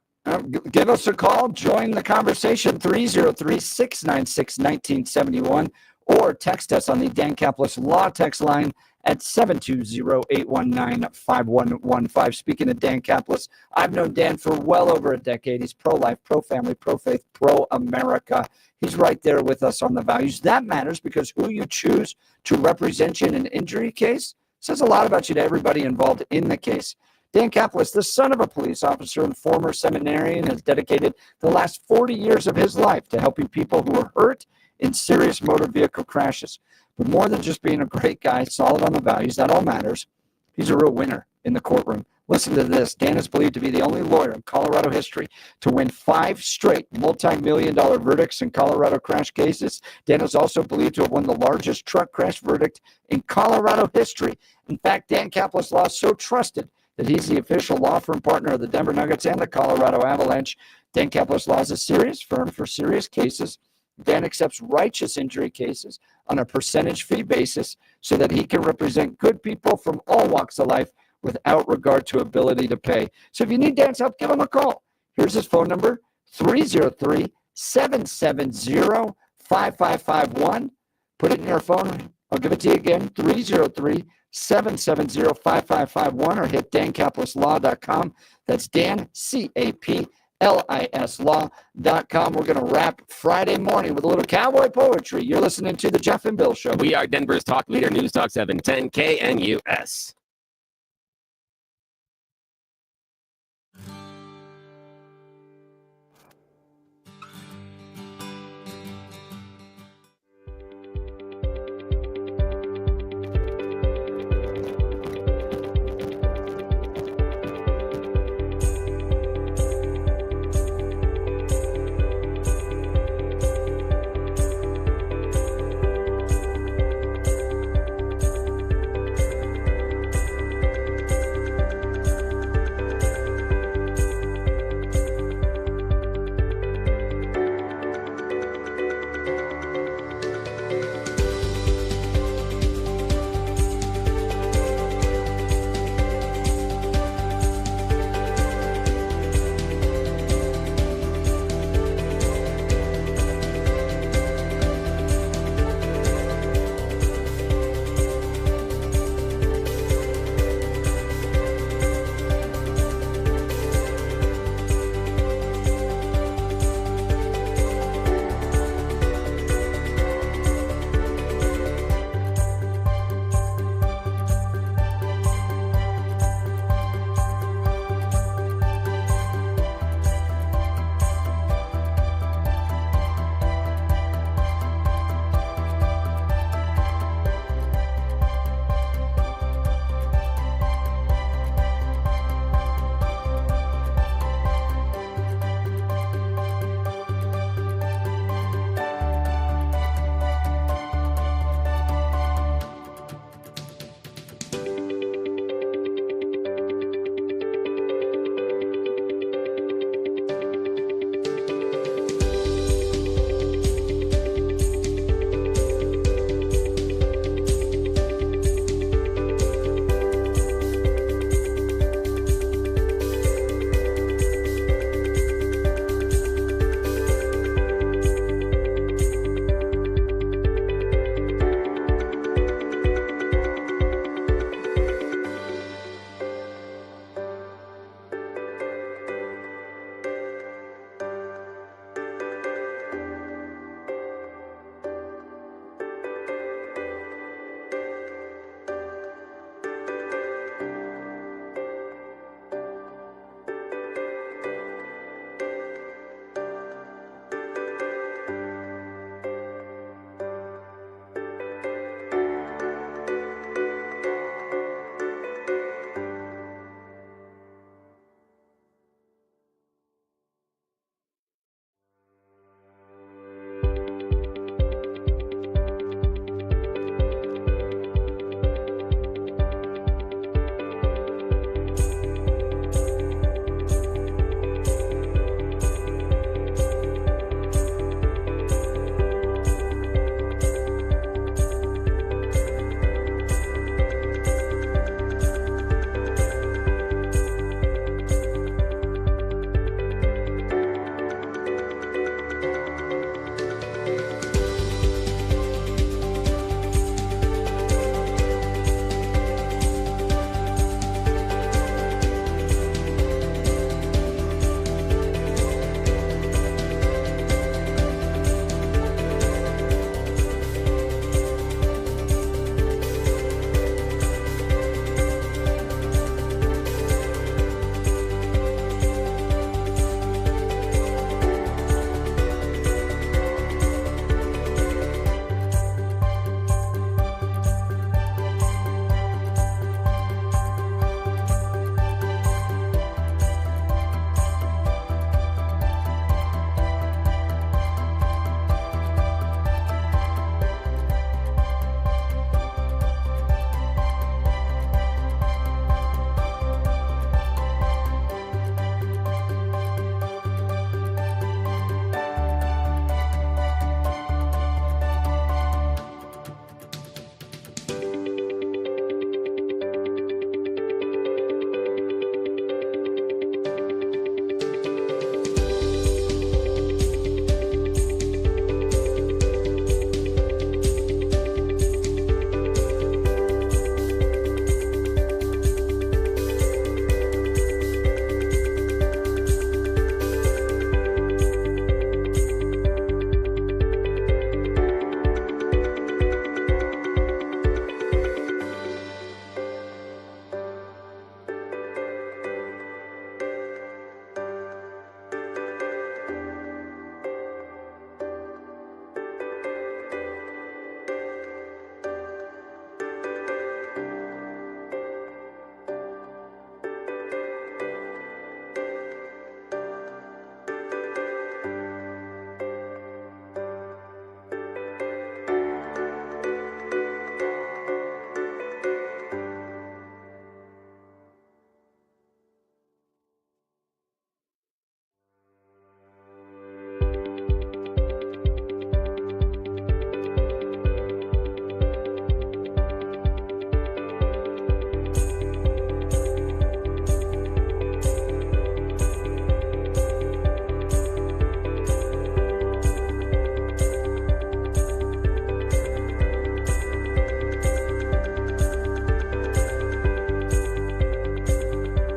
Give us a call. Join the conversation, 303-696-1971, or text us on the Dan Caplis Law text line at 720-819-5115. Speaking of Dan Caplis, I've known Dan for well over a decade. He's pro-life, pro-family, pro-faith, pro-America. He's right there with us on the values. That matters because who you choose to represent you in an injury case says a lot about you to everybody involved in the case. Dan Caplis, the son of a police officer and former seminarian, has dedicated the last 40 years of his life to helping people who are hurt in serious motor vehicle crashes. But more than just being a great guy, solid on the values, that all matters. He's a real winner in the courtroom. Listen to this. Dan is believed to be the only lawyer in Colorado history to win 5 straight multi-million-dollar verdicts in Colorado crash cases. Dan is also believed to have won the largest truck crash verdict in Colorado history. In fact, Dan Caplis Law is so trusted that he's the official law firm partner of the Denver Nuggets and the Colorado Avalanche. Dan Caplis Law is a serious firm for serious cases. Dan accepts righteous injury cases on a percentage fee basis so that he can represent good people from all walks of life without regard to ability to pay. So if you need Dan's help, give him a call. Here's his phone number, 303-770-5551. Put it in your phone. I'll give it to you again, 303-770-5551, or hit dancaplisLaw.com. That's Dan, C-A-P-L-I-S Law.com. We're going to wrap Friday morning with a little cowboy poetry. You're listening to The Jeff and Bill Show. We are Denver's talk leader, News Talk 710 KNUS.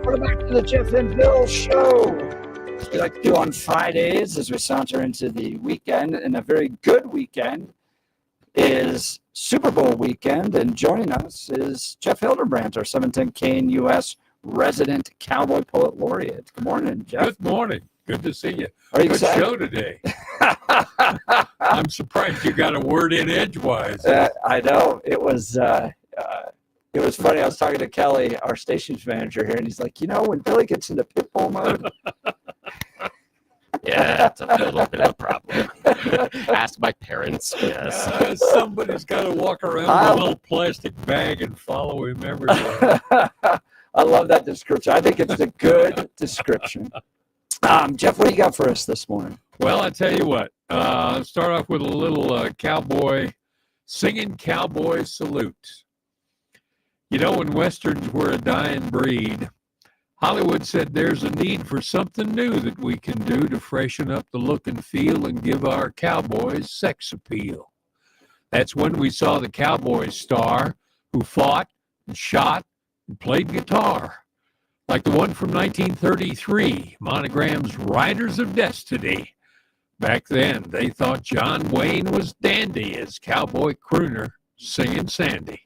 Welcome back to the Jeff and Bill Show. As we like to do on Fridays as we saunter into the weekend, and a very good weekend is Super Bowl weekend. And joining us is Jeff Hildebrandt, our 710 KNUS resident Cowboy Poet Laureate. Good morning, Jeff. Good morning. Good to see you. Are you Good excited? show today. I'm surprised you got a word in edgewise. I know. It was funny. I was talking to Kelly, our stations manager here, and he's like, when Billy gets into pit bull mode. Yeah, it's a little bit of a problem. Ask my parents. Yes. Somebody's got to walk around with a little plastic bag and follow him everywhere. I love that description. I think it's a good description. Jeff, what do you got for us this morning? Well, I tell you what. Start off with a little singing cowboy salute. When Westerns were a dying breed, Hollywood said there's a need for something new that we can do to freshen up the look and feel and give our cowboys sex appeal. That's when we saw the cowboy star who fought and shot and played guitar. Like the one from 1933, Monogram's Riders of Destiny. Back then, they thought John Wayne was dandy as cowboy crooner singing Sandy.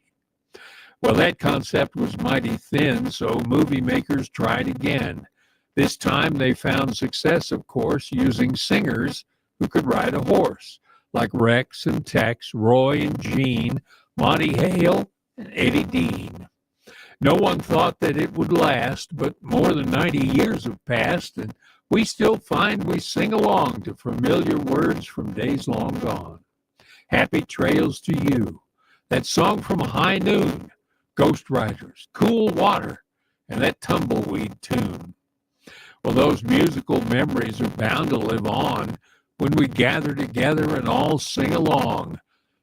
Well, that concept was mighty thin, so movie makers tried again. This time they found success, of course, using singers who could ride a horse, like Rex and Tex, Roy and Gene, Monty Hale and Eddie Dean. No one thought that it would last, but more than 90 years have passed, and we still find we sing along to familiar words from days long gone. Happy trails to you. That song from High Noon, Ghost Riders, Cool Water, and that tumbleweed tune. Well, those musical memories are bound to live on when we gather together and all sing along.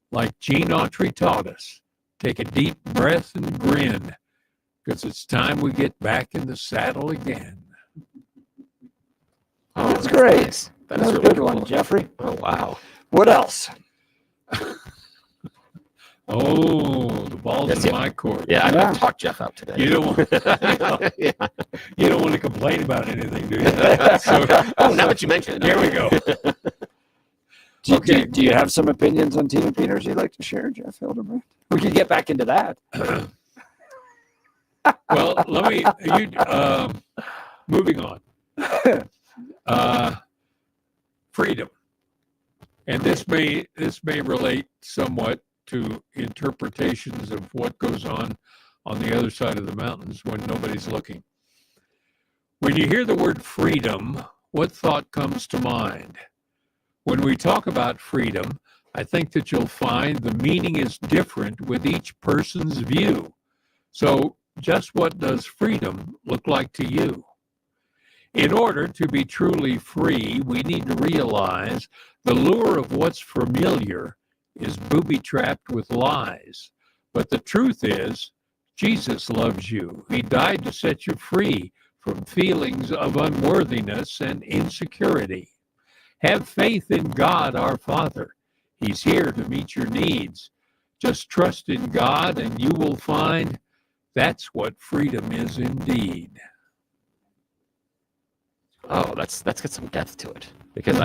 Like Gene Autry taught us, take a deep breath and grin, because it's time we get back in the saddle again. Oh, that's great. Nice. That's a good one, Jeffrey. Oh, wow. What else? Oh, the ball's in my court. Yeah, I talked Jeff out today. You don't want to complain about anything, do you? Now that you mention it. Here we go. Do you have some opinions on Tina Peters you'd like to share, Jeff Hildebrandt? We could get back into that. Well, moving on. Freedom. And this may relate somewhat to interpretations of what goes on the other side of the mountains when nobody's looking. When you hear the word freedom, what thought comes to mind? When we talk about freedom, I think that you'll find the meaning is different with each person's view. So just what does freedom look like to you? In order to be truly free, we need to realize the lure of what's familiar is booby-trapped with lies. But the truth is, Jesus loves you. He died to set you free from feelings of unworthiness and insecurity. Have faith in God, our Father. He's here to meet your needs. Just trust in God and you will find that's what freedom is indeed. Oh, that's got some depth to it. Because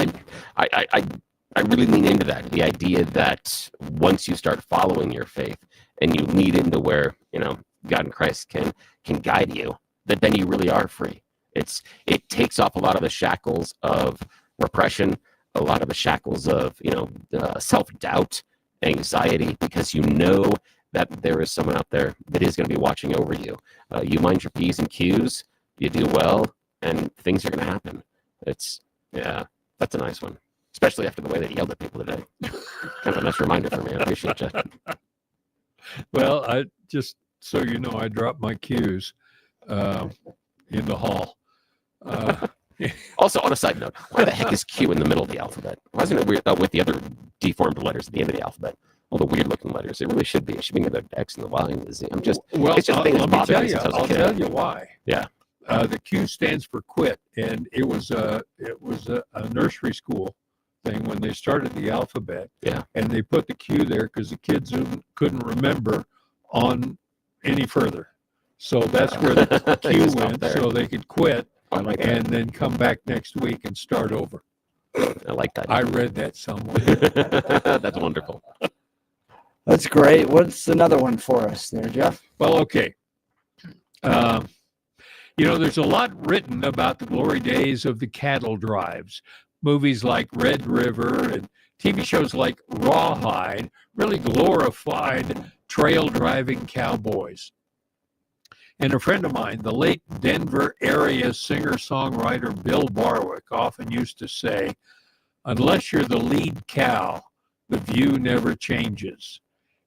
I really lean into that, the idea that once you start following your faith and you lead into where, God and Christ can guide you, that then you really are free. It takes off a lot of the shackles of repression, a lot of the shackles of, self-doubt, anxiety, because you know that there is someone out there that is going to be watching over you. You mind your P's and Q's, you do well, and things are going to happen. That's a nice one. Especially after the way that you yelled at people today. Kind of a nice reminder for me. I appreciate you. Well, I just so you know, I dropped my Q's in the hall. Also, on a side note, why the heck is Q in the middle of the alphabet? Why isn't it weird with the other deformed letters at the end of the alphabet? All the weird-looking letters. It really should be. It should be the X and the Y and the Z. It's just a thing that's bothered me since I was a kid. I'll tell you why. Yeah. The Q stands for quit, and it was a nursery school thing when they started the alphabet. Yeah. And they put the Q there because the kids couldn't remember on any further. So that's where the You cue stop went, there. so they could quit I like that. and then come back next week and start over. I like that. I read that somewhere. That's wonderful. That's great. What's another one for us there, Jeff? Well, okay. There's a lot written about the glory days of the cattle drives. Movies like Red River and TV shows like Rawhide really glorified trail driving cowboys. And a friend of mine, the late Denver area singer-songwriter Bill Barwick, often used to say, unless you're the lead cow, the view never changes.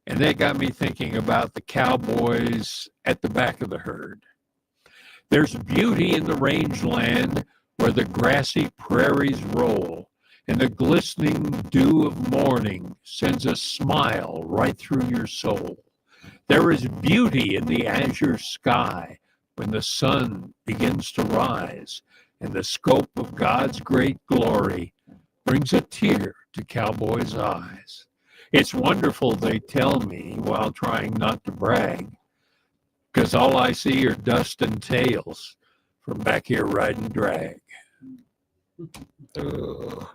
And that got me thinking about the cowboys at the back of the herd. There's beauty in the rangeland where the grassy prairies roll, and the glistening dew of morning sends a smile right through your soul. There is beauty in the azure sky when the sun begins to rise, and the scope of God's great glory brings a tear to cowboys' eyes. It's wonderful, they tell me, while trying not to brag, because all I see are dust and tails from back here riding drag. Ugh.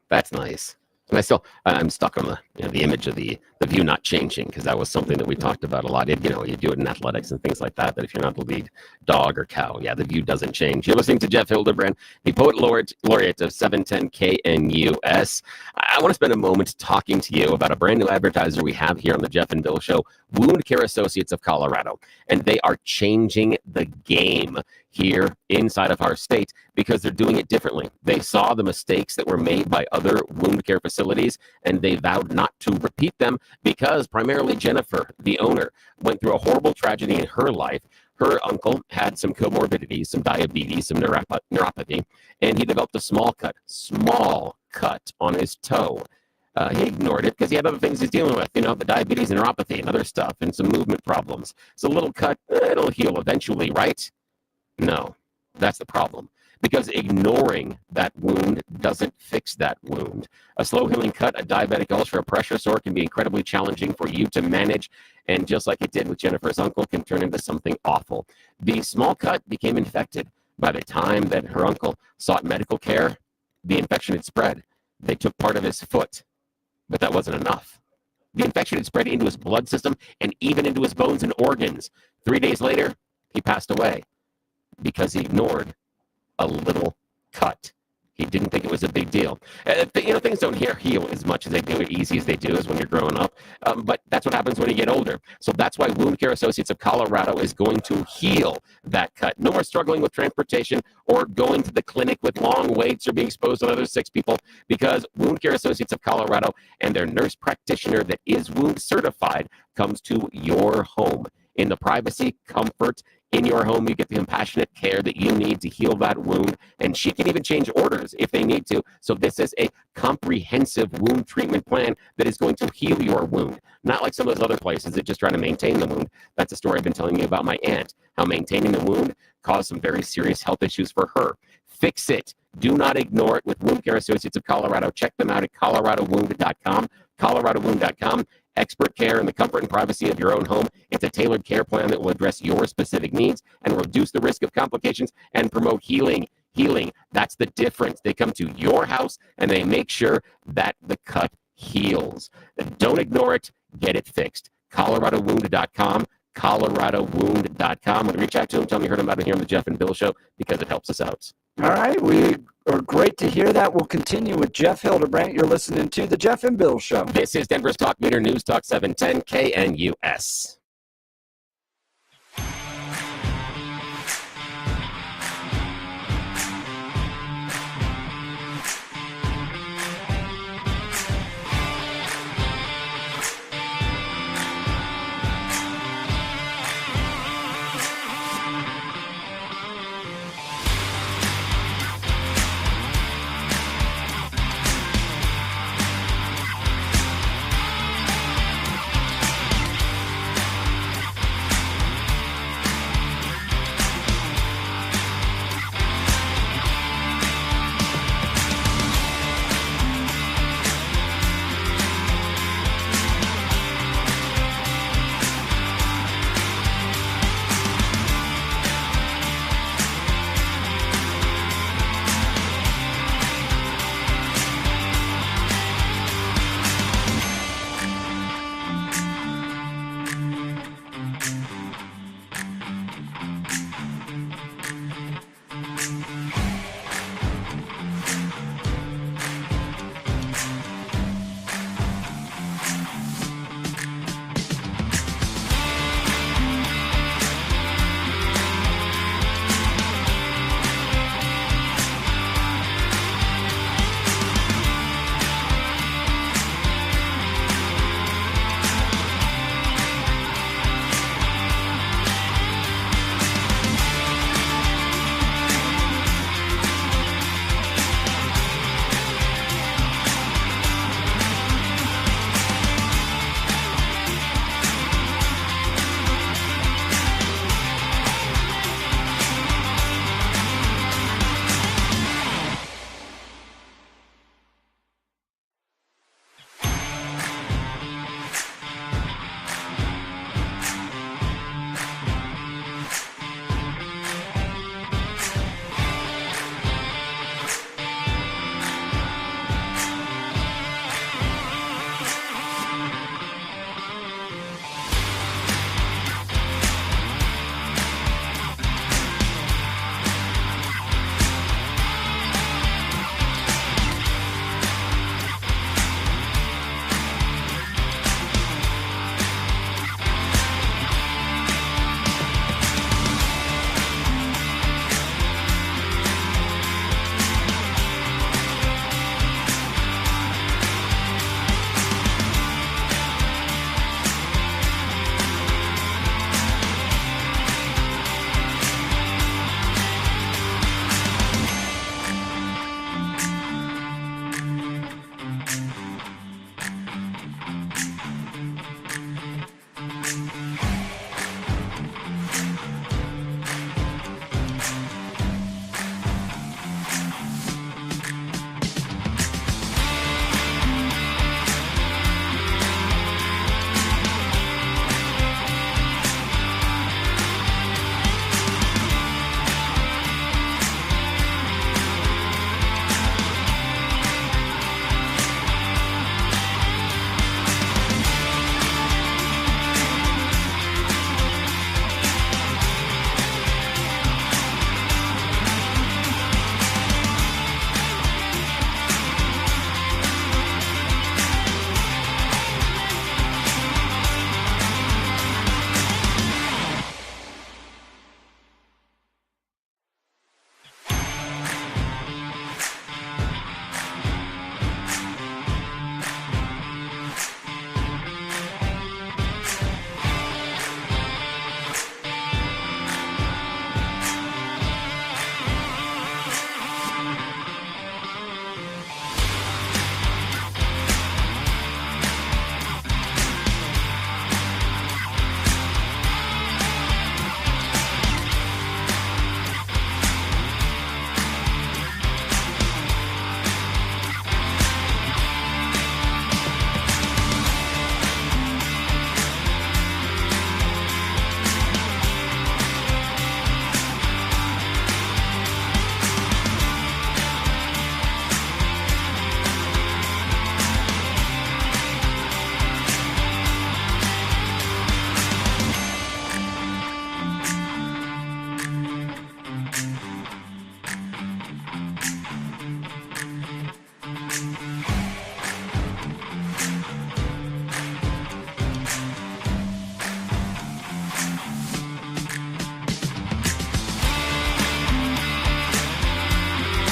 That's nice. And I'm stuck on the image of the view not changing, because that was something that we talked about a lot. You do it in athletics and things like that, that if you're not the lead dog or cow, the view doesn't change. You're listening to Jeff Hildebrandt, the poet laureate of 710 KNUS. I want to spend a moment talking to you about a brand new advertiser we have here on the Jeff and Bill Show, Wound Care Associates of Colorado. And they are changing the game here inside of our state because they're doing it differently. They saw the mistakes that were made by other wound care facilities, and they vowed not to repeat them because primarily Jennifer, the owner, went through a horrible tragedy in her life. Her uncle had some comorbidities, some diabetes, some neuropathy, and he developed a small cut on his toe. He ignored it because he had other things he's dealing with, the diabetes and neuropathy and other stuff and some movement problems. So a little cut, it'll heal eventually, right? No, that's the problem. Because ignoring that wound doesn't fix that wound. A slow healing cut, a diabetic ulcer, a pressure sore can be incredibly challenging for you to manage. And just like it did with Jennifer's uncle, can turn into something awful. The small cut became infected. By the time that her uncle sought medical care, the infection had spread. They took part of his foot, but that wasn't enough. The infection had spread into his blood system and even into his bones and organs. 3 days later, he passed away because he ignored a little cut. He didn't think it was a big deal. Things don't heal as much as they do, as easy as they do as when you're growing up. But that's what happens when you get older. So that's why Wound Care Associates of Colorado is going to heal that cut. No more struggling with transportation or going to the clinic with long waits or being exposed to other sick people, because Wound Care Associates of Colorado and their nurse practitioner that is wound certified comes to your home. In the privacy, comfort, in your home, you get the compassionate care that you need to heal that wound, and she can even change orders if they need to. So this is a comprehensive wound treatment plan that is going to heal your wound. Not like some of those other places that just try to maintain the wound. That's a story I've been telling you about my aunt, how maintaining the wound caused some very serious health issues for her. Fix it. Do not ignore it with Wound Care Associates of Colorado. Check them out at coloradowound.com, coloradowound.com. Expert care in the comfort and privacy of your own home. It's a tailored care plan that will address your specific needs and reduce the risk of complications and promote healing. That's the difference. They come to your house and they make sure that the cut heals. Don't ignore it. Get it fixed. coloradowound.com, coloradowound.com. When you reach out to them, tell them you heard about it here on the Jeff and Bill Show, because it helps us out. All right, we are great to hear that. We'll continue with Jeff Hildebrandt. You're listening to the Jeff and Bill Show. This is Denver's Talk Meter News Talk 710 KNUS.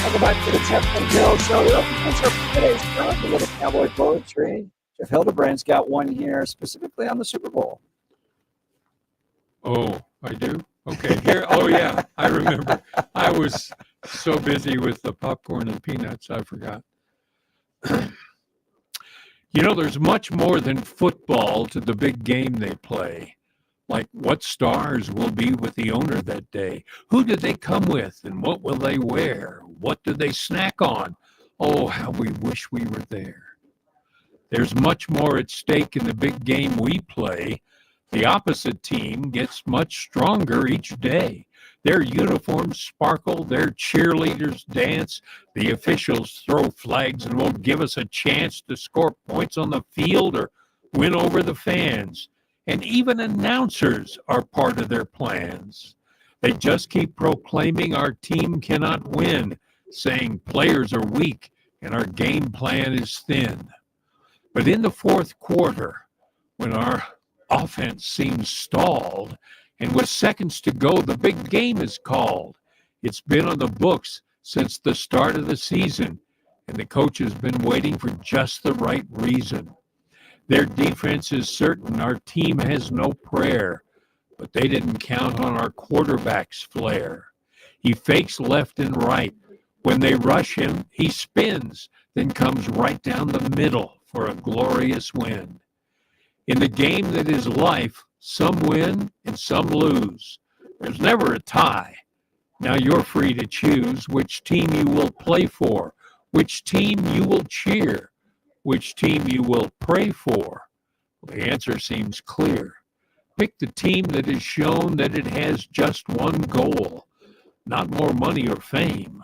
Welcome back to the Jeff and Bill Show. What's up for today's show? A little Cowboy poetry. Jeff Hildebrandt's got one here specifically on the Super Bowl. Oh, I do? Okay. Here. Oh, yeah. I remember. I was so busy with the popcorn and peanuts, I forgot. You know, there's much more than football to the big game they play. Like what stars will be with the owner that day? Who did they come with and what will they wear? What do they snack on? Oh, how we wish we were there. There's much more at stake in the big game we play. The opposite team gets much stronger each day. Their uniforms sparkle, their cheerleaders dance. The officials throw flags and won't give us a chance to score points on the field or win over the fans. And even announcers are part of their plans. They just keep proclaiming our team cannot win, saying players are weak and our game plan is thin. But in the fourth quarter, when our offense seems stalled, and with seconds to go, the big game is called. It's been on the books since the start of the season, and the coach has been waiting for just the right reason. Their defense is certain our team has no prayer, but they didn't count on our quarterback's flair. He fakes left and right. When they rush him, he spins, then comes right down the middle for a glorious win. In the game that is life, some win and some lose. There's never a tie. Now you're free to choose which team you will play for, which team you will cheer, which team you will pray for. The answer seems clear. Pick the team that has shown that it has just one goal, not more money or fame,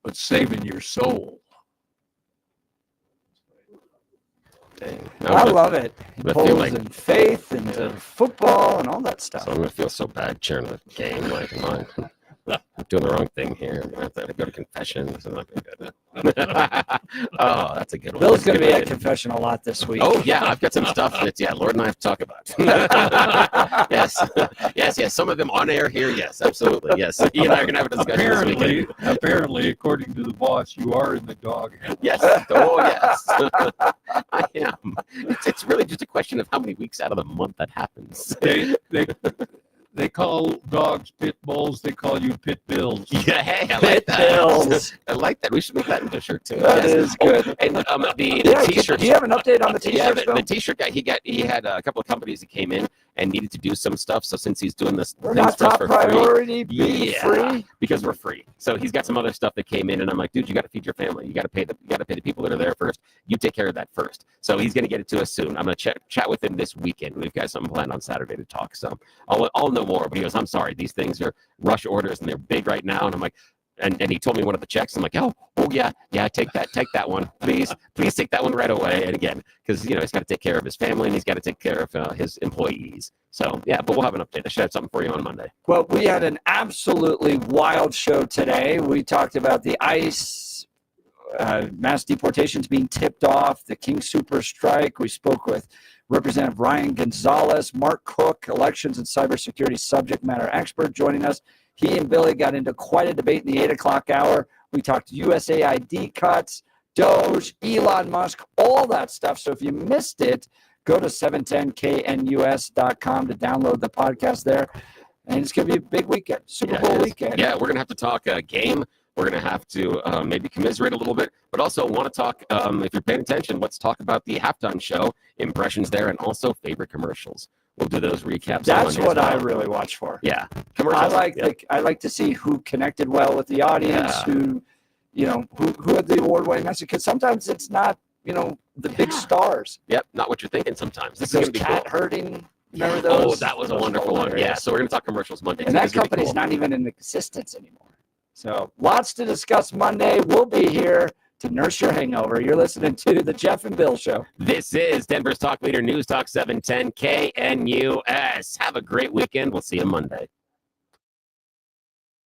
but saving your soul. I love it. He I pulls feel like in faith and football and all that stuff. So I'm gonna feel so bad cheering the game. Like, come on, I'm doing the wrong thing here. I'm gonna have to go to confession. This is not gonna be good. Oh, that's a good one. Bill's going to be at confession a lot this week. Oh yeah, I've got some stuff that Lord and I have to talk about. yes. Some of them on air here. Yes, absolutely. Yes, he and I are gonna have a discussion. Apparently, according to the boss, you are in the dog. Yes. Oh yes. I am. It's really just a question of how many weeks out of the month that happens. They call dogs pit bulls. They call you pit bills. Yeah, hey, I like that. Bills. I like that. We should make that into a shirt too. That is good. Oh, and the t-shirt. Do you have an update on the t-shirt? Yeah, the t-shirt guy. He had a couple of companies that came in and needed to do some stuff. So since he's doing this, we're not top priority. Being free because we're free. So he's got some other stuff that came in, and I'm like, dude, you got to feed your family. You got to pay the people that are there first. You take care of that first. So he's going to get it to us soon. I'm going to chat with him this weekend. We've got something planned on Saturday to talk. So I'll know more. But he goes, I'm sorry, these things are rush orders and they're big right now. And I'm like, and he told me one of the checks. I'm like, oh yeah, take that one, please take that one right away. And again, because he's got to take care of his family and he's got to take care of his employees. So yeah, but we'll have an update. I should have something for you on Monday. Well, we had an absolutely wild show today. We talked about the ICE mass deportations being tipped off, the King Super strike. We spoke with Representative Ryan Gonzalez, Mark Cook, elections and cybersecurity subject matter expert, joining us. He and Billy got into quite a debate in the 8 o'clock hour. We talked USAID cuts, DOGE, Elon Musk, all that stuff. So if you missed it, go to 710knus.com to download the podcast there. And it's going to be a big weekend, Super Bowl weekend. Yeah, we're going to have to talk game. We're going to have to maybe commiserate a little bit, but also want to talk, if you're paying attention, let's talk about the halftime show, impressions there, and also favorite commercials. We'll do those recaps. That's what I really watch for. Yeah. Commercials. I like to see who connected well with the audience, who had the award-winning message, because sometimes it's not, the big stars. Yep, not what you're thinking sometimes. This is going to be cat cool. Herding. Remember those? Oh, that was a wonderful one. Yeah, so we're going to talk commercials Monday. And that company's not even in existence anymore. So lots to discuss Monday. We'll be here to nurse your hangover. You're listening to the Jeff and Bill Show. This is Denver's Talk Leader News Talk 710 KNUS. Have a great weekend. We'll see you Monday.